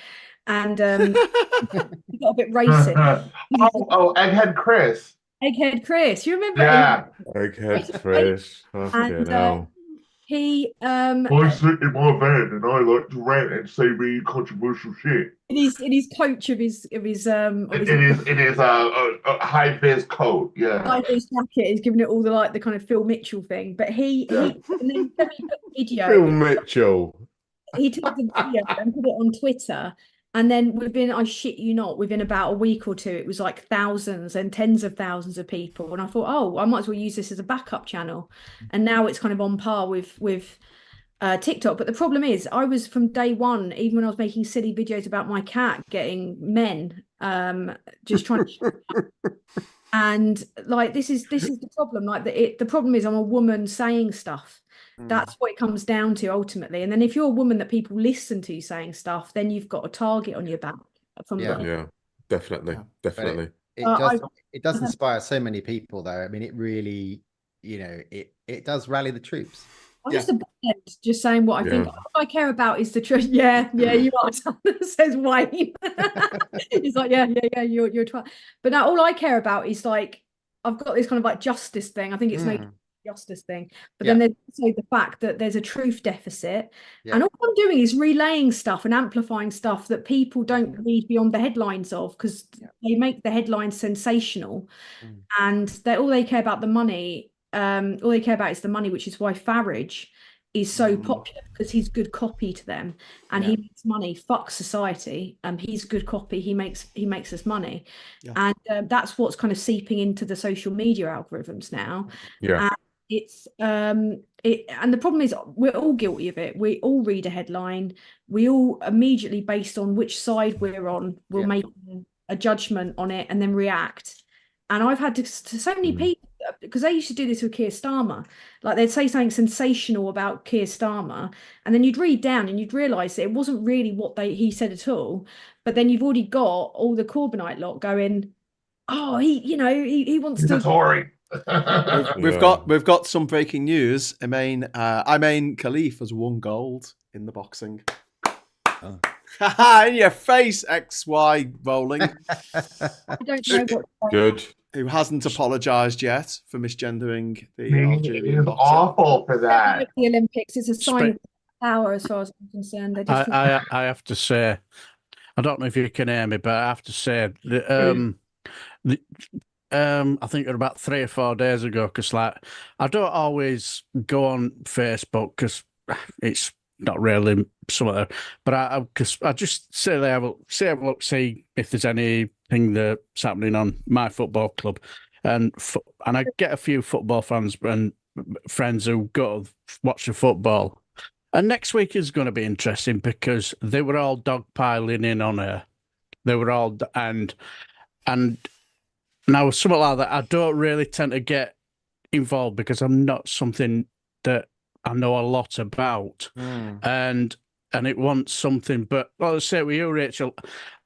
And he got a bit racist. Egghead Chris. Egghead Chris, you remember? Yeah. Egghead Chris. He I sit in my van and I like to rant and say really controversial shit. In his coach of his it is a high vis coat, high vis jacket. He's giving it all the kind of Phil Mitchell thing. But and then put the video. Phil Mitchell. He took the video and put it on Twitter. And then I shit you not, within about a week or two, it was like thousands and tens of thousands of people. And I thought, I might as well use this as a backup channel. And now it's kind of on par with TikTok. But the problem is, I was from day one, even when I was making silly videos about my cat getting men, just trying to. And like this is the problem. Like the problem is, I'm a woman saying stuff. That's what it comes down to ultimately. And then if you're a woman that people listen to saying stuff, then you've got a target on your back. Definitely. It does inspire so many people, though. I mean, it really, it does rally the troops. I'm just a bad, just saying what I think. All I care about is the truth. Yeah, you are. Says Wayne. He's like, yeah, you're a twat. But now all I care about is like, I've got this kind of like justice thing. I think it's no justice thing. But then there's also the fact that there's a truth deficit. And all I'm doing is relaying stuff and amplifying stuff that people don't read beyond the headlines of, because they make the headlines sensational. And all they care about the money. All they care about is the money, which is why Farage is so popular because he's good copy to them, and Yeah. he makes money. Fuck society. He's good copy. He makes us money, Yeah. and that's what's kind of seeping into the social media algorithms now. Yeah. And it's and the problem is we're all guilty of it. We all read a headline. We all immediately, based on which side we're on, will make a judgment on it and then react. And I've had to so many people, because they used to do this with Keir Starmer. Like they'd say something sensational about Keir Starmer, and then you'd read down and you'd realise that it wasn't really what he said at all. But then you've already got all the Corbynite lot going, oh, he wants He's to. a Tory. We've got some breaking news. Imain Khalif has won gold in the boxing. In your face, XY rolling. I don't know what. Good. Who hasn't apologised yet for misgendering the He Algerian is boxer. awful for that. The Olympics is a sign of power, as far as I'm concerned. I have to say, I don't know if you can hear me, but I have to say, I think it was about 3 or 4 days ago, because like I don't always go on Facebook because it's not really something, but because I just say have a look, see if there's anything that's happening on my football club, and I get a few football fans and friends who go to watch the football. And next week is going to be interesting because they were all dogpiling in on her. They were all and now something like that. I don't really tend to get involved because I'm not something that I know a lot about, and it wants something. But like I say with you, Rachel,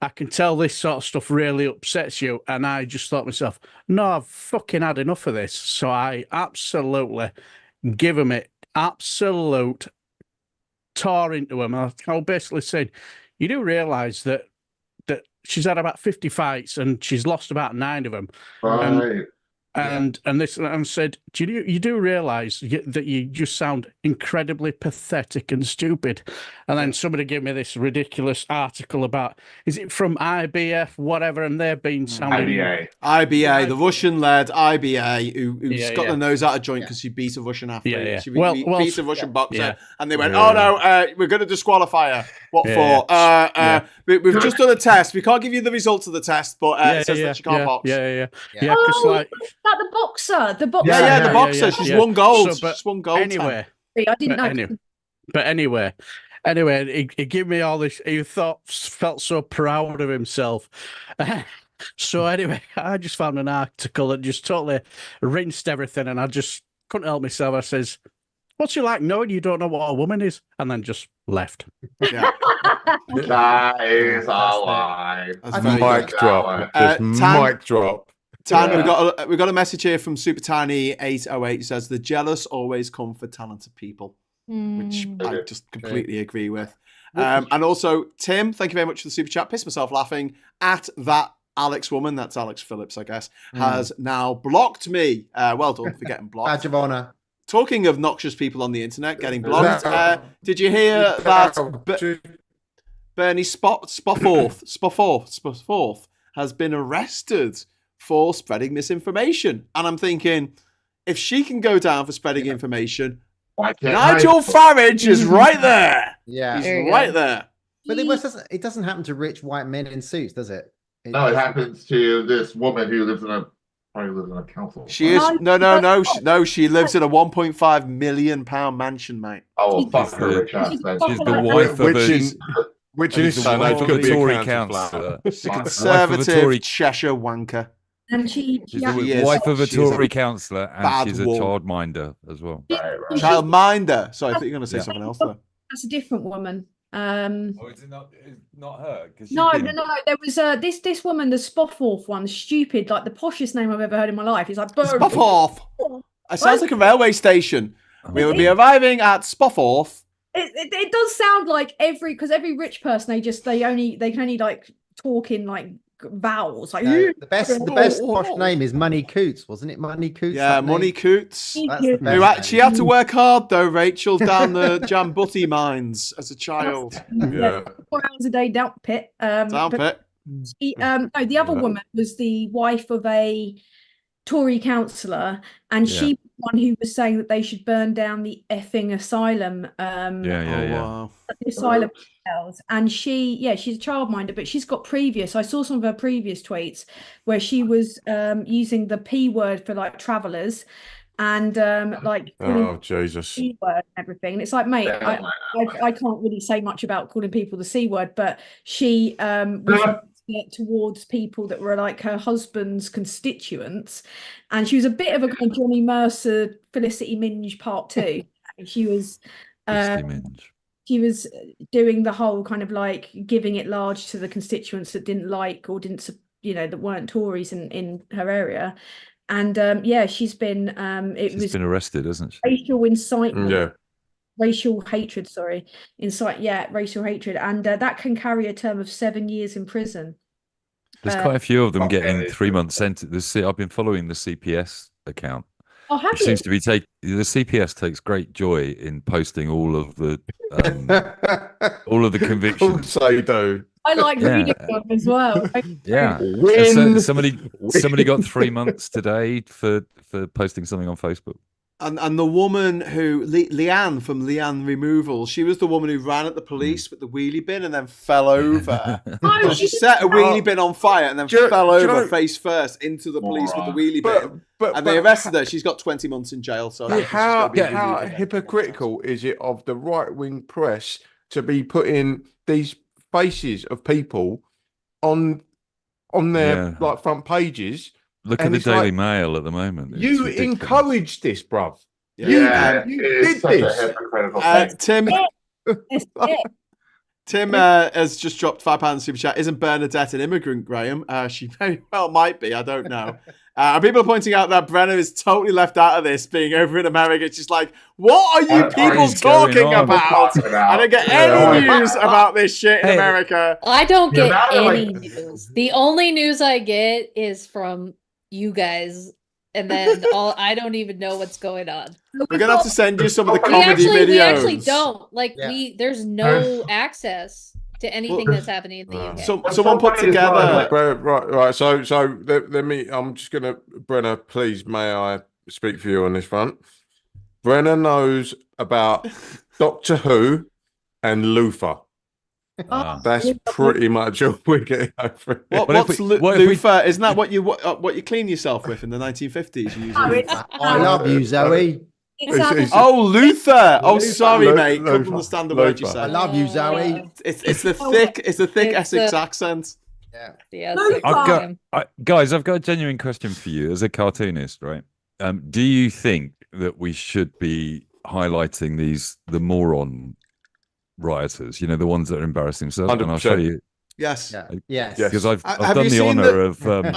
I can tell this sort of stuff really upsets you, and I just thought to myself, no, I've fucking had enough of this. So I absolutely give them it, absolute tore into him. I basically said, you do realise that she's had about 50 fights and she's lost about 9 of them. Right. And said, you do realise that you just sound incredibly pathetic and stupid? And then somebody gave me this ridiculous article about, is it from IBF, whatever, and they've been sounding... IBA, the Russian-led IBA, who's got the nose out of joint because she beat a Russian athlete. She beat a Russian boxer, and they went, oh no, we're going to disqualify her. What for? We've just done a test. We can't give you the results of the test, but it says that she can't box. Yeah, because like... the boxer. The boxer. She's won gold. She's won gold. Anyway, I didn't know. But anyway, he gave me all this. He felt so proud of himself. So anyway, I just found an article that just totally rinsed everything, and I just couldn't help myself. I says, "What's it like knowing you don't know what a woman is?" And then just left. Yeah. That is a lie. Mic drop. Just mic drop. Tan, we got a message here from Super Tiny 808. Says the jealous always come for talented people, which I just completely agree with. And also Tim, thank you very much for the super chat. Pissed myself laughing at that Alex woman. That's Alex Phillips, I guess. Has now blocked me. Well done for getting blocked. Badge of honor. Talking of noxious people on the internet getting blocked, did you hear that Bernie Spofforth has been arrested for spreading misinformation? And I'm thinking, if she can go down for spreading information, Nigel Farage is right there. Yeah, he's right there. But it doesn't happen to rich white men in suits, does it? No, it happens to this woman who probably lives in a council. She is no. She lives in a £1.5 million mansion, mate. Oh, fuck her, rich ass. She's the wife of which is the wife of a Tory councillor. She's a conservative Cheshire wanker. And she's the wife of a Tory councillor, and she's a childminder as well. Childminder. Sorry, I thought you were going to say something else there. That's a different woman. Is it not her? No. There was this woman, the Spofforth one, stupid, like the poshest name I've ever heard in my life. It's like Spofforth. It sounds like a railway station. We will be arriving at Spofforth. It does sound like because every rich person they can only like talk in like vowels. Like the best posh name is Money Coots, wasn't it? Money Coots. Yeah, Money Coots. She had to work hard though, Rachel, down the Jambutti mines as a child. 4 hours a day down pit. The other woman was the wife of a Tory councillor, and she one who was saying that they should burn down the effing asylum. Wow. The asylum hotels. And she's a childminder, but she's got previous. I saw some of her previous tweets where she was using the P word for like travelers and like Oh, Jesus. C word and everything. And it's like, mate, I can't really say much about calling people the C word, but she was towards people that were like her husband's constituents, and she was a bit of a kind of Johnny Mercer, Felicity Minge part 2. She was she was doing the whole kind of like giving it large to the constituents that didn't like or didn't, that weren't Tories in her area. And she's been she's been arrested, hasn't she? Racial incitement. Yeah. Racial hatred, racial hatred, and that can carry a term of 7 years in prison. There's quite a few of them getting 3-month sentence. I've been following the CPS account. Oh, have which you? seems to be the CPS takes great joy in posting all of the convictions. Say do. I like reading them as well. Yeah. So somebody got 3 months today for posting something on Facebook. And the woman who, Leanne from Leanne Removal, she was the woman who ran at the police with the wheelie bin and then fell over. So she set a wheelie bin on fire and then fell over face first into the police with the wheelie bin. And they arrested her. She's got 20 months in jail. So how hypocritical is it of the right-wing press to be putting these faces of people on their like front pages? Look at the Daily Mail at the moment. You encouraged this, bruv. Yeah, you did this. Tim has just dropped £5 super chat. Isn't Bernadette an immigrant, Graham? She very well might be. I don't know. People are pointing out that Brenner is totally left out of this, being over in America. It's just like, what are you people talking about? I don't get any news about this shit in America. I don't get any news. The only news I get is from you guys, and then I don't even know what's going on. We're gonna have to send you some of the comedy videos. We actually don't there's no access to anything that's happening in the UK. Someone put together. Right. So let me. I'm just gonna, Brenner. Please, may I speak for you on this front? Brenner knows about Doctor Who and Luther. That's pretty much all we're getting over. What's Luther? Isn't that what you clean yourself with in the 1950s? I love you, Zoe. Luther. Oh, sorry, mate. Couldn't understand the word you said. I love you, Zoe. It's the thick Essex accent. Yeah. Guys, I've got a genuine question for you as a cartoonist, right? Do you think that we should be highlighting the moron rioters, the ones that are embarrassing themselves? 100%. And I'll show you. Yes. Yes. Because I've done the honour of. There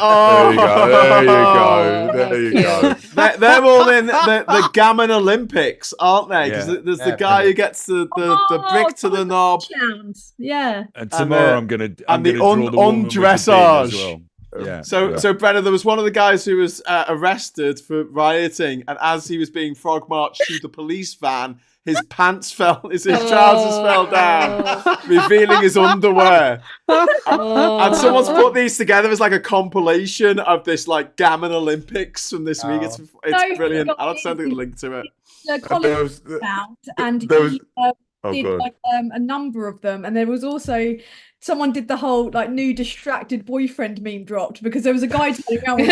you go. They're all in the Gammon Olympics, aren't they? Because there's the guy who gets the brick to the knob. Yeah. And tomorrow I'm going to. And the undressage. Well. Yeah. So Brennan, there was one of the guys who was arrested for rioting, and as he was being frog marched through the police van, his trousers fell down, revealing his underwear. And someone's put these together as like a compilation of this like Gammon Olympics from this week. It's brilliant. I'll send a link to it. Did like a number of them, and there was also someone did the whole like new distracted boyfriend meme dropped because there was a guy turning around with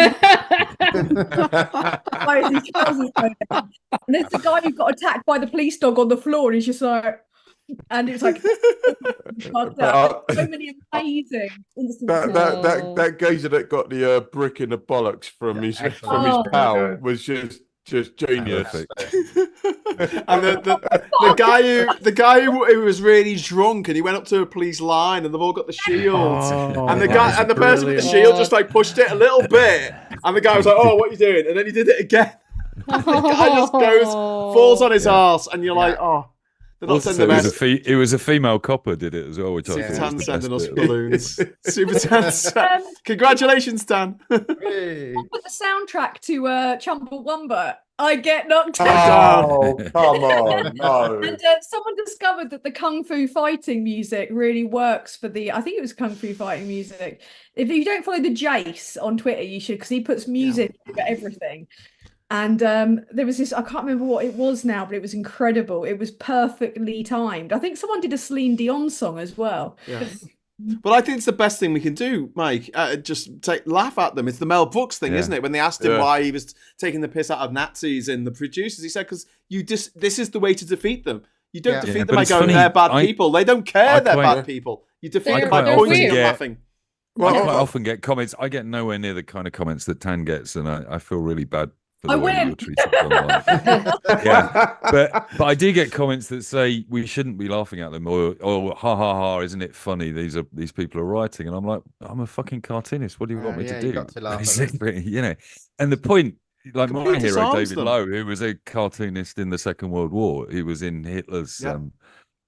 his trousers going down. And there's a guy who got attacked by the police dog on the floor, and he's just like, and it's like so many amazing instances. That geezer that got the brick in the bollocks from his pal was just genius. And the guy who was really drunk, and he went up to a police line, and they've all got the shields, and the person with the shield just like pushed it a little bit, and the guy was like, "Oh, what are you doing?" And then he did it again. The guy just falls on his arse, and you're like, "Oh." It was a female copper did it as well, which Super Tan sending us balloons. Super Tan, congratulations, Dan. Put the soundtrack to Chumbawamba. I get knocked out. Oh, come on, no. And someone discovered that the kung fu fighting music really works for I think it was kung fu fighting music. If you don't follow the Jace on Twitter, you should, because he puts music for everything. And there was this, I can't remember what it was now, but it was incredible. It was perfectly timed. I think someone did a Celine Dion song as well. Yeah. But I think it's the best thing we can do, Mike. Just laugh at them. It's the Mel Brooks thing, isn't it? When they asked him why he was taking the piss out of Nazis and the producers, he said, because this is the way to defeat them. You don't defeat them by going, they're bad people. They don't care they're bad people. You defeat them by pointing and laughing. I quite often get comments. I get nowhere near the kind of comments that Tan gets, and I feel really bad for the way you're treated online. Yeah, but I do get comments that say we shouldn't be laughing at them, or ha ha ha, isn't it funny? These people are writing, and I'm like, I'm a fucking cartoonist. What do you want me to do? Got to laugh Basically, you know. And the point, like my hero David Lowe, who was a cartoonist in the Second World War, he was in Hitler's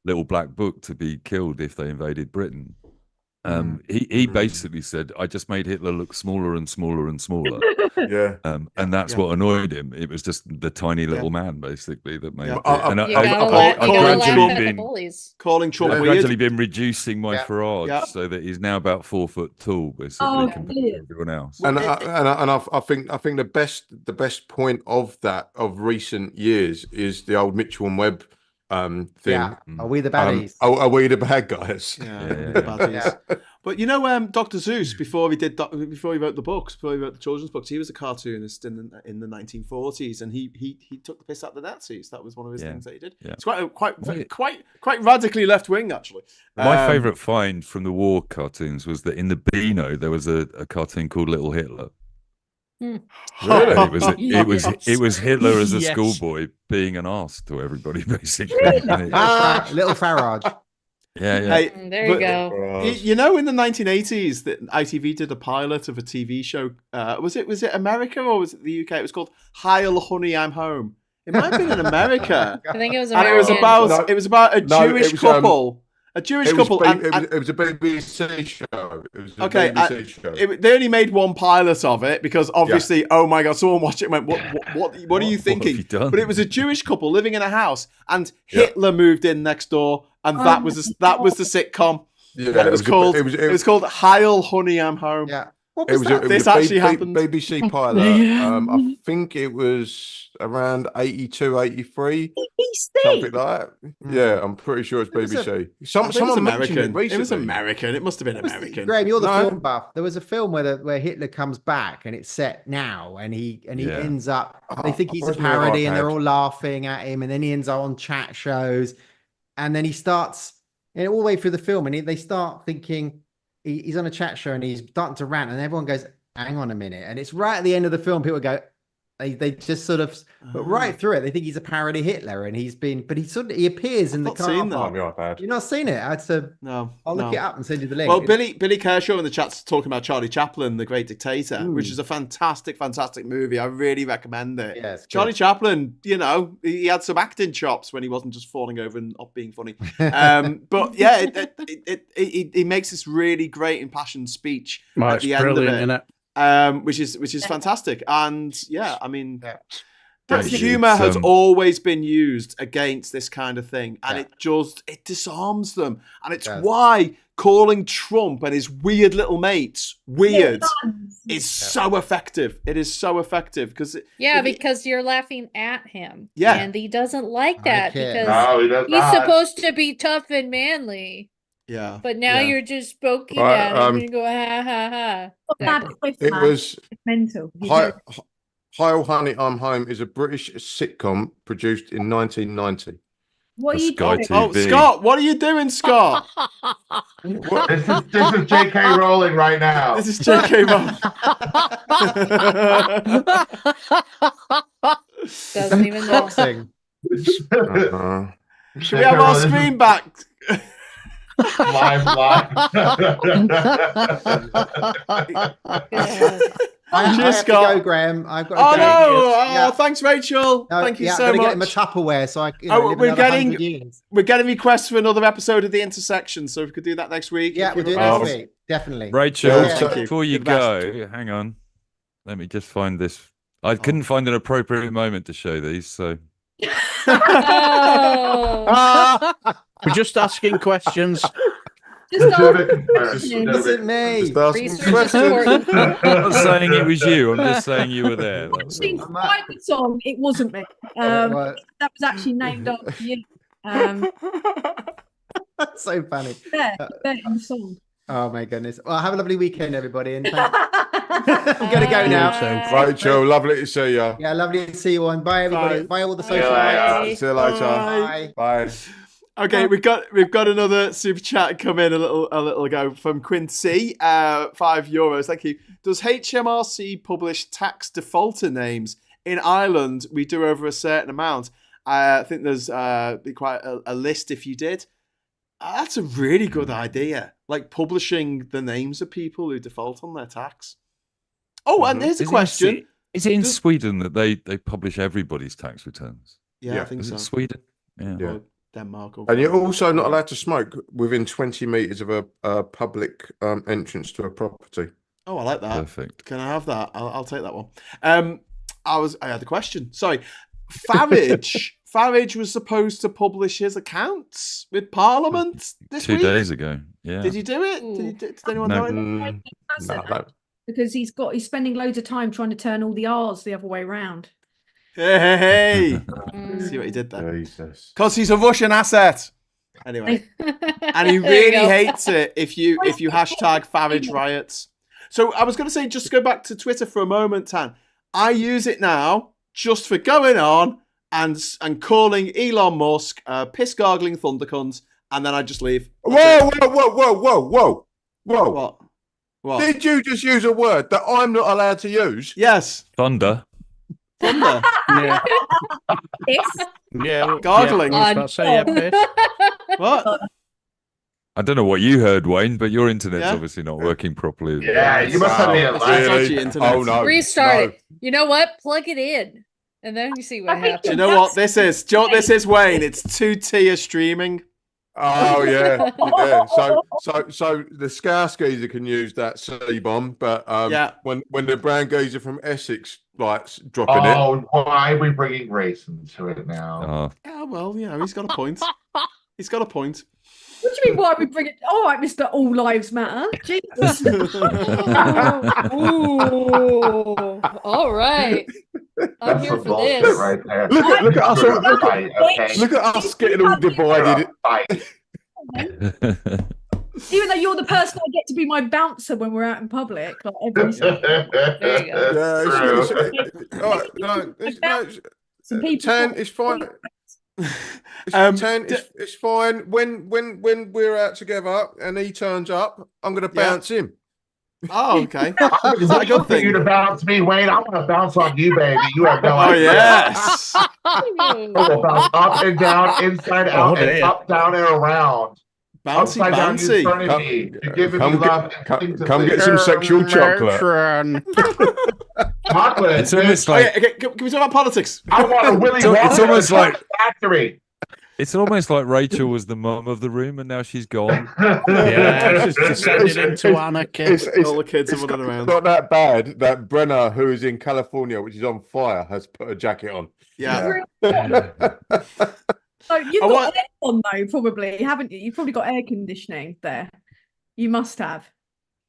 little black book to be killed if they invaded Britain. He basically said, I just made Hitler look smaller and smaller and smaller. And that's what annoyed him. It was just the tiny little man, basically, that made it. And calling Trump I've weird. gradually been reducing my Farage so that he's now about 4 foot tall, basically, compared to everyone else. And I think the best point of recent years is the old Mitchell and Webb thing. Yeah. Are we the baddies? Are we the bad guys? But you know, Dr. Seuss, before he wrote the books, before he wrote the children's books, he was a cartoonist in the 1940s, and he took the piss out of the Nazis. That was one of his things that he did. It's quite radically left wing, actually. My favourite find from the war cartoons was that in the Beano there was a cartoon called Little Hitler. Really? It was Hitler as a schoolboy being an arse to everybody, basically. Little Farage. Yeah. Hey, there you go. You know, in the 1980s, that ITV did a pilot of a TV show. Was it America or was it the UK? It was called "Heil Honey, I'm Home." It might have been in America. I think it was American. And it was about a Jewish couple. A Jewish couple. It was a BBC show. It was a BBC show. They only made one pilot of it because obviously, oh my God, someone watched it and went, what are you thinking? But it was a Jewish couple living in a house and Hitler moved in next door, and that was the sitcom. Yeah, and it was called Heil Honey, I'm Home. Yeah. This actually happened. BBC pilot. I think it was around 82, 83. BBC? Something like that. Yeah, I'm pretty sure it's BBC. Someone mentioned it recently. It was American. It must have been American. Graham, you're the film buff. There was a film where Hitler comes back and it's set now, and he ends up. They think he's a parody, and they're all laughing at him, and then he ends up on chat shows, and then he starts, and all the way through the film, and they start thinking. He's on a chat show and he's starting to rant, and everyone goes, hang on a minute. And it's right at the end of the film, people go, they just sort of, but right through it, they think he's a parody Hitler, and he appears in the car. You've not seen it? I'll look it up and send you the link. Well, Billy Kershaw in the chat's talking about Charlie Chaplin, The Great Dictator, which is a fantastic movie. I really recommend it. Yes, Charlie Chaplin, you know, he had some acting chops when he wasn't just falling over and not being funny. But yeah, he makes this really great impassioned speech at the end of it. Isn't it? Which is fantastic, and I mean, humor has always been used against this kind of thing, and it disarms them, and it's why calling Trump and his weird little mates weird is so effective. It is so effective because because you're laughing at him, yeah, and he doesn't like that because he's supposed to be tough and manly. Yeah, but now you're just poking at him and you go ha ha ha. It was mental. Heil Honey, I'm Home is a British sitcom produced in 1990. What are you doing? Oh, Scott, what are you doing, Scott? This is J.K. Rowling right now. This is J.K. Rowling. Doesn't even know. Should we have our screen back? Live. Cheers, Scott. Go, Graham. I've got to go. Thanks, Rachel. Thank you so much. Get him a Tupperware so I. We're getting requests for another episode of The Intersection, so if we could do that next week. Yeah, we'll do it next week. Definitely. Rachel, before you go, hang on. Let me just find this. I couldn't find an appropriate moment to show these, so. We're just asking questions. Just Legitimate Wasn't me. Just asking Research is questions. important. I'm not saying it was you. I'm just saying you were there. That's Actually, all. inspired the song. It wasn't me. Well, That was actually named after you. that's so funny. There in the song. Oh my goodness. Well, have a lovely weekend, everybody. And thanks. I'm gonna go now. Rachel, lovely to see you. Yeah, lovely to see you on. Bye, everybody. Bye, all the social Bye. media. See you later. Bye. Bye. Okay, we've got another super chat come in a little ago from Quincy. €5. Thank you. Does HMRC publish tax defaulter names? In Ireland, we do over a certain amount. I think there's be quite a list if you did. That's a really good idea. Like publishing the names of people who default on their tax. Oh, and here's a question. Is it in Sweden that they publish everybody's tax returns? Yeah, I think Is so. it Sweden? Yeah. Or Denmark. Or And you're also not allowed to smoke within 20 meters of a public entrance to a property. Oh, I like that. Perfect. Can I have that? I'll take that one. I had a question. Sorry. Farage was supposed to publish his accounts with Parliament this 2 week. days ago. Yeah. Did you do it? Did anyone know it? No. Because he's spending loads of time trying to turn all the R's the other way around. Hey. See what he did there? Jesus. Because he's a Russian asset. Anyway. And he really hates it if you hashtag Farage riots. So I was going to say, just to go back to Twitter for a moment, Tan. I use it now just for going on and calling Elon Musk piss gargling thundercunt, and then I just leave. Whoa. What? Did you just use a word that I'm not allowed to use? Yes. Thunder. Thunder. Yeah. Piss? Yeah. Gargling. I was about to say, yeah, piss. What? I don't know what you heard, Wayne, but your internet's Yeah? obviously not working properly. Yeah, you must have been It's lying. dodgy internet. Oh no. Restart no. it. You know what? Plug it in, and then you see what I think happens. Do you know what this is? Do you know what this is, Wayne? It's 2-tier streaming. Oh yeah. So the Scouse geezer can use that C-bomb, but when the brown geezer from Essex likes dropping it. Oh, why are we bringing race into it now? Oh, Yeah, well, he's got a point. He's got a point. What do you mean, why we bring it? All right, Mr. All Lives Matter. Jesus. Ooh. All right. I'm That's here some for bullshit this. right there. Look at us. Fight, okay? Look at us getting all divided. Fight. Even though you're the person I get to be my bouncer when we're out in public, like every There you go. Yeah, all right, no, some people. Tan, it's fine. It's fine. When we're out together and he turns up, I'm going to bounce him. Oh, okay. Is that a good for you thing? to bounce me, Wayne? I want to bounce on you, baby. You have no Oh, idea. yes. I will bounce up and down, inside out, and up, down, and around. Bouncy, Upside down, you bouncy. turning me. You're giving me love. Come get some sexual chocolate. Chocolate. it's almost like Okay, can we talk about politics? I want a Willy It's Wonka almost like- factory. it's almost like Rachel was the mum of the room and now she's gone. Yeah, it's just descended into anarchy. All the kids are running around. Not that bad that Brenner, who is in California, which is on fire, has put a jacket on. Yeah. So you've I got want- aircon though, probably, haven't you? You've probably got air conditioning there. You must have.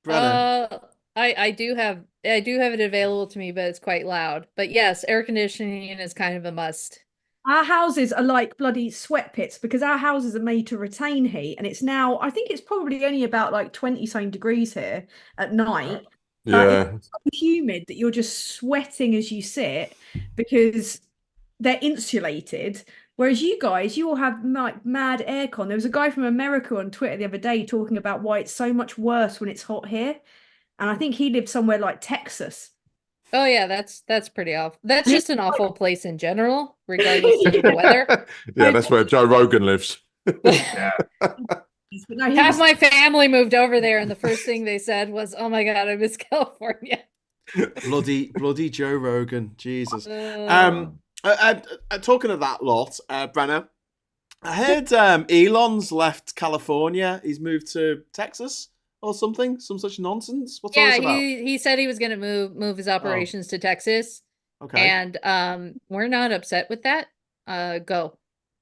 Brennan. I do have it available to me, but it's quite loud. But yes, air conditioning is kind of a must. Our houses are like bloody sweat pits because our houses are made to retain heat, and it's now, I think it's probably only about like 20-something degrees here at night. Yeah. It's so humid that you're just sweating as you sit because they're insulated. Whereas you guys, you all have like mad aircon. There was a guy from America on Twitter the other day talking about why it's so much worse when it's hot here. And I think he lived somewhere like Texas. Oh yeah, that's pretty awful. That's just an awful place in general, regardless of the weather. Yeah, that's where Joe Rogan lives. Yeah. But no, he Half was- my family moved over there, and the first thing they said was, "Oh my god, I miss California." bloody Joe Rogan. Jesus. Uh, Talking of that lot, Brenner, I heard Elon's left California. He's moved to Texas or something. Some such nonsense. What's all yeah, this about? he said he was going to move his operations to Texas, Okay. and we're not upset with that. Go.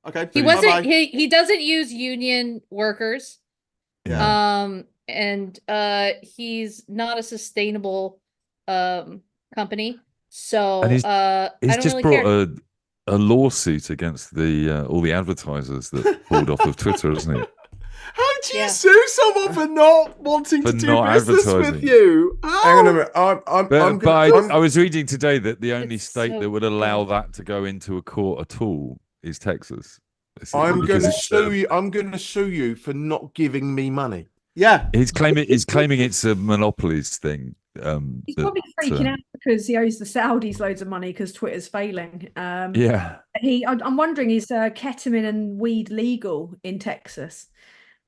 Okay. He Bye-bye. wasn't. He doesn't use union workers. Yeah. And he's not a sustainable company. So And he's I don't just really brought care. a lawsuit against the all the advertisers that pulled off of Twitter, hasn't he? How do you sue someone for not wanting For to do not business with advertising. you? Hang on a How? minute. I was reading today that the only It's state so that would allow good. that to go into a court at all is Texas. I'm going Because to it's, sue you. I'm going to sue you for not giving me money. Yeah. he's claiming it's a monopolies thing. He's that, probably freaking out because he owes the Saudis loads of money because Twitter's failing. Yeah. I'm wondering, is ketamine and weed legal in Texas?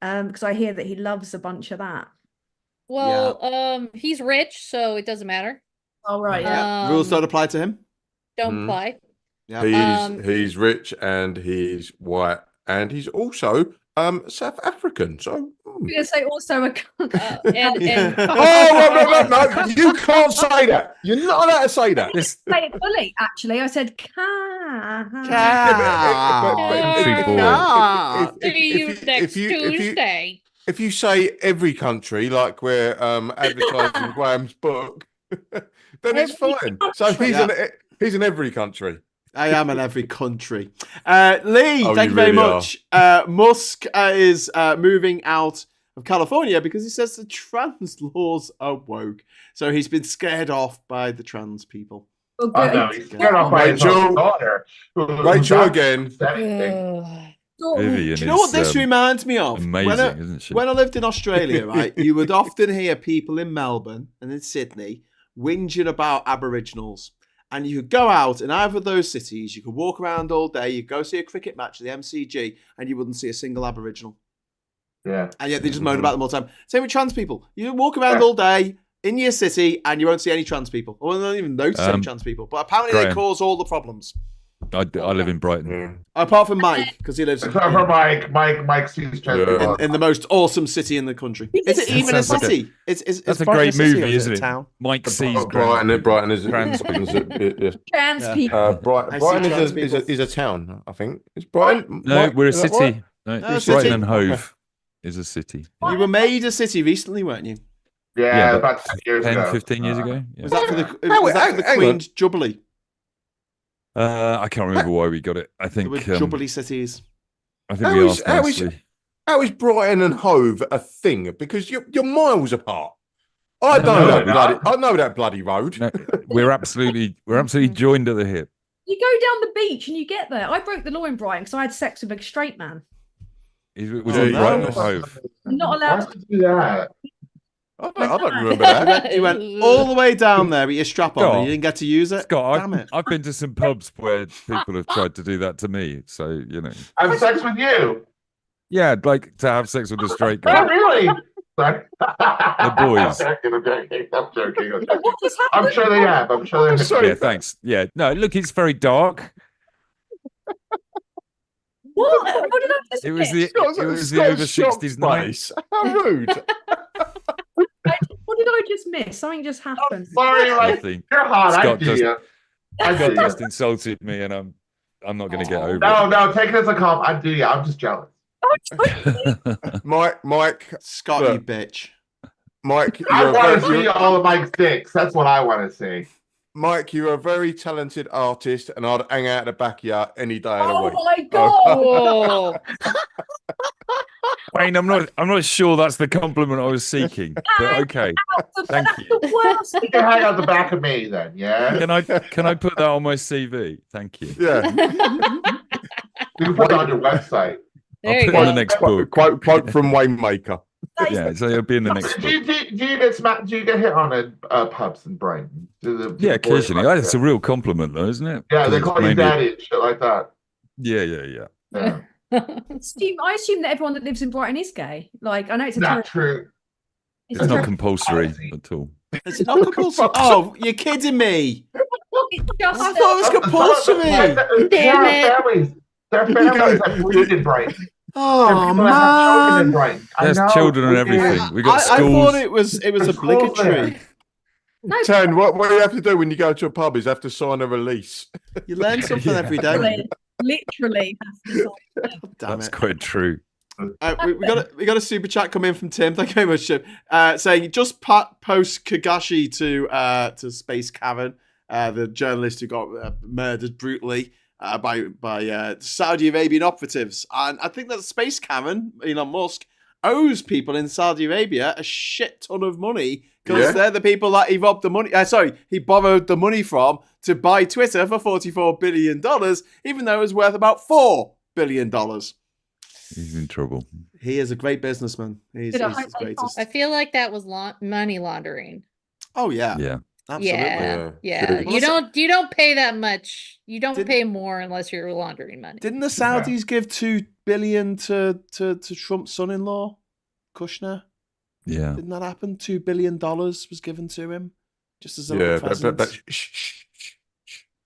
Because I hear that he loves a bunch of that. Well, he's rich, so it doesn't matter. All right. Yeah. Rules don't apply to him. Don't apply. Yeah. He's rich and he's white and he's also South African. So I'm going to say also a. And no, you can't say that. You're not allowed to say that. Say it fully. Actually, I said car. Tuesday. If you say every country, like we're advertising Graham's book, then it's fine. So he's in every country. I am in every country. Lee, thank you very much. Musk is moving out of California because he says the trans laws are woke. So he's been scared off by the trans people. Oh, no, he's scared off by his own daughter. Rachel again. Vivian Do you know what this reminds me of? Amazing, isn't she? When I lived in Australia, right, you would often hear people in Melbourne and in Sydney whinging about Aboriginals. And you could go out in either of those cities, you could walk around all day, you go see a cricket match at the MCG, and you wouldn't see a single Aboriginal. Yeah. And yet they just moan about them all the time. Same with trans people. You walk around all day in your city and you won't see any trans people. Or don't even notice any trans people. But apparently they cause all the problems. I live in Brighton. Apart from Mike, because he lives Except for Mike sees trans people. in the most awesome city in the country. Is it even a city? That's a great movie, isn't it? Town? Mike sees Brighton is trans Trans people. Brighton is a town, I think. Is Brighton? No, Mike, we're a is that city. right? No, No, it's city. Brighton and Hove is a city. You were made a city recently, weren't you? Yeah, but about 10 years 10, ago. 15 years ago. Yeah. Was that for the, hang on. Queen's Jubilee? I can't remember why we got it. I There think were Jubilee cities. I think we asked nicely. How is Brighton and Hove a thing? Because you're miles apart. I know that bloody road. No, we're absolutely joined at the hip. You go down the beach and you get there. I broke the law in Brighton because I had sex with a straight man. Was it Brighton or Hove? I'm not allowed Why would you do that? I don't remember that. You went all the way down there with your strap on and you didn't get to use it? Scott, Damn it. I've been to some pubs where people have tried to do that to me. So, you know. Have sex with you? Yeah, I'd like to have sex with a straight Oh, guy. really? Sorry. The boys. I'm joking. I'm sure they have. I'm sure they have. Yeah, thanks. Yeah. No, look, it's very dark. What? What did I just It was miss? the over 60s night. Nice. How rude. What did I just miss? Something just happened. Sorry, like, Nothing. you're hot. I Scott see just- you. I see Scott you. just insulted me and I'm not going to get over No, take it as a compliment. I do you. I'm just jealous. it. Mike, Scott, Look. you bitch. Mike, I want to see you're, all of Mike's dicks. That's what I want to see. Mike, you're a very talented artist, and I'd hang out at the back of you any day of the Oh week. my god! Whoa. Wayne, I'm not sure that's the compliment I was seeking. But okay. Thank That's you. the worst. You can hang out the back of me then, yeah? Can I put that on my CV? Thank you. Yeah. You can put it on your website. There I'll you put it on go. the next book. Quote from Waymaker. Yeah, so it'll be in the next Do book. you get smacked? Do you get hit on at pubs and Brighton? Yeah, occasionally. That's a real compliment, though, isn't it? Yeah, they Because call you maybe- daddy and shit like that. Yeah. Yeah. I assume that everyone that lives in Brighton is gay. Like, I know it's a Not terrible. true. It's not compulsory at all. Is it not compulsory? Oh, you're kidding me. It's just I thought it was compulsory. Damn it. There are families that breed in Brighton. There are Oh, people that have children in man. Brighton. I There's know. children and everything. We got I schools. thought it was There's schools obligatory. No, Ten, what you have to do when you go to a pub is have to sign a release. You learn something every day. literally has to Damn That's it. quite true. We got a super chat come in from Tim. Thank you very much, Tim. Saying just post Kagashi to Space Cavern, the journalist who got murdered brutally by Saudi Arabian operatives, and I think that Space Cavern, Elon Musk, owes people in Saudi Arabia a shit ton of money because they're the people that he robbed the money. He borrowed the money from to buy Twitter for $44 billion, even though it was worth about $4 billion. He's in trouble. He is a great businessman. He's the greatest. I feel like that was money laundering. Oh yeah. Yeah. Absolutely. Yeah. You don't pay that much. You don't pay more unless you're laundering money. Didn't the Saudis give $2 billion to Trump's son-in-law, Kushner? Yeah. Didn't that happen? $2 billion was given to him just as a present. But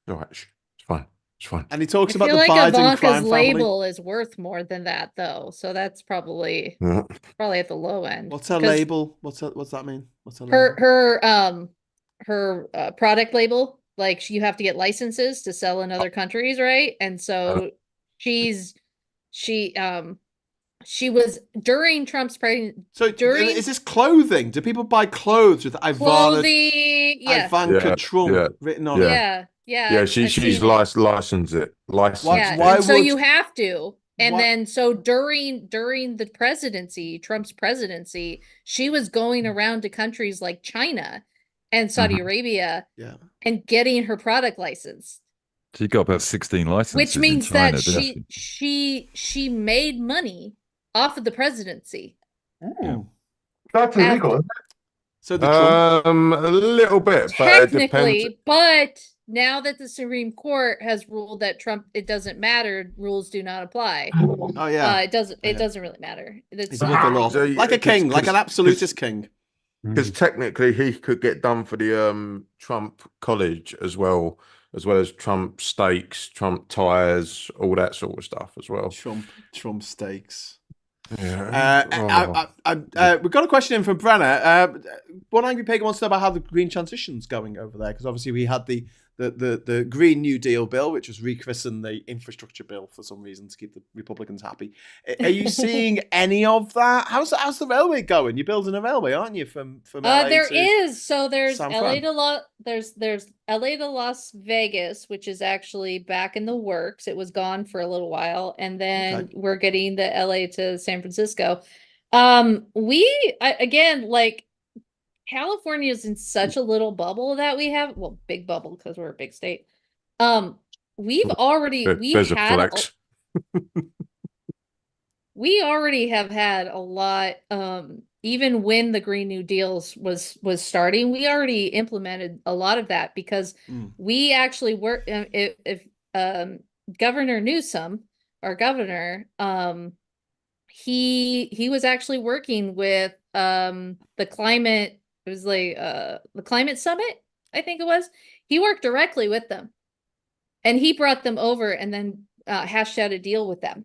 all right, it's fine. It's fine. And he talks about the Biden crime Ivanka's family. label is worth more than that, though. So that's probably at the low end. What's her label? What's that mean? What's her label? Her product label, like you have to get licenses to sell in other countries, right? And so she was during Trump's presidency. So is this clothing? Do people buy clothes with Ivanka Trump written on it? Yeah, she's licensed it. So you have to. And then so during the presidency, Trump's presidency, she was going around to countries like China and Saudi Arabia and getting her product licensed. She got about 16 licenses. Which means in China, that she made money off of the presidency. That's illegal, isn't it? So the Trump... a little bit, technically, but now that the Supreme Court has ruled that it doesn't matter, rules do not apply. Oh yeah, it doesn't really matter. It's like a king, like an absolutist king. Because technically, he could get done for the Trump College as well as Trump steaks, Trump tires, all that sort of stuff as well. Trump steaks. Yeah. We've got a question in from Brenner. One Angry Pagan wants to know about how the green transition's going over there, because obviously we had the Green New Deal bill, which was rechristened the infrastructure bill for some reason to keep the Republicans happy. Are you seeing any of that? How's the railway going? You're building a railway, aren't you? From LA there's LA to there's LA to Las Vegas, which is actually back in the works. It was gone for a little while, and then we're getting the LA to San Francisco. California is in such a little bubble that we have, big bubble because we're a big state. We already have had a lot. Even when the Green New Deals was starting, we already implemented a lot of that because we actually work. If Governor Newsom, our governor, he was actually working with the climate. It was like the climate summit, I think it was. He worked directly with them, and he brought them over and then hashed out a deal with them.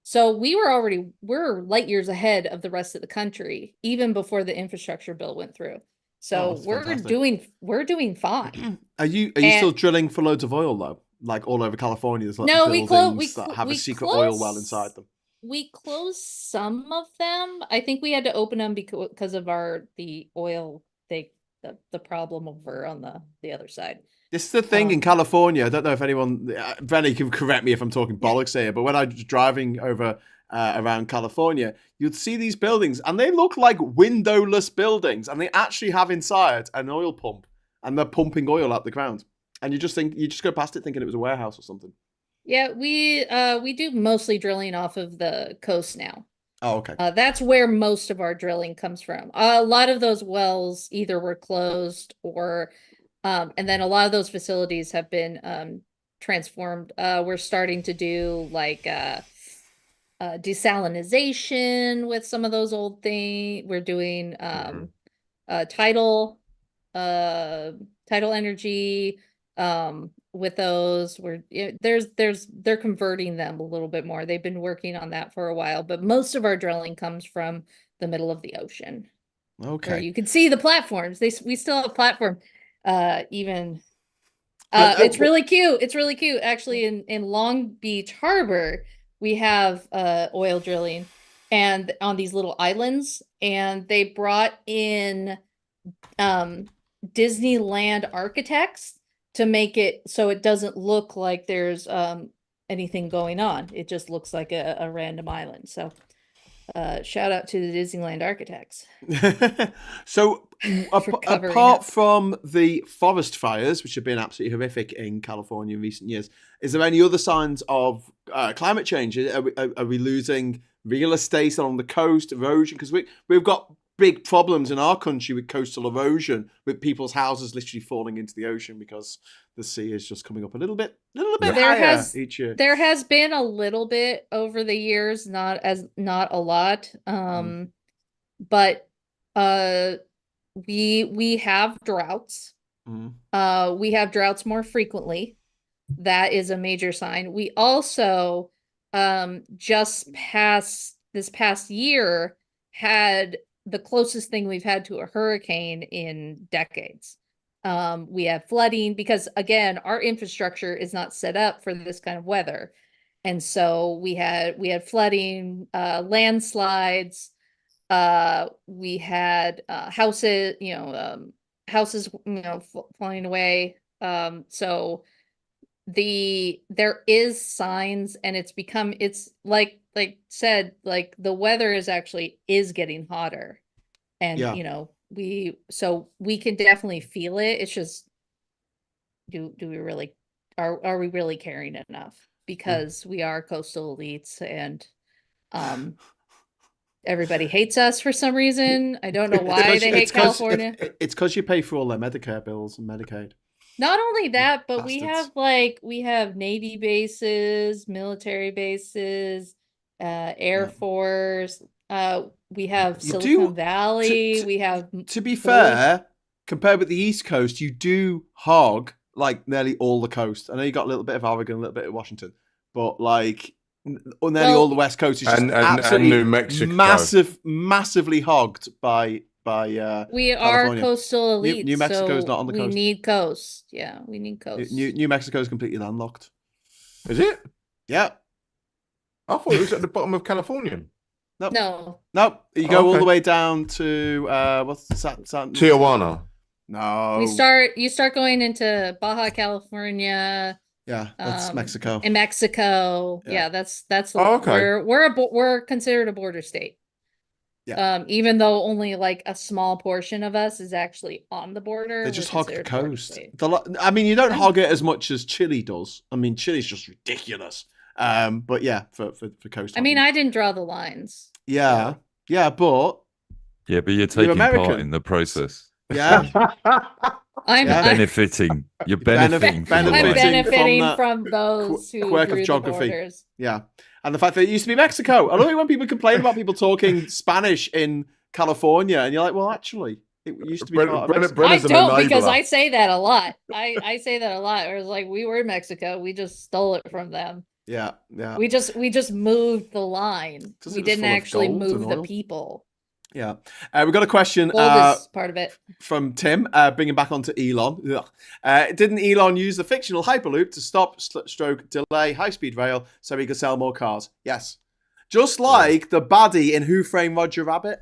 So we're light years ahead of the rest of the country, even before the infrastructure bill went through. So we're doing fine. Are you still drilling for loads of oil though? Like all over California, there's buildings that have a secret oil well inside them. We closed some of them. I think we had to open them because of the oil the problem over on the other side. This is the thing in California. I don't know if anyone, Brenny can correct me if I'm talking bollocks here, but when I was driving over around California, you'd see these buildings and they look like windowless buildings, and they actually have inside an oil pump, and they're pumping oil out the ground. And you just go past it thinking it was a warehouse or something. Yeah, we do mostly drilling off of the coast now. Oh, okay. That's where most of our drilling comes from. A lot of those wells either were closed or, and then a lot of those facilities have been transformed. We're starting to do like desalinization with some of those old things. We're doing tidal energy. With those, they're converting them a little bit more. They've been working on that for a while, but most of our drilling comes from the middle of the ocean. Okay, where you can see the platforms. We still have platform. It's really cute. It's really cute. Actually, in Long Beach Harbor, we have oil drilling. and on these little islands, and they brought in Disneyland architects to make it so it doesn't look like there's anything going on. It just looks like a random island. So shout out to the Disneyland architects. So covering apart up. from the forest fires, which have been absolutely horrific in California in recent years, is there any other signs of climate change? Are we losing real estate along the coast, erosion? Because we've got big problems in our country with coastal erosion, with people's houses literally falling into the ocean because the sea is just coming up a little bit higher each year. There has been a little bit over the years, not a lot. But we have droughts. We have droughts more frequently. That is a major sign. We also just this past year had the closest thing we've had to a hurricane in decades. We have flooding because, again, our infrastructure is not set up for this kind of weather. And so we had flooding, landslides, we had houses, falling away. So there is signs, and it's like the weather is getting hotter, and we can definitely feel it. It's just, do we really are we really caring enough? Because we are coastal elites, and everybody hates us for some reason. I don't know why they hate California. It's because you pay for all their Medicare bills and Medicaid. Not only that, but Bastards. we have Navy bases, military bases, Air Force. We have Silicon Valley. We have. To be fair, compared with the East Coast, you do hog like nearly all the coast. I know you got a little bit of Oregon, a little bit of Washington, but like nearly all the West Coast is just absolutely New Mexico, massively hogged by. We California. are coastal elite. New Mexico is not on the coast. We need coast. Yeah, we need coast. New Mexico is completely landlocked. Is it? Yeah. I thought it was at the bottom of California. Nope. No. You go all the way down to what's that? Tijuana. No. You start going into Baja California. Yeah, that's Mexico. In Mexico. Yeah, that's okay. We're considered a border state. Yeah. Even though only like a small portion of us is actually on the border. They just hog the coast. I mean, you don't hog it as much as Chile does. I mean, Chile's just ridiculous. But yeah, for coast. I mean, I didn't draw the lines. Yeah, but you're taking part in the process. Yeah. I'm benefiting. You're benefiting. I'm benefiting from those who quirk drew of geography. The borders. Yeah. And the fact that it used to be Mexico. I love it when people complain about people talking Spanish in California, and you're like, well, actually, it used to be part of Mexico. I don't, because I say that a lot. I say that a lot. It was like, we were in Mexico, we just stole it from them. Yeah. We just moved the line. We didn't actually move the people. Yeah. We've got a question part of it from Tim, bringing back onto Elon. Didn't Elon use the fictional Hyperloop to stop stroke delay high-speed rail so he could sell more cars? Yes. Just like the baddie in Who Framed Roger Rabbit.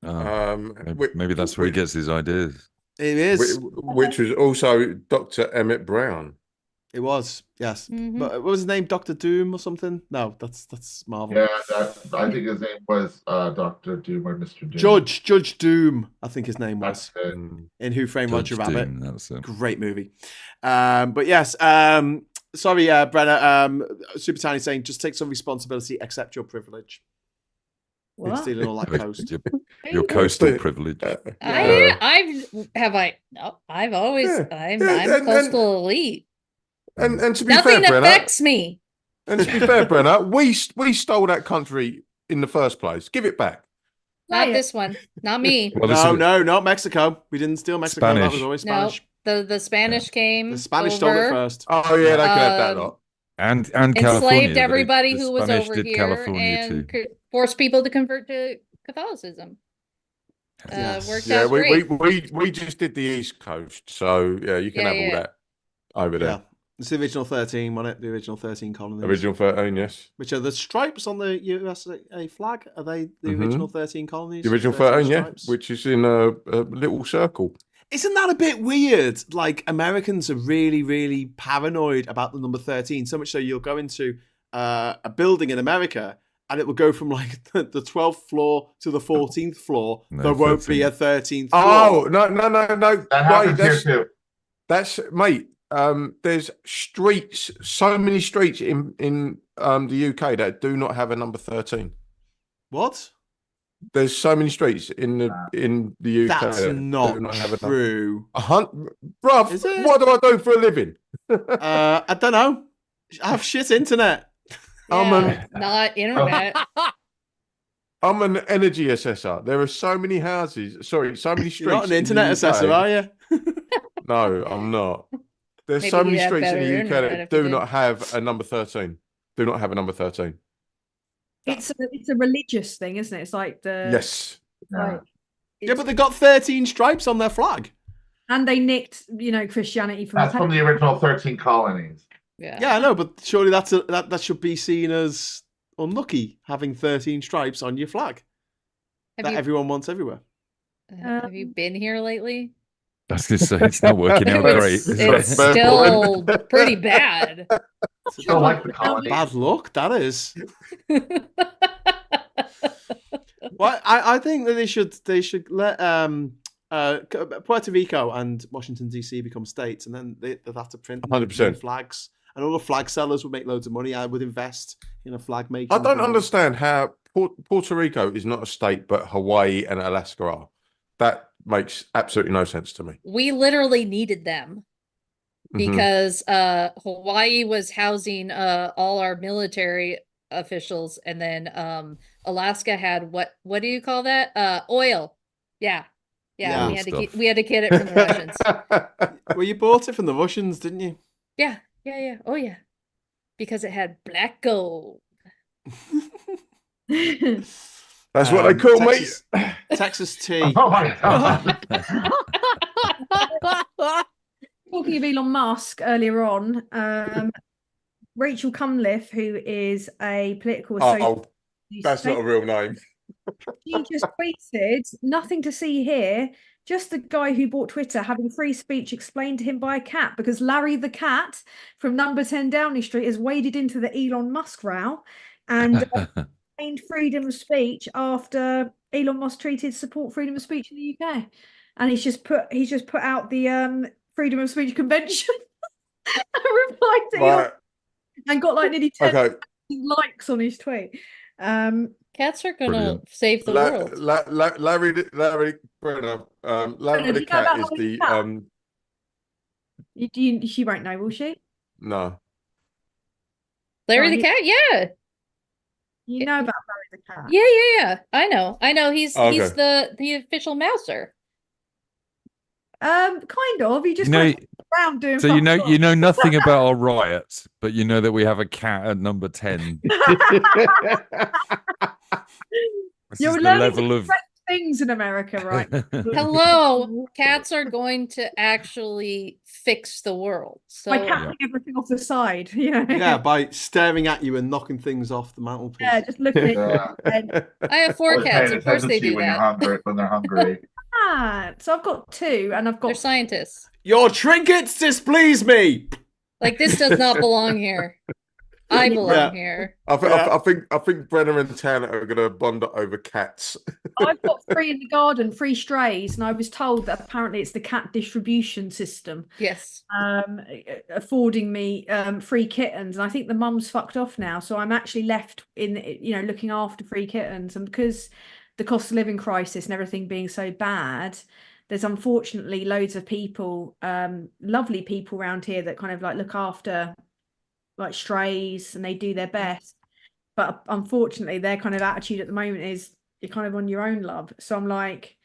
Maybe that's where he gets his ideas. It is. Which was also Dr. Emmett Brown. It was, yes. Mm-hmm. But what was his name? Dr. Doom or something? No, that's Marvel. Yeah, I think his name was Dr. Doom or Mr. Doom. Judge Doom, I think his name was. In Who Framed Roger Rabbit. Great movie. But yes, sorry, Brenna. Super Tiny saying, just take some responsibility, accept your privilege. What? Stealing all that coast. Your coastal privilege. I'm coastal elite. And to be Nothing fair, Brenna, affects me. And to be fair, Brenna, we stole that country in the first place. Give it back. Not this one. Not me. Well, no, not Mexico. We didn't steal Mexico. Spanish. That was always Spanish. No, the Spanish came. The Spanish stole it first. Oh yeah, they could have that lot. And enslaved California, everybody who was Spanish over did here California and too. forced people to convert to Catholicism. Worked out we great. we just did the East Coast, so yeah, you can have all that over there. It's the original 13, wasn't it? The original 13 colonies. Original 13, yes. Which are the stripes on the USA flag? Are they the original 13 colonies? The original 13, yeah, which is in a little circle. Isn't that a bit weird? Like, Americans are really, really paranoid about the number 13, so much so you'll go into a building in America and it will go from like the 12th floor to the 14th floor. No, there won't 13. be a 13th floor. Oh, no. That happens here too. That's, mate, there's streets, so many streets in the UK that do not have a number 13. What? There's so many streets in the UK. That's that not do not have true. Bruv, Is it? what do I do for a living? I don't know. I have shit internet. Yeah, not internet. I'm an energy assessor. There are so many houses. Sorry, so many streets. You're not an internet in the assessor, UK. are you? No, I'm not. There's Maybe so many you'd have streets in better the UK internet that if you do did. not have a number 13. Do not have a number 13. It's a religious thing, isn't it? It's like the Yes. like, Yeah, but they got 13 stripes on their flag. and they nicked, Christianity from That's from the original 13 colonies. Yeah, I know, but surely that should be seen as unlucky, having 13 stripes on your flag that everyone wants everywhere. Have you been here lately? I was going to say, it's not working out great. It's, is it's it? still pretty bad. Still like the colony. Bad luck, that is. Well, I think that they should let Puerto Rico and Washington DC become states, and then they'd have to print 100%. flags, and all the flag sellers would make loads of money. I would invest in a flag making. I don't understand how Puerto Rico is not a state, but Hawaii and Alaska are. That makes absolutely no sense to me. We literally needed them because Hawaii was housing all our military officials, and then Alaska had what do you call that? Oil. Yeah. Yeah. We had to get it from the Russians. Well, you bought it from the Russians, didn't you? Yeah. Oh yeah. Because it had black gold. That's what they call Texas, me. Texas tea. Oh my god. Talking of Elon Musk earlier on, Rachel Cunliffe, who is a political Oh, associate, that's not a real name. she just tweeted, "Nothing to see here. Just the guy who bought Twitter having free speech explained to him by a cat because Larry the cat from number 10 Downing Street has waded into the Elon Musk row and gained freedom of speech after Elon Musk treated support freedom of speech in the UK, and he's just put out the freedom of speech convention." I replied to Elon and got like nearly 10 likes on his tweet. Cats are gonna Brilliant. save the world. Larry Brenner, Larry the cat is the She won't know, will she? no. Larry the cat, yeah. You know about Larry the cat. Yeah. I know. He's Okay. he's the official mouser. Kind of. He just You know- goes around doing. So fuck you off. know nothing about our riots, but you know that we have a cat at number 10. This You're is the learning level to of correct things in America, right? Hello, cats are going to actually fix the world. So By capping everything off the side. Yeah, by staring at you and knocking things off the mantelpiece. Yeah, just looking at Yeah. and, I have 4 Always cats. paying Of course they attention do when that. you're hungry, when they're hungry. so I've got 2 and I've They're got scientists. Your trinkets displease me. Like, this does not belong here. I belong here. I think Brenner and Tanner are going to bond over cats. I've got 3 in the garden, 3 strays, and I was told that apparently it's the cat distribution system Yes. affording me free kittens, and I think the mum's fucked off now, so I'm actually left in looking after free kittens, and because the cost of living crisis and everything being so bad, there's unfortunately loads of people, lovely people around here that kind of like look after like strays, and they do their best, but unfortunately their kind of attitude at the moment is you're kind of on your own, love. So I'm like,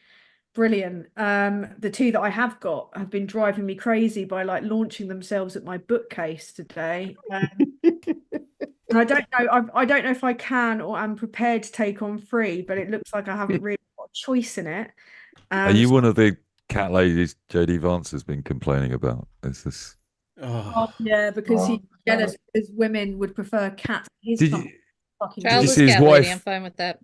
brilliant. The 2 that I have got have been driving me crazy by like launching themselves at my bookcase today. And I don't know if I can or am prepared to take on 3, but it looks like I haven't really got a choice in it. Are you one of the cat ladies Jodie Vance has been complaining about? Is this Oh. Yeah, because he's Oh, jealous because women would prefer cats. His Did cat you fucking you Childless see his cat lady, wife? I'm fine with that.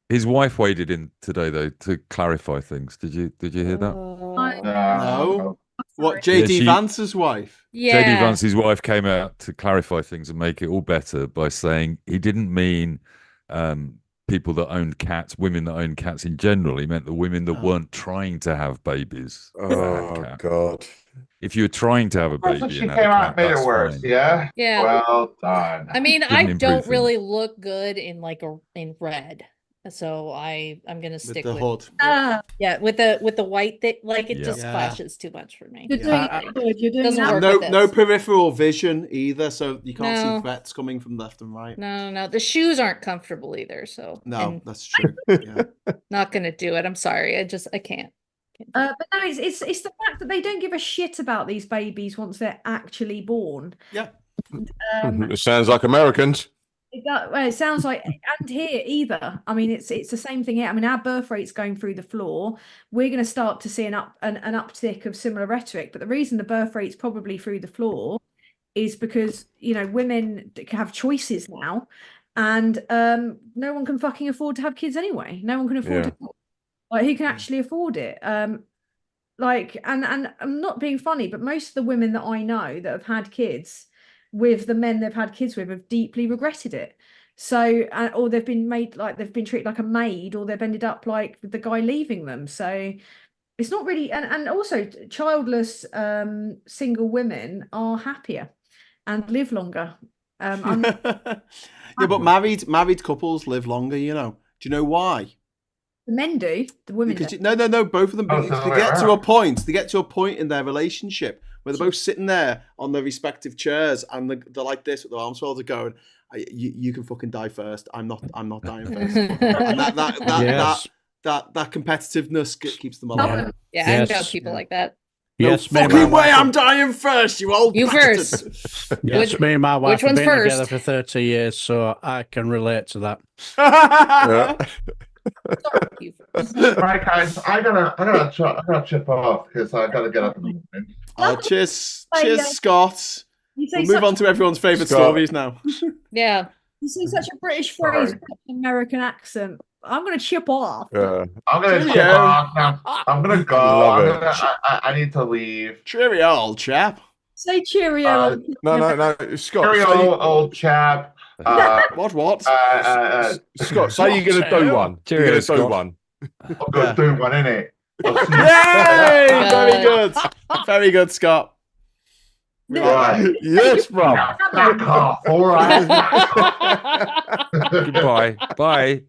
his wife waded in today though to clarify things? Did you hear that? No. What, Sorry. JD Yeah, Vance's wife? JD Yeah. Vance's wife came out to clarify things and make it all better by saying he didn't mean people that owned cats, women that owned cats in general. He meant the women that weren't trying to have babies. that had Oh cats. God. If you were trying to have a So baby she and came had a out cat, and made it that's worse. fine. Yeah. Yeah. Well done. I mean, Didn't I improve don't things. really look good in like in red. So I'm gonna With stick the with hood. yeah, with the white thing, like it Yeah. just Yeah. clashes too much for me. You're doing it good. You're doing Doesn't that. work. No, with no this. peripheral vision either, so you can't see No. threats coming from left and right. No. The shoes aren't comfortable either, so No, and that's true. Yeah. not gonna do it. I'm sorry. I can't. But no, it's the fact that they don't give a shit about these babies once they're actually born. Yeah. It sounds like Americans. It sounds like, and here either. I mean, it's the same thing here. I mean, our birth rate's going through the floor. We're going to start to see an uptick of similar rhetoric. But the reason the birth rate's probably through the floor is because women have choices now, and no one can fucking afford to have kids anyway. No one can afford to. Like, who can actually afford it? Like, and I'm not being funny, but most of the women that I know that have had kids with the men they've had kids with have deeply regretted it. So, or they've been treated like a maid, or they've ended up like the guy leaving them. So it's not really, and also childless single women are happier and live longer. Yeah, but married couples live longer, you know. Do you know why? The men do, the women Because don't. no, both of them. Oh, Because so they they're get to a around. point. They get to a point in their relationship where they're both sitting there on their respective chairs, and they're like this with their arms folded, going, "You can fucking die first. I'm not dying first." And Yes. that competitiveness keeps them alive. Yeah, I know Yes. people like that. Yes, No me and fucking my way! wife I'm dying first. You old You bastard. first. Yes, Which- me and my wife which have one's been together first? for 30 years, so I can relate to that. You first. All right, guys. I gotta chip off because I gotta get up in the morning. Oh, cheers, Hey, Scott. You say We'll move such, on to everyone's favourite Scott. stories now. Yeah. you say such a British phrase, Sorry. with an American accent. I'm gonna chip off. I'm gonna Cheerio. chip off now. I'm gonna go. Love it. I need to leave. Cheerio, old chap. Say cheerio. Uh, No, Scott. Cheerio, old chap. What? Scott, say you're gonna do one. You're gonna Cheerio, do Scott. one. I'm gonna do one, innit? Yay! Very good. Very good, Scott. Right. Yes, bro. Back off. All right. Goodbye. Bye.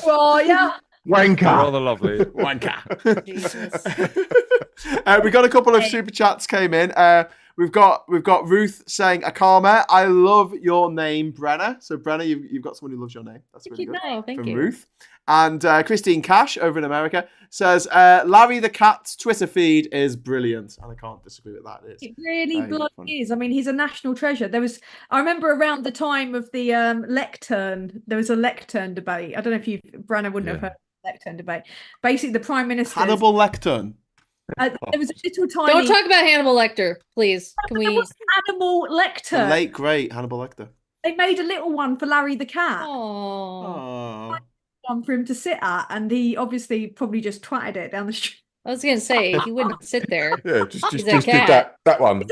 Oh yeah. Wanker. Rather lovely. Wanker. Jesus. We got a couple of super chats came in. We've got Ruth saying, Akama, I love your name, Brenna. So Brenna, you've got someone who loves your name. That's really good. No, thank From you. Ruth. And Christine Cash over in America says, Larry the Cat's Twitter feed is brilliant. And I can't disagree with that. It is. It really Very bloody fun. is. I mean, he's a national treasure. I remember around the time of the lectern, there was a lectern debate. I don't know if Branna wouldn't have Yeah. heard of the lectern debate. Basically, the Prime Minister. Hannibal Lecter. There was a little tiny. Don't talk about Hannibal Lecter, please. Can There we? was Hannibal The Lecter. late, great Hannibal Lecter. They made a little one for Larry the cat. Oh, Oh. One for him to sit at, and he obviously probably just twatted it down the street. I was gonna say he wouldn't sit there. Yeah, just He's a did cat. that one.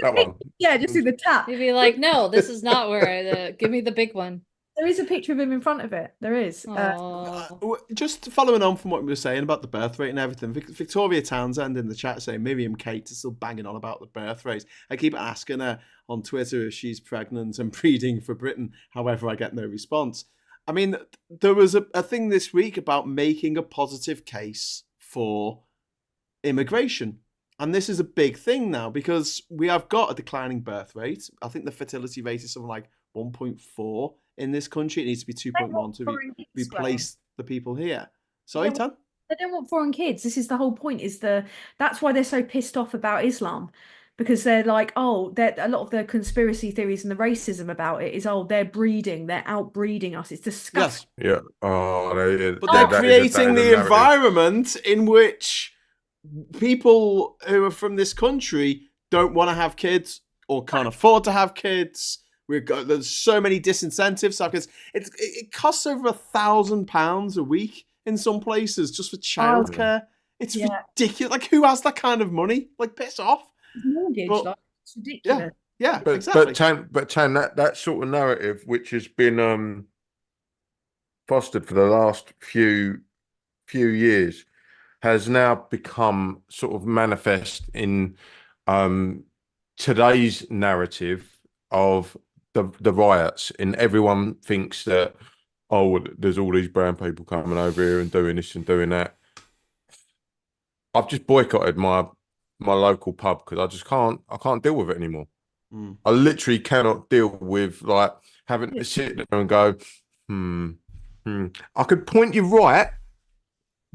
Yeah, just do the tap. He'd be like, "No, this is not where. Give me the big one." There is a picture of him in front of it. There is. Oh, Just following on from what we were saying about the birth rate and everything, Victoria Townsend in the chat saying Miriam Kate is still banging on about the birth rate. I keep asking her on Twitter if she's pregnant and breeding for Britain. However, I get no response. I mean, there was a thing this week about making a positive case for immigration. And this is a big thing now because we have got a declining birth rate. I think the fertility rate is something like 1.4 in this country. It needs to be 2.1 to replace the people here. Sorry, Yeah, Tan? They don't want foreign kids. This is the whole point. That's why they're so pissed off about Islam, because they're like, a lot of the conspiracy theories and the racism about it is, they're breeding, they're outbreeding us. It's disgusting. Yes. Yeah. Oh, But they're creating the environment in which people who are from this country don't want to have kids or can't afford to have kids. There's so many disincentives. So it costs over £1,000 a week in some places just for childcare. It's ridiculous. Like, who has that kind of money? Like, piss off. Mortgage, like, it's ridiculous. Yeah, but exactly. Tan, that sort of narrative, which has been fostered for the last few years, has now become sort of manifest in today's narrative of the riots, and everyone thinks that, oh, there's all these brown people coming over here and doing this and doing that. I've just boycotted my local pub because I can't deal with it anymore. I literally cannot deal with like having to sit there and go, I could point you right,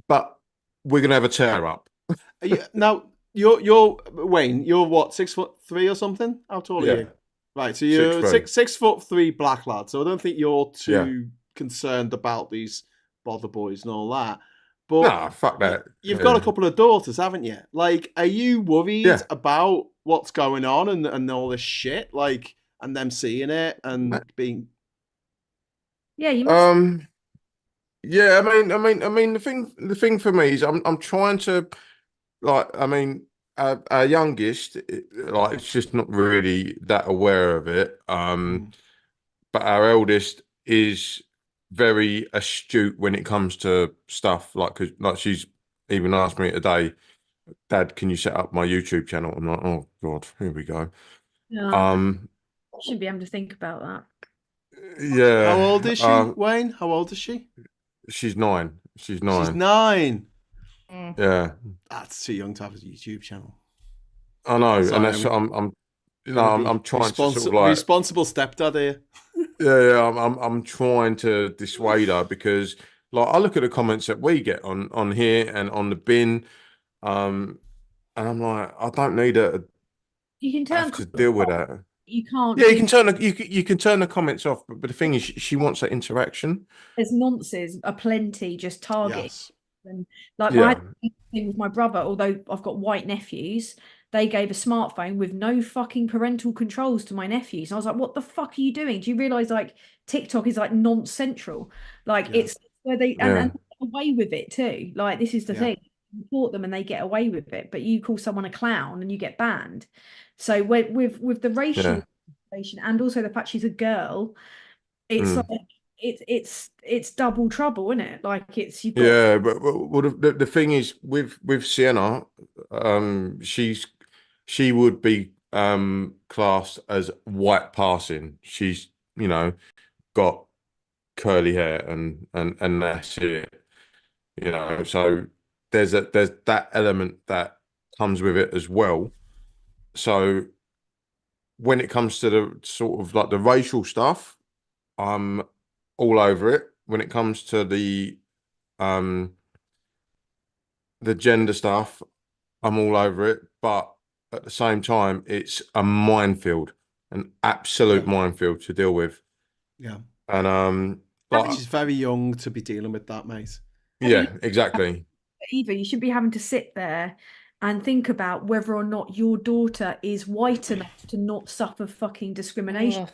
but we're gonna have a tear up. Now you're Wayne. You're what, 6'3" or something? How tall are you? Right, so you're 6'3" black lad. So I don't think you're too concerned about these bother boys and all that. But nah, fuck that. You've got a couple of daughters, haven't you? Like, are you worried about what's going on and all this shit? Like, and them seeing it and being. Yeah, you must. Yeah, I mean, the thing for me is I'm trying to, like, I mean, our youngest, like, it's just not really that aware of it. But our eldest is very astute when it comes to stuff, like she's even asked me today, Dad, can you set up my YouTube channel? I'm like, oh God, here we go. Shouldn't be able to think about that. Yeah. How old is she, Wayne? How old is she? She's 9. She's 9. She's 9. Yeah. That's too young to have a YouTube channel. I know, and that's I'm trying to sort of like responsible stepdad here. I'm trying to dissuade her, because like I look at the comments that we get on here and on the bin, and I'm like, I don't need to have to deal with that. You can't. Yeah, you can turn the comments off, but the thing is, she wants that interaction. There's nonsense aplenty, just target. Yes. And like my thing with my brother, although I've got white nephews, they gave a smartphone with no fucking parental controls to my nephews. And I was like, what the fuck are you doing? Do you realize like TikTok is like non-central? Like it's where they and away with it too. Like, this is the thing. You report them and they get away with it, but you call someone a clown and you get banned. So with the racial situation, and also the fact she's a girl, it's like it's double trouble, isn't it? Like, it's you've got but the thing is with Sienna, she would be classed as white passing. She's, you know, got curly hair and that's it. You know, so there's that element that comes with it as well. So when it comes to the sort of like the racial stuff, I'm all over it. When it comes to the gender stuff, I'm all over it. But at the same time, it's a minefield, an absolute minefield to deal with. Yeah. And she's very young to be dealing with that, mate. Yeah, exactly. Eva, you should be having to sit there and think about whether or not your daughter is white enough to not suffer fucking discrimination.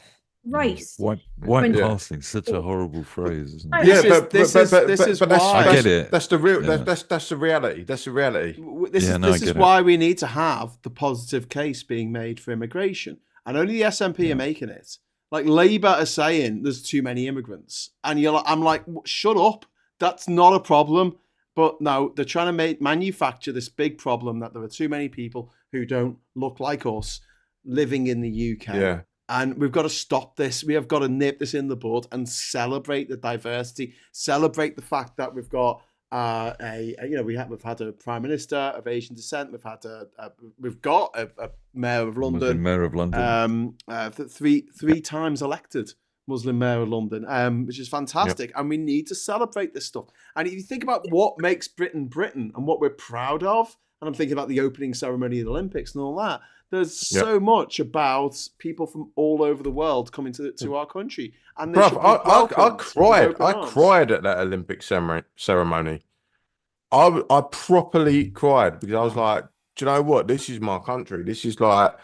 Race. White passing, such a horrible phrase, isn't it? Yeah, this is why I get it. That's the real. That's the reality. That's the reality. This is why we need to have the positive case being made for immigration, and only the SNP are making it. Like, Labour are saying there's too many immigrants, and I'm like, shut up. That's not a problem. But no, they're trying to manufacture this big problem that there are too many people who don't look like us living in the UK. Yeah. And we've got to stop this. We have got to nip this in the bud and celebrate the diversity, celebrate the fact that we've got we've had a prime minister of Asian descent. We've got a mayor of London, Muslim mayor of London, three times elected Muslim mayor of London, which is fantastic. And we need to celebrate this stuff. And if you think about what makes Britain Britain and what we're proud of, and I'm thinking about the opening ceremony of the Olympics and all that, there's so much about people from all over the world coming to our country. And I cried at that Olympic ceremony. I properly cried, because I was like, do you know what? This is my country. This is like,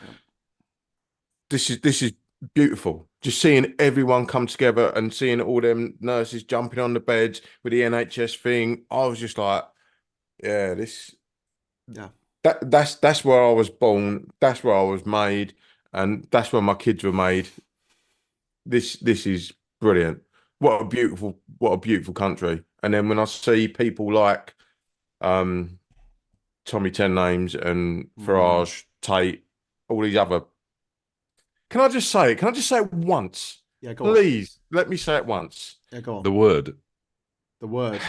this is beautiful. Just seeing everyone come together and seeing all them nurses jumping on the beds with the NHS thing. I was just like, yeah, that's where I was born. That's where I was made, and that's where my kids were made. This is brilliant. What a beautiful country. And then when I see people like Tommy Ten Names and Farage, Tate, all these other. Can I just say it once? Yeah, go on. Please, let me say it once. Yeah, go on. The word. The word.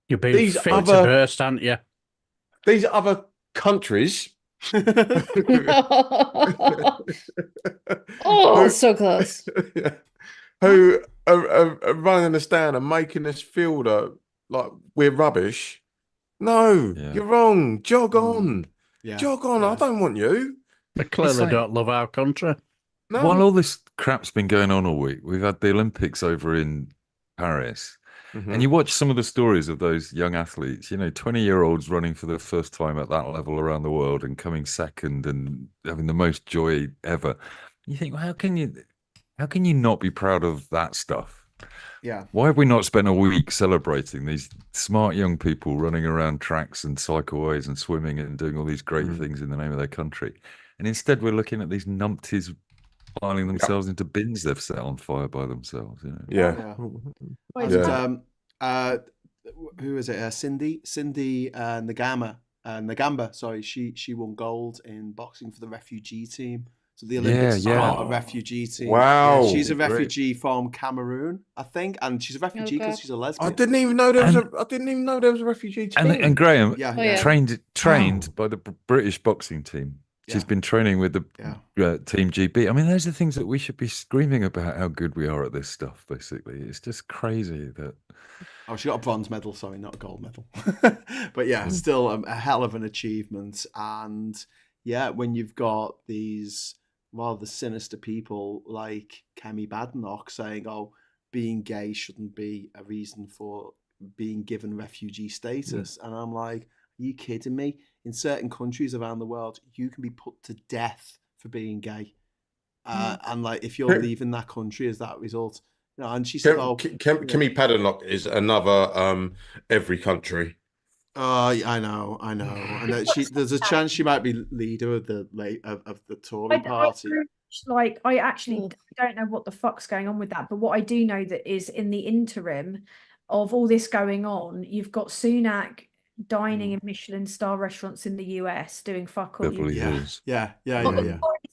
You're being fit to burst, aren't you? These other countries. Oh, so close. Who are running the stand and making us feel that like we're rubbish. No, you're wrong. Jog on. Yeah. Jog on. I don't want you. They clearly don't love our country. No. While all this crap's been going on all week, we've had the Olympics over in Paris. And you watch some of the stories of those young athletes, 20-year-olds running for the first time at that level around the world and coming second and having the most joy ever. You think, well, how can you not be proud of that stuff? Yeah. Why have we not spent a week celebrating these smart young people running around tracks and cycleways and swimming and doing all these great things in the name of their country? And instead we're looking at these numpties piling themselves into bins they've set on fire by themselves. Yeah. Who is it? Cindy Nagamba. Sorry, she won gold in boxing for the refugee team. So the Olympics are a refugee team. Wow. Yeah, she's a refugee from Cameroon, I think, and she's a refugee because she's a lesbian. I didn't even know there was a refugee team. And Graham, trained by the British boxing team. She's been training with the Team GB. I mean, those are things that we should be screaming about how good we are at this stuff, basically. It's just crazy that... Oh, she got a bronze medal, sorry, not a gold medal. But yeah, still a hell of an achievement. And yeah, when you've got these rather sinister people like Kemi Badenoch saying, oh, being gay shouldn't be a reason for being given refugee status. And I'm like, are you kidding me? In certain countries around the world, you can be put to death for being gay. And like, if you're leaving that country as that result, and she said, Kemi Badenoch is another every country. I know. And there's a chance she might be leader of the Tory party. I actually don't know what the fuck's going on with that, but what I do know that is in the interim of all this going on, you've got Sunak dining in Michelin star restaurants in the US doing fuck all. Yeah.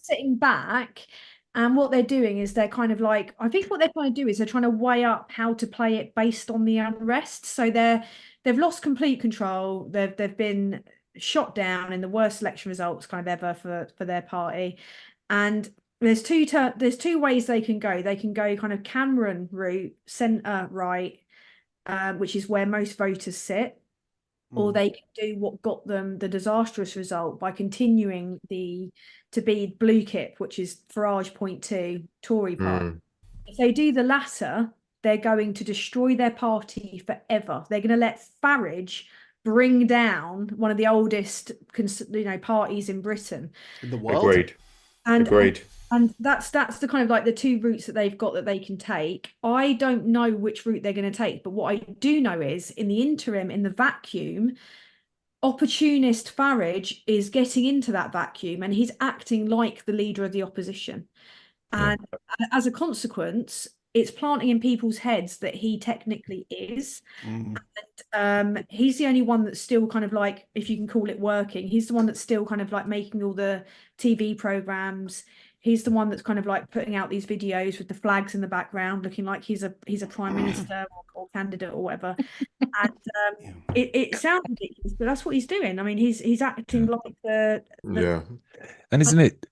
Sitting back, and what they're doing is they're kind of like, I think what they're trying to do is they're trying to weigh up how to play it based on the unrest. So they've lost complete control. They've been shot down in the worst election results kind of ever for their party. And there's two ways they can go. They can go kind of Cameron route, centre right, which is where most voters sit. Or they can do what got them the disastrous result by continuing to be blue kip, which is Farage point 2, Tory party. If they do the latter, they're going to destroy their party forever. They're going to let Farage bring down one of the oldest parties in Britain. In the world. Agreed. And that's the kind of like the two routes that they've got that they can take. I don't know which route they're going to take, but what I do know is in the interim, in the vacuum, opportunist Farage is getting into that vacuum and he's acting like the leader of the opposition. And as a consequence, it's planting in people's heads that he technically is. And he's the only one that's still kind of like, if you can call it working, he's the one that's still kind of like making all the TV programs. He's the one that's kind of like putting out these videos with the flags in the background, looking like he's a prime minister or candidate or whatever. And it sounds ridiculous, but that's what he's doing. I mean, he's acting like the And isn't it,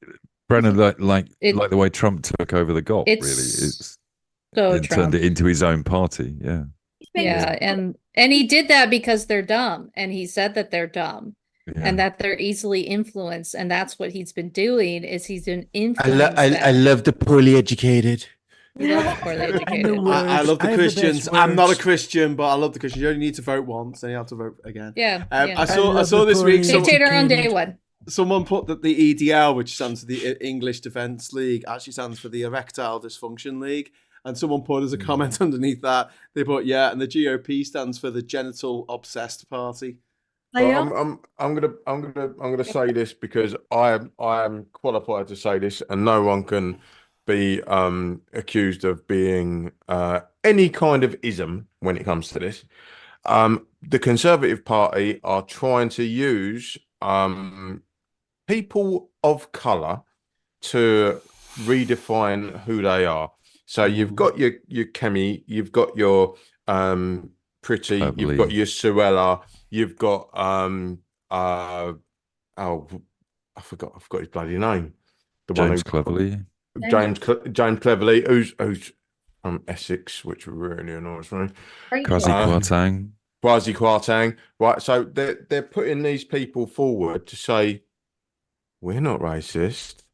Brennan, like the way Trump took over the GOP? Really, it turned it into his own party. And he did that because they're dumb, and he said that they're dumb. And that they're easily influenced, and that's what he's been doing. Is he's been influenced. I love the poorly educated. We love the poorly educated. I love the Christians. I'm not a Christian, but I love the Christians. You only need to vote once, then you have to vote again. Yeah. I saw this week. Dictator on day one. Someone put that the EDL, which stands for the English Defence League, actually stands for the Erectile Dysfunction League. And someone put as a comment underneath that, they put, yeah, and the GOP stands for the Genital Obsessed Party. I'm gonna say this because I am qualified to say this, and no one can be accused of being any kind of ism when it comes to this. The Conservative Party are trying to use people of colour to redefine who they are. So you've got your Kemi, you've got your Pretty, you've got your Suella, you've got I forgot his bloody name. The James one Cleverly. James Cleverly, who's from Essex, which really annoys me. Kwasi Kwarteng. Right, so they're putting these people forward to say we're not racist.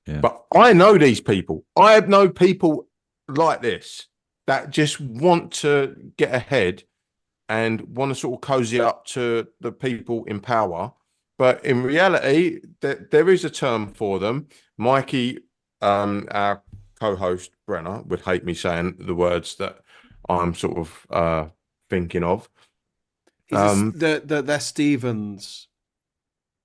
Yeah. But I know these people. I have known people like this that just want to get ahead and want to sort of cozy up to the people in power. But in reality, there is a term for them. Mikey, our co-host Brenner, would hate me saying the words that I'm sort of thinking of. They're Stevens.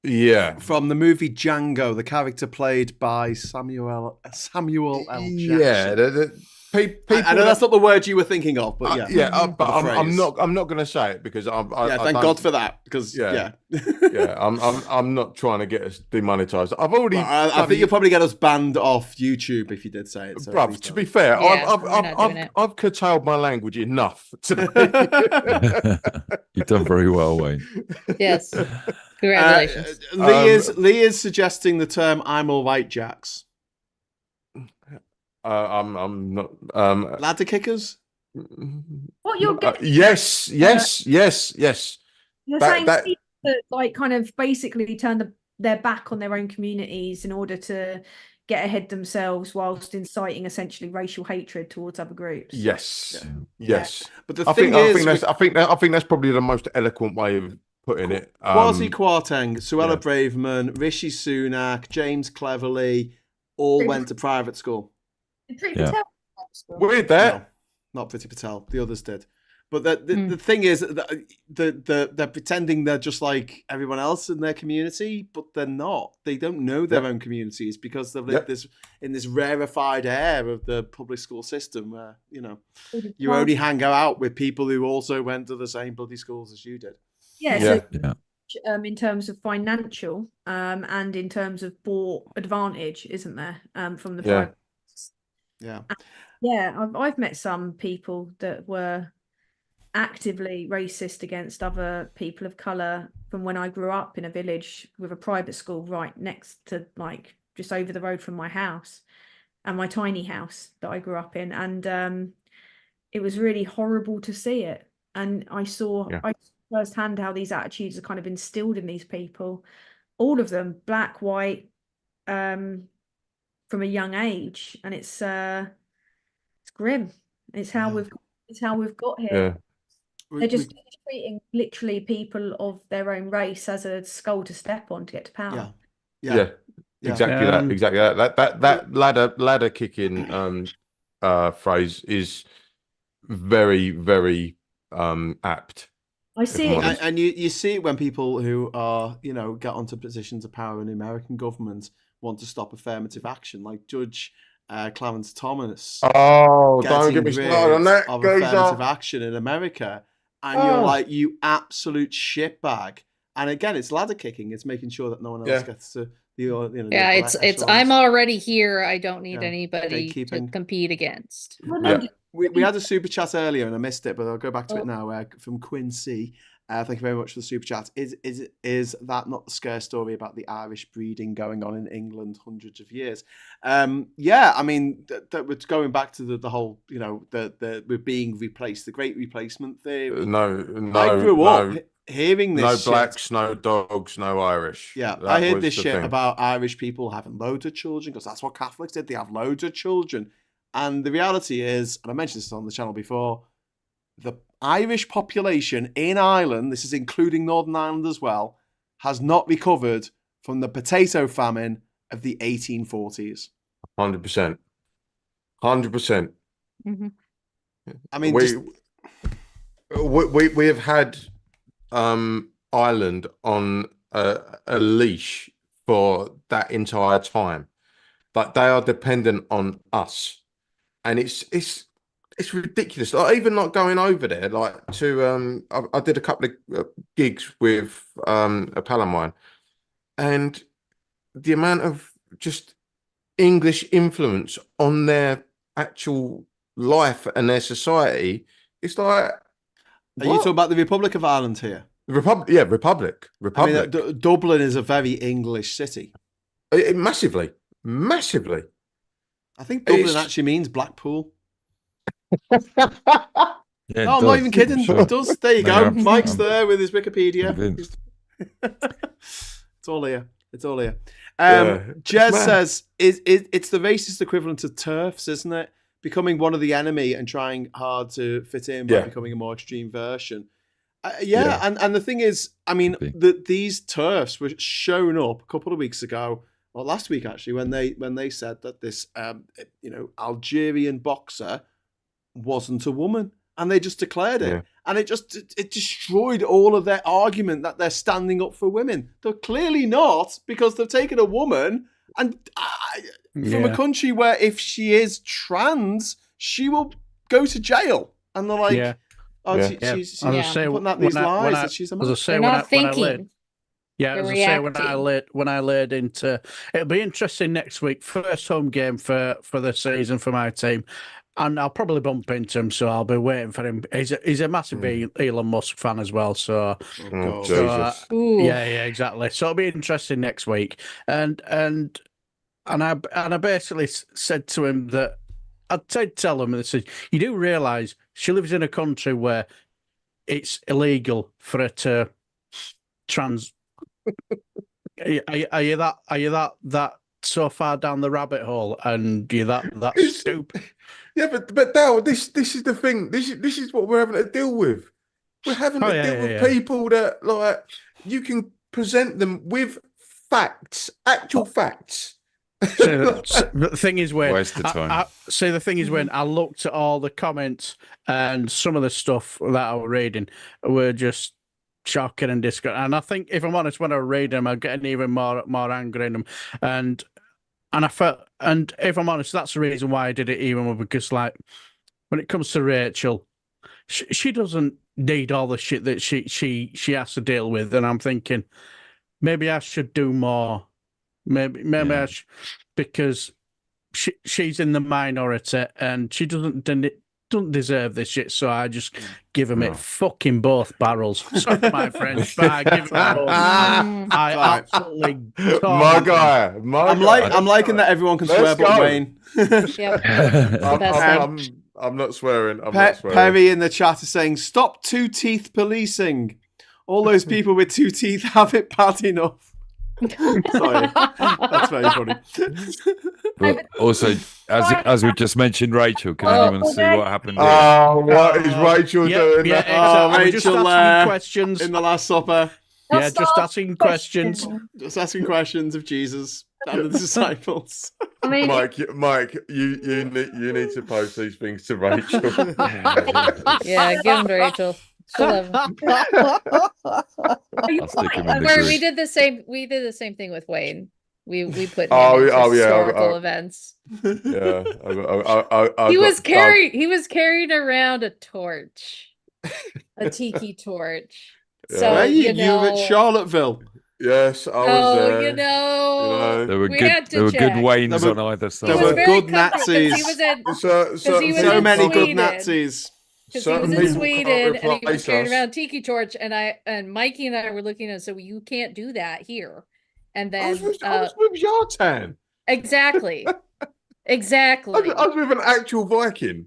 Yeah. From the movie Django, the character played by Samuel L. Jackson. Yeah, people, I know that's not the word you were thinking of, but yeah. But I'm not going to say it because thank God for that. Because I'm not trying to get us demonetized. I've already. Well, I think you'll probably get us banned off YouTube if you did say it. So bruv, to be fair, Yeah, I've curtailed my language enough today. You've done very well, Wayne. Yes. Congratulations. Lee is suggesting the term "I'm all right, Jacks." I'm not. Ladder kickers. What you're getting? Yes. You're saying that that, like, kind of basically turn their back on their own communities in order to get ahead themselves, whilst inciting essentially racial hatred towards other groups. Yes. But the thing is, I think that's probably the most eloquent way of putting it. Kwasi Kwarteng, Suella Braverman, Rishi Sunak, James Cleverly, all went to private school. Weird that. No, not Priti Patel. The others did. But the thing is, they're pretending they're just like everyone else in their community, but they're not. They don't know their own communities because they've lived in this rarefied air of the public school system where, you only hang out with people who also went to the same bloody schools as you did. In terms of financial and in terms of bought advantage, isn't there, from the private? I've met some people that were actively racist against other people of color from when I grew up in a village with a private school right next to, like, just over the road from my house and my tiny house that I grew up in, and it was really horrible to see it. And I saw firsthand how these attitudes are kind of instilled in these people, all of them, black, white, from a young age, and it's grim. It's how we've got here. They're just treating literally people of their own race as a skull to step on to get to power. Exactly that. That ladder kicking phrase is very, very apt. I see it, and you see it when people who are get onto positions of power in the American government want to stop affirmative action, like Judge Clarence Thomas. Oh, don't get me started on that. Of affirmative action in America, and you're like, you absolute shitbag. And again, it's ladder kicking. It's making sure that no one else gets to the it's I'm already here. I don't need anybody to compete against. We had a super chat earlier and I missed it, but I'll go back to it now. From Quincy. Thank you very much for the super chat. Is that not the scare story about the Irish breeding going on in England hundreds of years? I mean, that was going back to the whole, we're being replaced, the great replacement theory. No. I grew up hearing this. No blacks, no dogs, no Irish. Yeah, I heard this shit about Irish people having loads of children because that's what Catholics did. They have loads of children. And the reality is, and I mentioned this on the channel before, the Irish population in Ireland, this is including Northern Ireland as well, has not recovered from the potato famine of the 1840s. 100%. 100%. Mm-hmm. I mean, we have had Ireland on a leash for that entire time. Like, they are dependent on us, and it's ridiculous. Like, even not going over there, like to I did a couple of gigs with a pal of mine, and the amount of just English influence on their actual life and their society, it's like. Are you talking about the Republic of Ireland here? Republic, yeah, Republic. I mean, Dublin is a very English city. Massively. I think Dublin actually means Blackpool. Yeah, No, I'm not even kidding. Sure. It does. There you go. Yeah, Mike's there with his Wikipedia. Convinced. It's all here. It's all here. Yeah, Jez it's mad. says it's the racist equivalent of TERFs, isn't it? Becoming one of the enemy and trying hard to fit in by Yeah. becoming a more extreme version. Yeah. And the thing is, I mean, these TERFs were shown up a couple of weeks ago, or last week actually, when they said that this Algerian boxer wasn't a woman, and they just declared it. Yeah. And it destroyed all of their argument that they're standing up for women. They're clearly not, because they've taken a woman and from a country where if she is trans, she will go to jail. And they're like, she's putting out these lies that she's a man. They're not thinking. Yeah, as I say, when I laid into, it'll be interesting next week. First home game for the season for my team, and I'll probably bump into him, so I'll be waiting for him. He's a massive Elon Musk fan as well, so Jesus. yeah, exactly. So it'll be interesting next week, and I basically said to him that I'd tell him, and I said, you do realise she lives in a country where it's illegal for her to trans. Are you that so far down the rabbit hole, and you're that stupid? Yeah, but Dale, this is the thing. This is what we're having to deal with. We're having to deal with people that, like, you can present them with facts, actual facts. So the thing is, when waste of time. the thing is, when I looked at all the comments and some of the stuff that I was reading were just shocking and disgusting. And I think, if I'm honest, when I read them, I'm getting even more angry in them. And I felt, and if I'm honest, that's the reason why I did it even more, because, like, when it comes to Rachel, she doesn't need all the shit that she has to deal with. And I'm thinking, maybe I should do more. Maybe I should, because she's in the minority and she doesn't deserve this shit. So I just give him it fucking both barrels. Sorry, my friends, but I give him both. I absolutely. My guy. I'm liking that everyone can swear but Wayne. I'm not swearing. Perry in the chat is saying, "Stop two-teeth policing. All those people with two teeth have it bad enough." Sorry, that's very funny. But also, as we just mentioned, Rachel, can anyone see what happened here? Oh, what is Rachel doing? Yeah, exactly. Rachel just asking questions in the Last Supper. Yeah, just asking questions. Just asking questions of Jesus and the disciples. I mean, Mike, you need to post these things to Rachel. Yeah, give them to Rachel. I'll stick him in the Where group. we did the same thing with Wayne. We put him Oh, into yeah, historical events. Yeah, He was carrying around a torch, a tiki torch. Yeah. So Where you you at Charlottesville? Yes, I was there. There were we good. had to There were good check. Waynes There were- on either He side. There was were very good comfortable 'cause Nazis. He was in, So he was So in many good Sweden. Nazis. Because he was in people can't Sweden and he was replace carrying us. around tiki torch, and Mikey and I were looking at it, so you can't do that here. And then I was with Yartan. exactly. I Exactly. was with an actual Viking.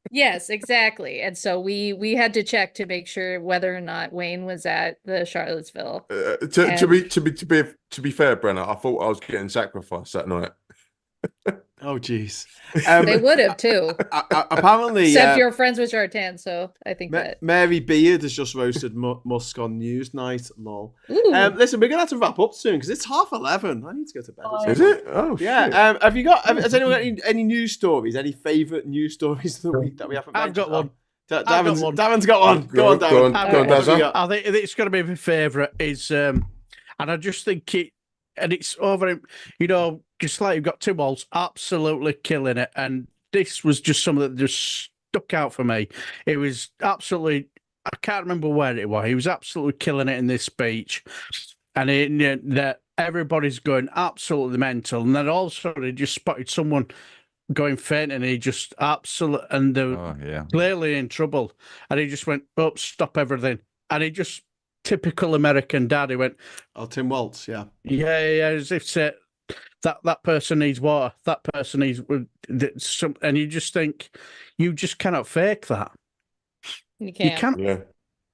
Yes, exactly. And so we had to check to make sure whether or not Wayne was at the Charlottesville. To be fair, Brenner, I thought I was getting sacrificed that night. Oh, jeez. They would have too. Apparently, Except you're friends with Jartan, so I think that. Mary Beard has just roasted Musk on Newsnight. Lol. Ooh. Listen, we're gonna have to wrap up soon because it's 11:30. I need to go to bed. Is it? Oh, yeah. shit. Has anyone got any news stories? Any favourite news stories of the week that we haven't mentioned? I've got one. Darren's got one. Go on, Darren. Go on, Dazza. I think it's going to be my favourite. Is and I just think it's over. Just like you've got Tim Walz absolutely killing it, and this was just something that just stuck out for me. It was absolutely. I can't remember where it was. He was absolutely killing it in this speech, and that everybody's going absolutely mental. And then all of a sudden, he just spotted someone going faint, and he just and they're clearly in trouble, and he just went, "Oh, stop everything!" And he just typical American dad. He went, "Oh, Tim Walz, yeah, as if to that person needs water, that person needs some," and you just think you just cannot fake that. You can't. Yeah.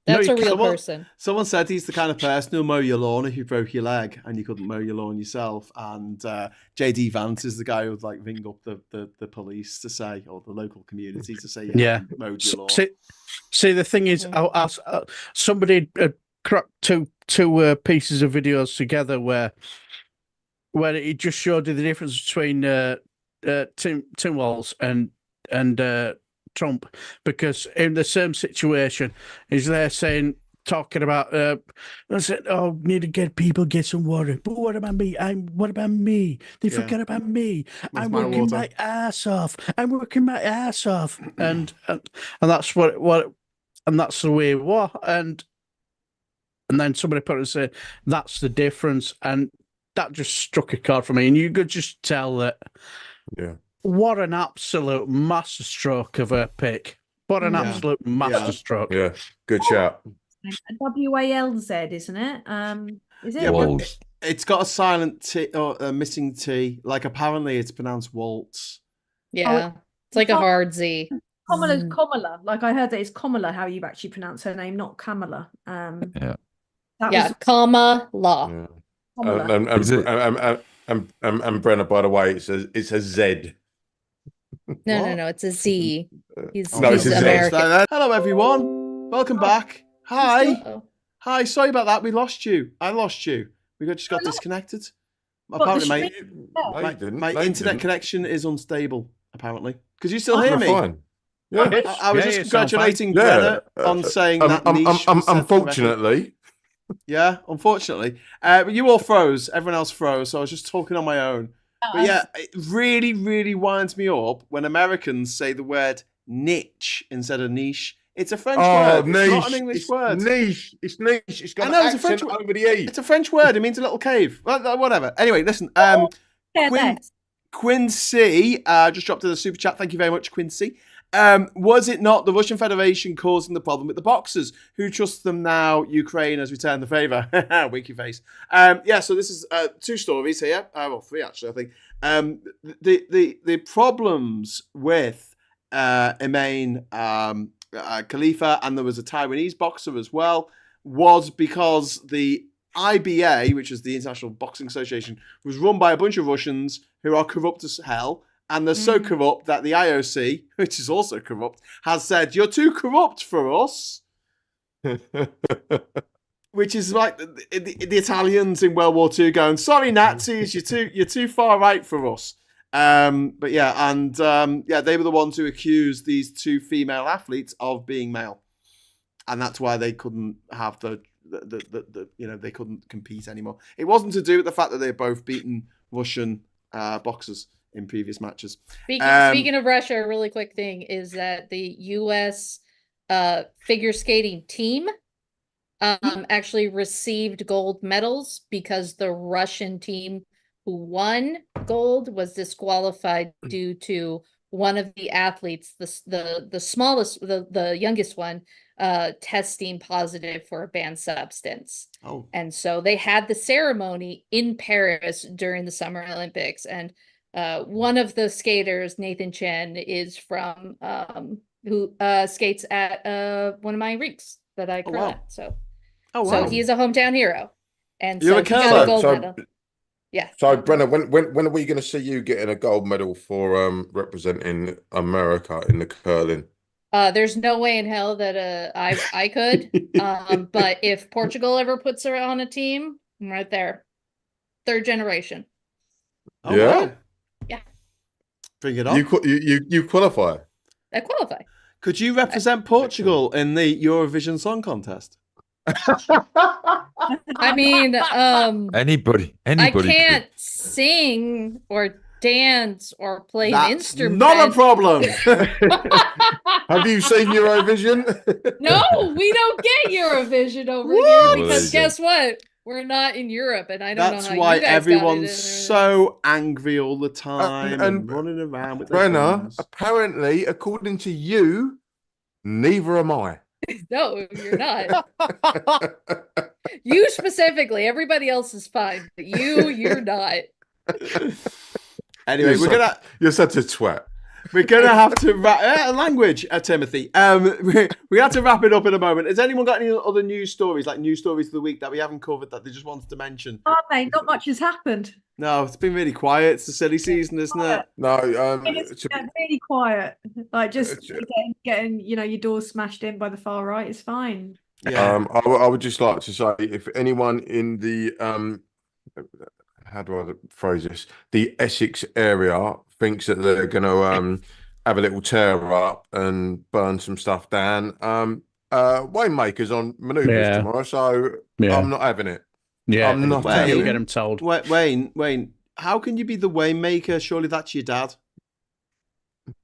That's a real person. Someone said he's the kind of person who'll mow your lawn if you broke your leg and you couldn't mow your lawn yourself. And JD Vance is the guy who'd like ring up the police to say, or the local community to say, mowed your lawn. See, the thing is, somebody cracked two pieces of videos together where it just showed you the difference between Tim Walz and Trump, because in the same situation, he's there talking about I said, "Oh, need to get some water." But what about me? What about me? They forget about me. I'm working my ass off. And that's and that's the way it was. And then somebody put it and said, "That's the difference." And that just struck a chord for me. And you could just tell that. Yeah. What an absolute masterstroke of a pick. What an absolute masterstroke. Yeah, good shout. WALZ, isn't it? Is it? Yeah, it's got a silent T or a missing T. Like apparently it's pronounced Waltz. Yeah, it's like a hard Z. Kamala's Kamala. Like I heard that it's Kamala how you actually pronounce her name, not Kamala. Kamala. And Brenna, by the way, it's a Z. No, it's a Z. He's it's a American. Hello, everyone. Welcome back. Hi. Hi. Sorry about that. We lost you. I lost you. We just got disconnected. Apparently, my internet connection is unstable. Apparently, because you still hear me. Fine. Yeah. I was just congratulating Brenna on saying that niche. Unfortunately. Yeah, unfortunately. But you all froze. Everyone else froze. So I was just talking on my own. But yeah, it really, really winds me up when Americans say the word niche instead of niche. It's a French word. Niche. It's not an English word. Niche. It's niche. It's got an accent over the E. It's a French word. It means a little cave. Whatever. Anyway, listen. Quincy just dropped in the super chat. Thank you very much, Quincy. Was it not the Russian Federation causing the problem with the boxers? Who trusts them now? Ukraine has returned the favour. Winky face. So this is two stories here. Well, three actually, I think. The problems with Emain Khalifa, and there was a Taiwanese boxer as well, was because the IBA, which is the International Boxing Association, was run by a bunch of Russians who are corrupt as hell. And they're so corrupt that the IOC, which is also corrupt, has said, "You're too corrupt for us." Which is like the Italians in World War II going, "Sorry, Nazis, you're too far right for us." They were the ones who accused these two female athletes of being male, and that's why they couldn't have they couldn't compete anymore. It wasn't to do with the fact that they'd both beaten Russian boxers in previous matches. Speaking of Russia, a really quick thing is that the U.S. Figure skating team actually received gold medals because the Russian team who won gold was disqualified due to one of the athletes, the smallest, the youngest one, testing positive for a banned substance. Oh. And so they had the ceremony in Paris during the Summer Olympics, and one of the skaters, Nathan Chen, is from who skates at one of my rinks that I curl at. So, so he is a hometown hero, and you're so he got a gold medal. Yeah. So, Brenna, when are we going to see you getting a gold medal for representing America in the curling? There's no way in hell that I could. But if Portugal ever puts her on a team, I'm right there. Third generation. Oh, Yeah? wow. Yeah. Bring it on. You qualify. I qualify. Could you represent Portugal in the Eurovision Song Contest? I mean, Anybody I could. can't sing or dance or play an That's instrument. not a problem. Have you seen Eurovision? No, we don't get Eurovision over Woo! here Well, because there you guess what? We're not in Europe, and I don't That's know how why you guys everyone's got it. so angry all the time and, and running around with their Brenna, guns. apparently, according to you, neither am I. No, you're not. You specifically. Everybody else is fine, but you're not. Anyway, You're such a twat. we're gonna have to language, Timothy. We have to wrap it up in a moment. Has anyone got any other news stories, like news stories of the week that we haven't covered that they just wanted to mention? Oh, mate, not much has happened. No, it's been really quiet. It's the silly season, isn't it? No, It's really quiet. Like just getting your doors smashed in by the far right is fine. Yeah. I would just like to say, if anyone in the how do I phrase this? The Essex area thinks that they're going to have a little tear up and burn some stuff down. Waymaker's on manoeuvres tomorrow, so I'm not having it. Yeah, I'm not having you'll it. get him told. Wayne, how can you be the Waymaker? Surely that's your dad.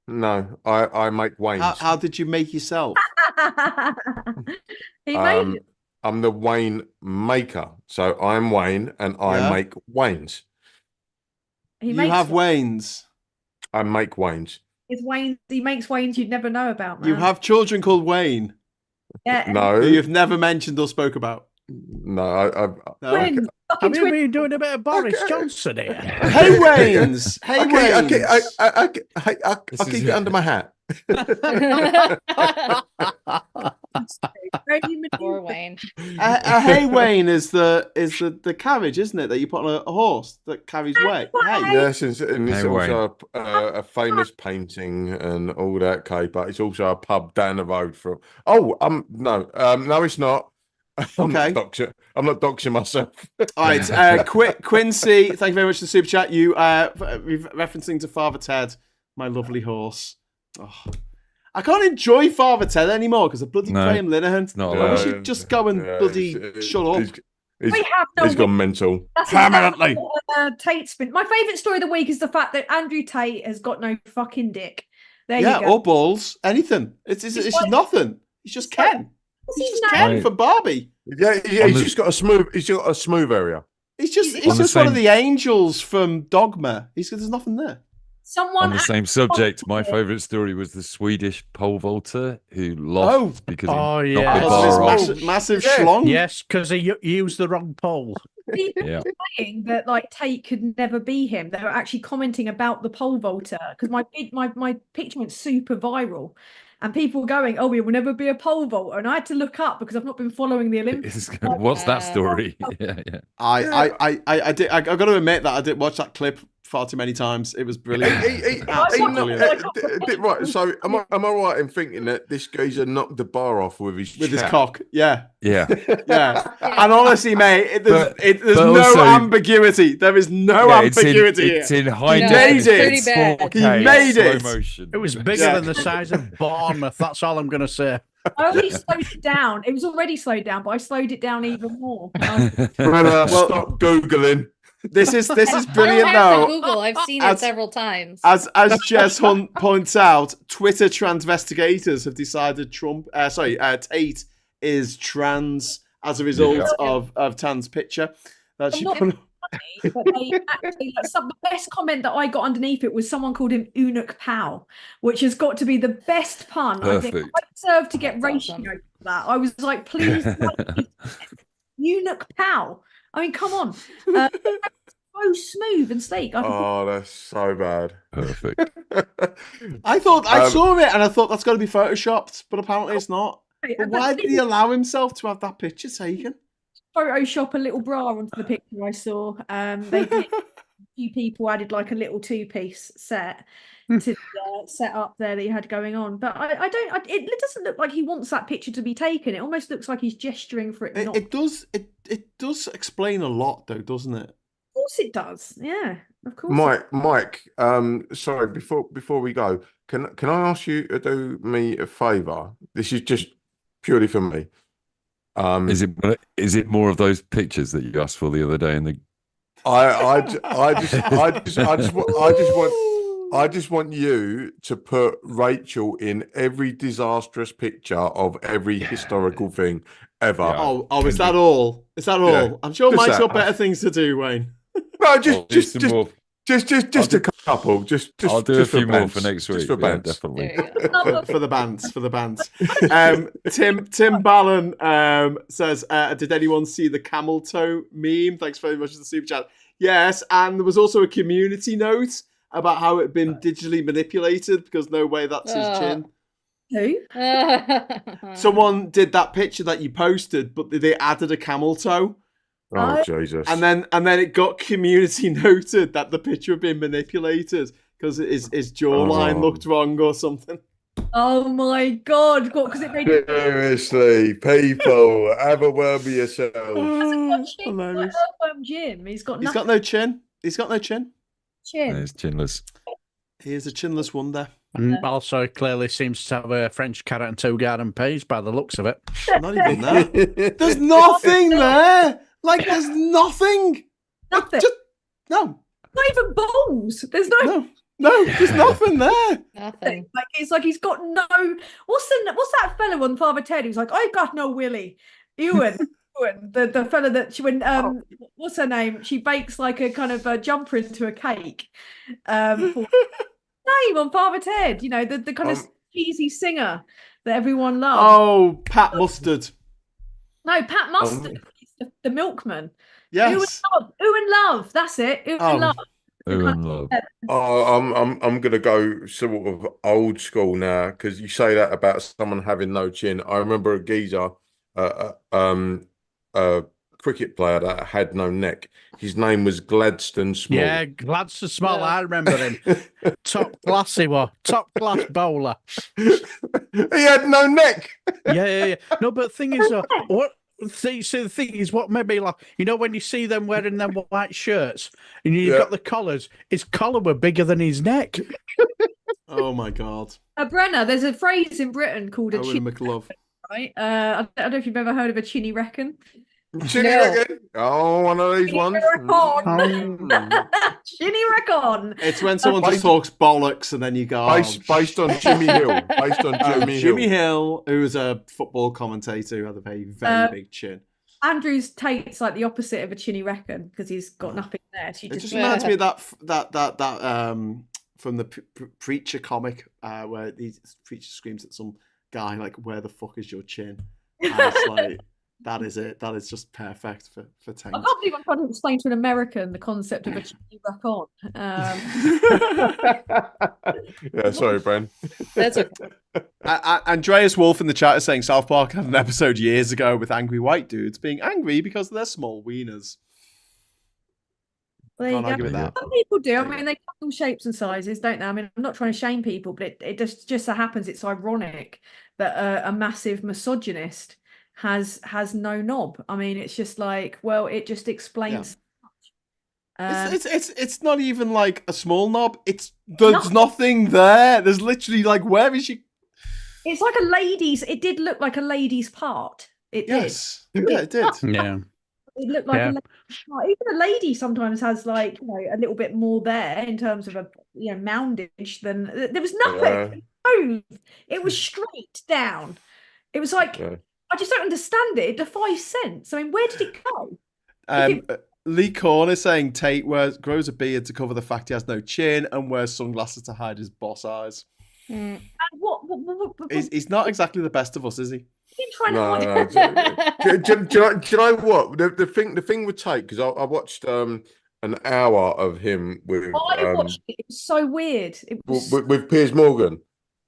No, I make Waynes. How did you make yourself? He made it. I'm the Wayne maker, so I'm Wayne and I make Waynes. He You have Waynes. I make Waynes. It's Wayne. He makes Waynes you'd never know about, man. You have children called Wayne. Yeah. No, Who you've never mentioned or spoke about. No, No? Twins. Have you Fucking been doing a bit of Boris Johnson here? Hey Waynes. Hey Waynes. I'll keep it under my hat. Poor Wayne. A hay Wayne is the carriage, isn't it, that you put on a horse that carries weight? Hey. Yes, and it's Hey, also a famous painting and all that caper. It's also a pub down the road from. Oh, no, it's not. I'm Okay. not doxing myself. All right, Quincy, thank you very much for the super chat. You referencing to Father Ted, my lovely horse. Oh, I can't enjoy Father Ted anymore because of bloody Graham Linehan. It's not I allowed. wish he'd just go and bloody shut up. He's gone mental. Permanently. Tate's been. My favourite story of the week is the fact that Andrew Tate has got no fucking dick. There you go. Or balls, anything. It's just nothing. He's just Ken. He's just Ken for Barbie. Yeah. He's just got a smooth. He's got a smooth area. He's just one of the angels from Dogma. There's nothing there. On the same subject, my favourite story was the Swedish pole vaulter who lost because he knocked the bar off. Massive schlong. Yes, because he used the wrong pole. People Yeah. saying that like Tate could never be him. They were actually commenting about the pole vaulter because my picture went super viral, and people were going, "Oh, we will never be a pole vaulter," and I had to look up because I've not been following the Olympics. What's that story? Yeah. I did. I got to admit that I did watch that clip far too many times. It was brilliant. Right. So am I right in thinking that this geezer knocked the bar off with his cock? Yeah. Yeah. And honestly, mate, there's no also, ambiguity. There is no ambiguity. It's in high He made it. He made it. Motion. It was bigger than the size of Bournemouth. That's all I'm going to say. I only slowed it down. It was already slowed down, but I slowed it down even more. Stop Googling. This is I brilliant don't have though. to Google. I've seen it several times. As Jess Hunt points out, Twitter transvestigators have decided Tate is trans as a result of Tan's picture. That she put. But they actually, the best comment that I got underneath it was someone called him Eunuch Pow, which has got to be the best pun. Perfect. I think I deserve to get ratio for that. I was like, please, Eunuch Pow. I mean, come on. So smooth and sleek. Oh, that's so bad. Perfect. I thought I saw it and I thought that's got to be photoshopped, but apparently it's not. But why did he allow himself to have that picture taken? Photoshop a little bra onto the picture I saw. They did. A few people added like a little two-piece set to set up there that he had going on, but I don't. It doesn't look like he wants that picture to be taken. It almost looks like he's gesturing for it. It does. It does explain a lot, though, doesn't it? Of course, it does. Yeah, of course. Mike. Sorry. Before we go, can I ask you to do me a favour? This is just purely for me. Is it more of those pictures that you asked for the other day in the? I just want you to put Rachel in every disastrous picture of every historical thing ever. Yeah. Oh, is that all? Is that all? Yeah. I'm sure Mike's got better things to do, Wayne. No, just a couple. I'll do a few more for next week. For bands. Definitely. for the bands. Tim Ballon says, did anyone see the camel toe meme? Thanks very much for the super chat. Yes, and there was also a community note about how it had been digitally manipulated because no way that's his chin. Who? Someone did that picture that you posted, but they added a camel toe. Oh, Jesus. And then it got community noted that the picture had been manipulated because his jawline looked wrong or something. Oh my God. What? Because it made Seriously, people, have a word with yourself. Hilarious. Jim. He's got no chin. He's got no chin. Chin. He's chinless. He is a chinless wonder. And also clearly seems to have a French carrot and 2 garden peas by the looks of it. Not even that. There's nothing there. Like, there's nothing. Nothing. No. Not even balls. There's no. No, there's nothing there. Nothing. Like it's like he's got no. What's that fella on Father Ted? Who's like, I got no willy. Ewan, the fella that she when what's her name? She bakes like a kind of a jumper into a cake. Name on Father Ted. You know the kind of cheesy singer that everyone loves. Oh, Pat Mustard. No, Pat Mustard. The milkman. Yes. Ooh and love. That's it. Ooh and love. Ooh and love. Oh, I'm gonna go sort of old school now because you say that about someone having no chin. I remember a geezer, a cricket player that had no neck. His name was Gladstone Small. Yeah, Gladstone Small. Yeah. I remember him. Top class he was. Top class bowler. He had no neck. Yeah. No, but the thing is, what? So the thing is, what made me laugh, you know, when you see them wearing them white shirts and you've got the collars, his collar were bigger than his neck. Oh my God. Brenner, there's a phrase in Britain called a chinny McLove. Right? I don't know if you've ever heard of a chinny reckon. Chinny reckon? Oh, one of these ones. Chinny reckon. It's when someone just talks bollocks and then you go. Based on Jimmy Hill. Based on Jimmy Hill, who was a football commentator who had a very, very big chin. Andrew's Tate's like the opposite of a chinny reckon because he's got nothing there. So it just reminds me of that from the Preacher comic where the preacher screams at some guy like, "Where the fuck is your chin?" And it's like. That is it. That is just perfect for Tank. I can't believe I'm trying to explain to an American the concept of a chinny reckon. Yeah, sorry, Bren. That's okay. Andreas Wolf in the chat is saying South Park had an episode years ago with angry white dudes being angry because of their small wieners. Can't argue with that. Some people do. I mean, they come all shapes and sizes, don't they? I mean, I'm not trying to shame people, but it just so happens it's ironic that a massive misogynist has no knob. I mean, it's just like, well, it just explains. Yeah. It's not even like a small knob. There's nothing there. There's literally like, where is she? It's like a lady's. It did look like a lady's part. It did. Yeah, it did. Yeah. It looked like a lady's part. Even a lady sometimes has like a little bit more there in terms of a moundage than there was nothing. It was straight down. It was like. Yeah. I just don't understand it. It defies sense. I mean, where did it go? Lee Korn is saying Tate grows a beard to cover the fact he has no chin and wears sunglasses to hide his boss eyes. And what he's not exactly the best of us, is he? Do you know what? The thing with Tate, because I watched an hour of him with. I watched it. It was so weird. It was with Piers Morgan.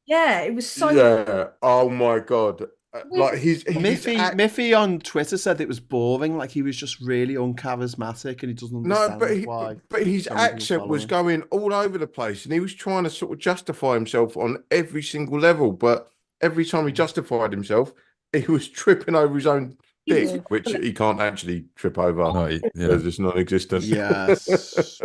Yeah, it was so. Yeah. Oh my God. like he's Miffy on Twitter said it was boring, like he was just really uncharismatic and he doesn't understand why. But his so many people accent follow was him. going all over the place, and he was trying to sort of justify himself on every single level. But every time he justified himself, he was tripping over his own dick, which he can't actually trip over. No, Because it's non-existent. Yes.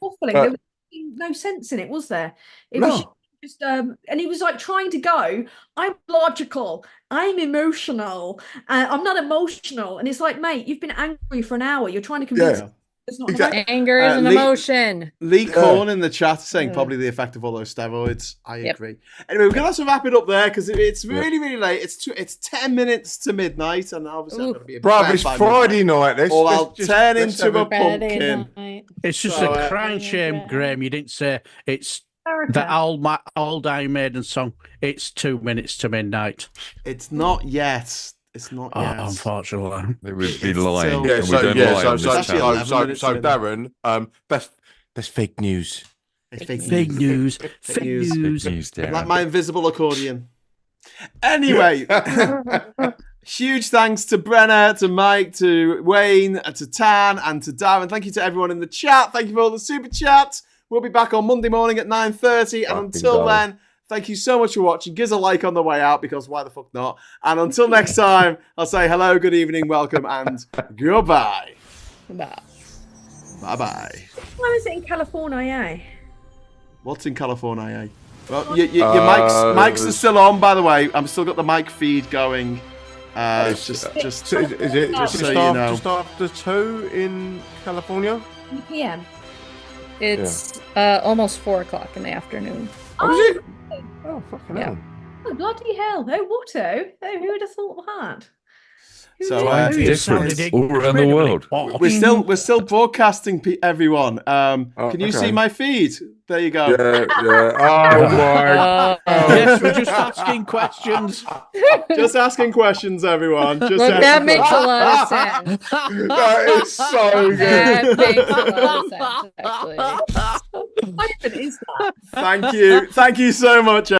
Waffling. There was no sense in it, was there? It was just and he was like trying to go, I'm logical, I'm emotional, I'm not emotional. And it's like, mate, you've been angry for an hour. You're trying to convince it's not Exactly. Anger is an emotion. Lee Corn in the chat saying probably the effect of all those steroids. I agree. Anyway, we're gonna have to wrap it up there because it's really, really late. It's 10 minutes to midnight, and obviously I'm gonna be it's Friday night. I'll turn into a pumpkin. It's just a crying shame, Graham. You didn't say it's the old Iron Maiden song. It's 2 minutes to midnight. It's not yet. It's not yet. Unfortunately. They would be lying. Yeah, so channel. Darren, that's fake news. Fake news. Fake news. Like my invisible accordion. Anyway, huge thanks to Brenna, to Mike, to Wayne, to Tan, and to Darren. Thank you to everyone in the chat. Thank you for all the super chats. We'll be back on Monday morning at 9:30. And until then, thank you so much for watching. Give us a like on the way out because why the fuck not? And until next time, I'll say hello, good evening, welcome, and goodbye. Bye. Bye-bye. Why is it in California? What's in California? Well, your mics are still on, by the way. I'm still got the mic feed going. Is it just so you know. Just after 2 in California? PM. It's almost 4 o'clock in the afternoon. Oh, is it? Oh, fucking hell. Oh, bloody hell. Oh, what? Oh, who would have thought that? So different all around the world. We're still broadcasting, everyone. Can you see my feed? There you go. Yeah. Oh my! Yes, we're just asking questions. Just asking questions, everyone. Just Look, that makes a lot of sense. That is so good. That makes a lot of sense, actually. What is that? Thank you so much.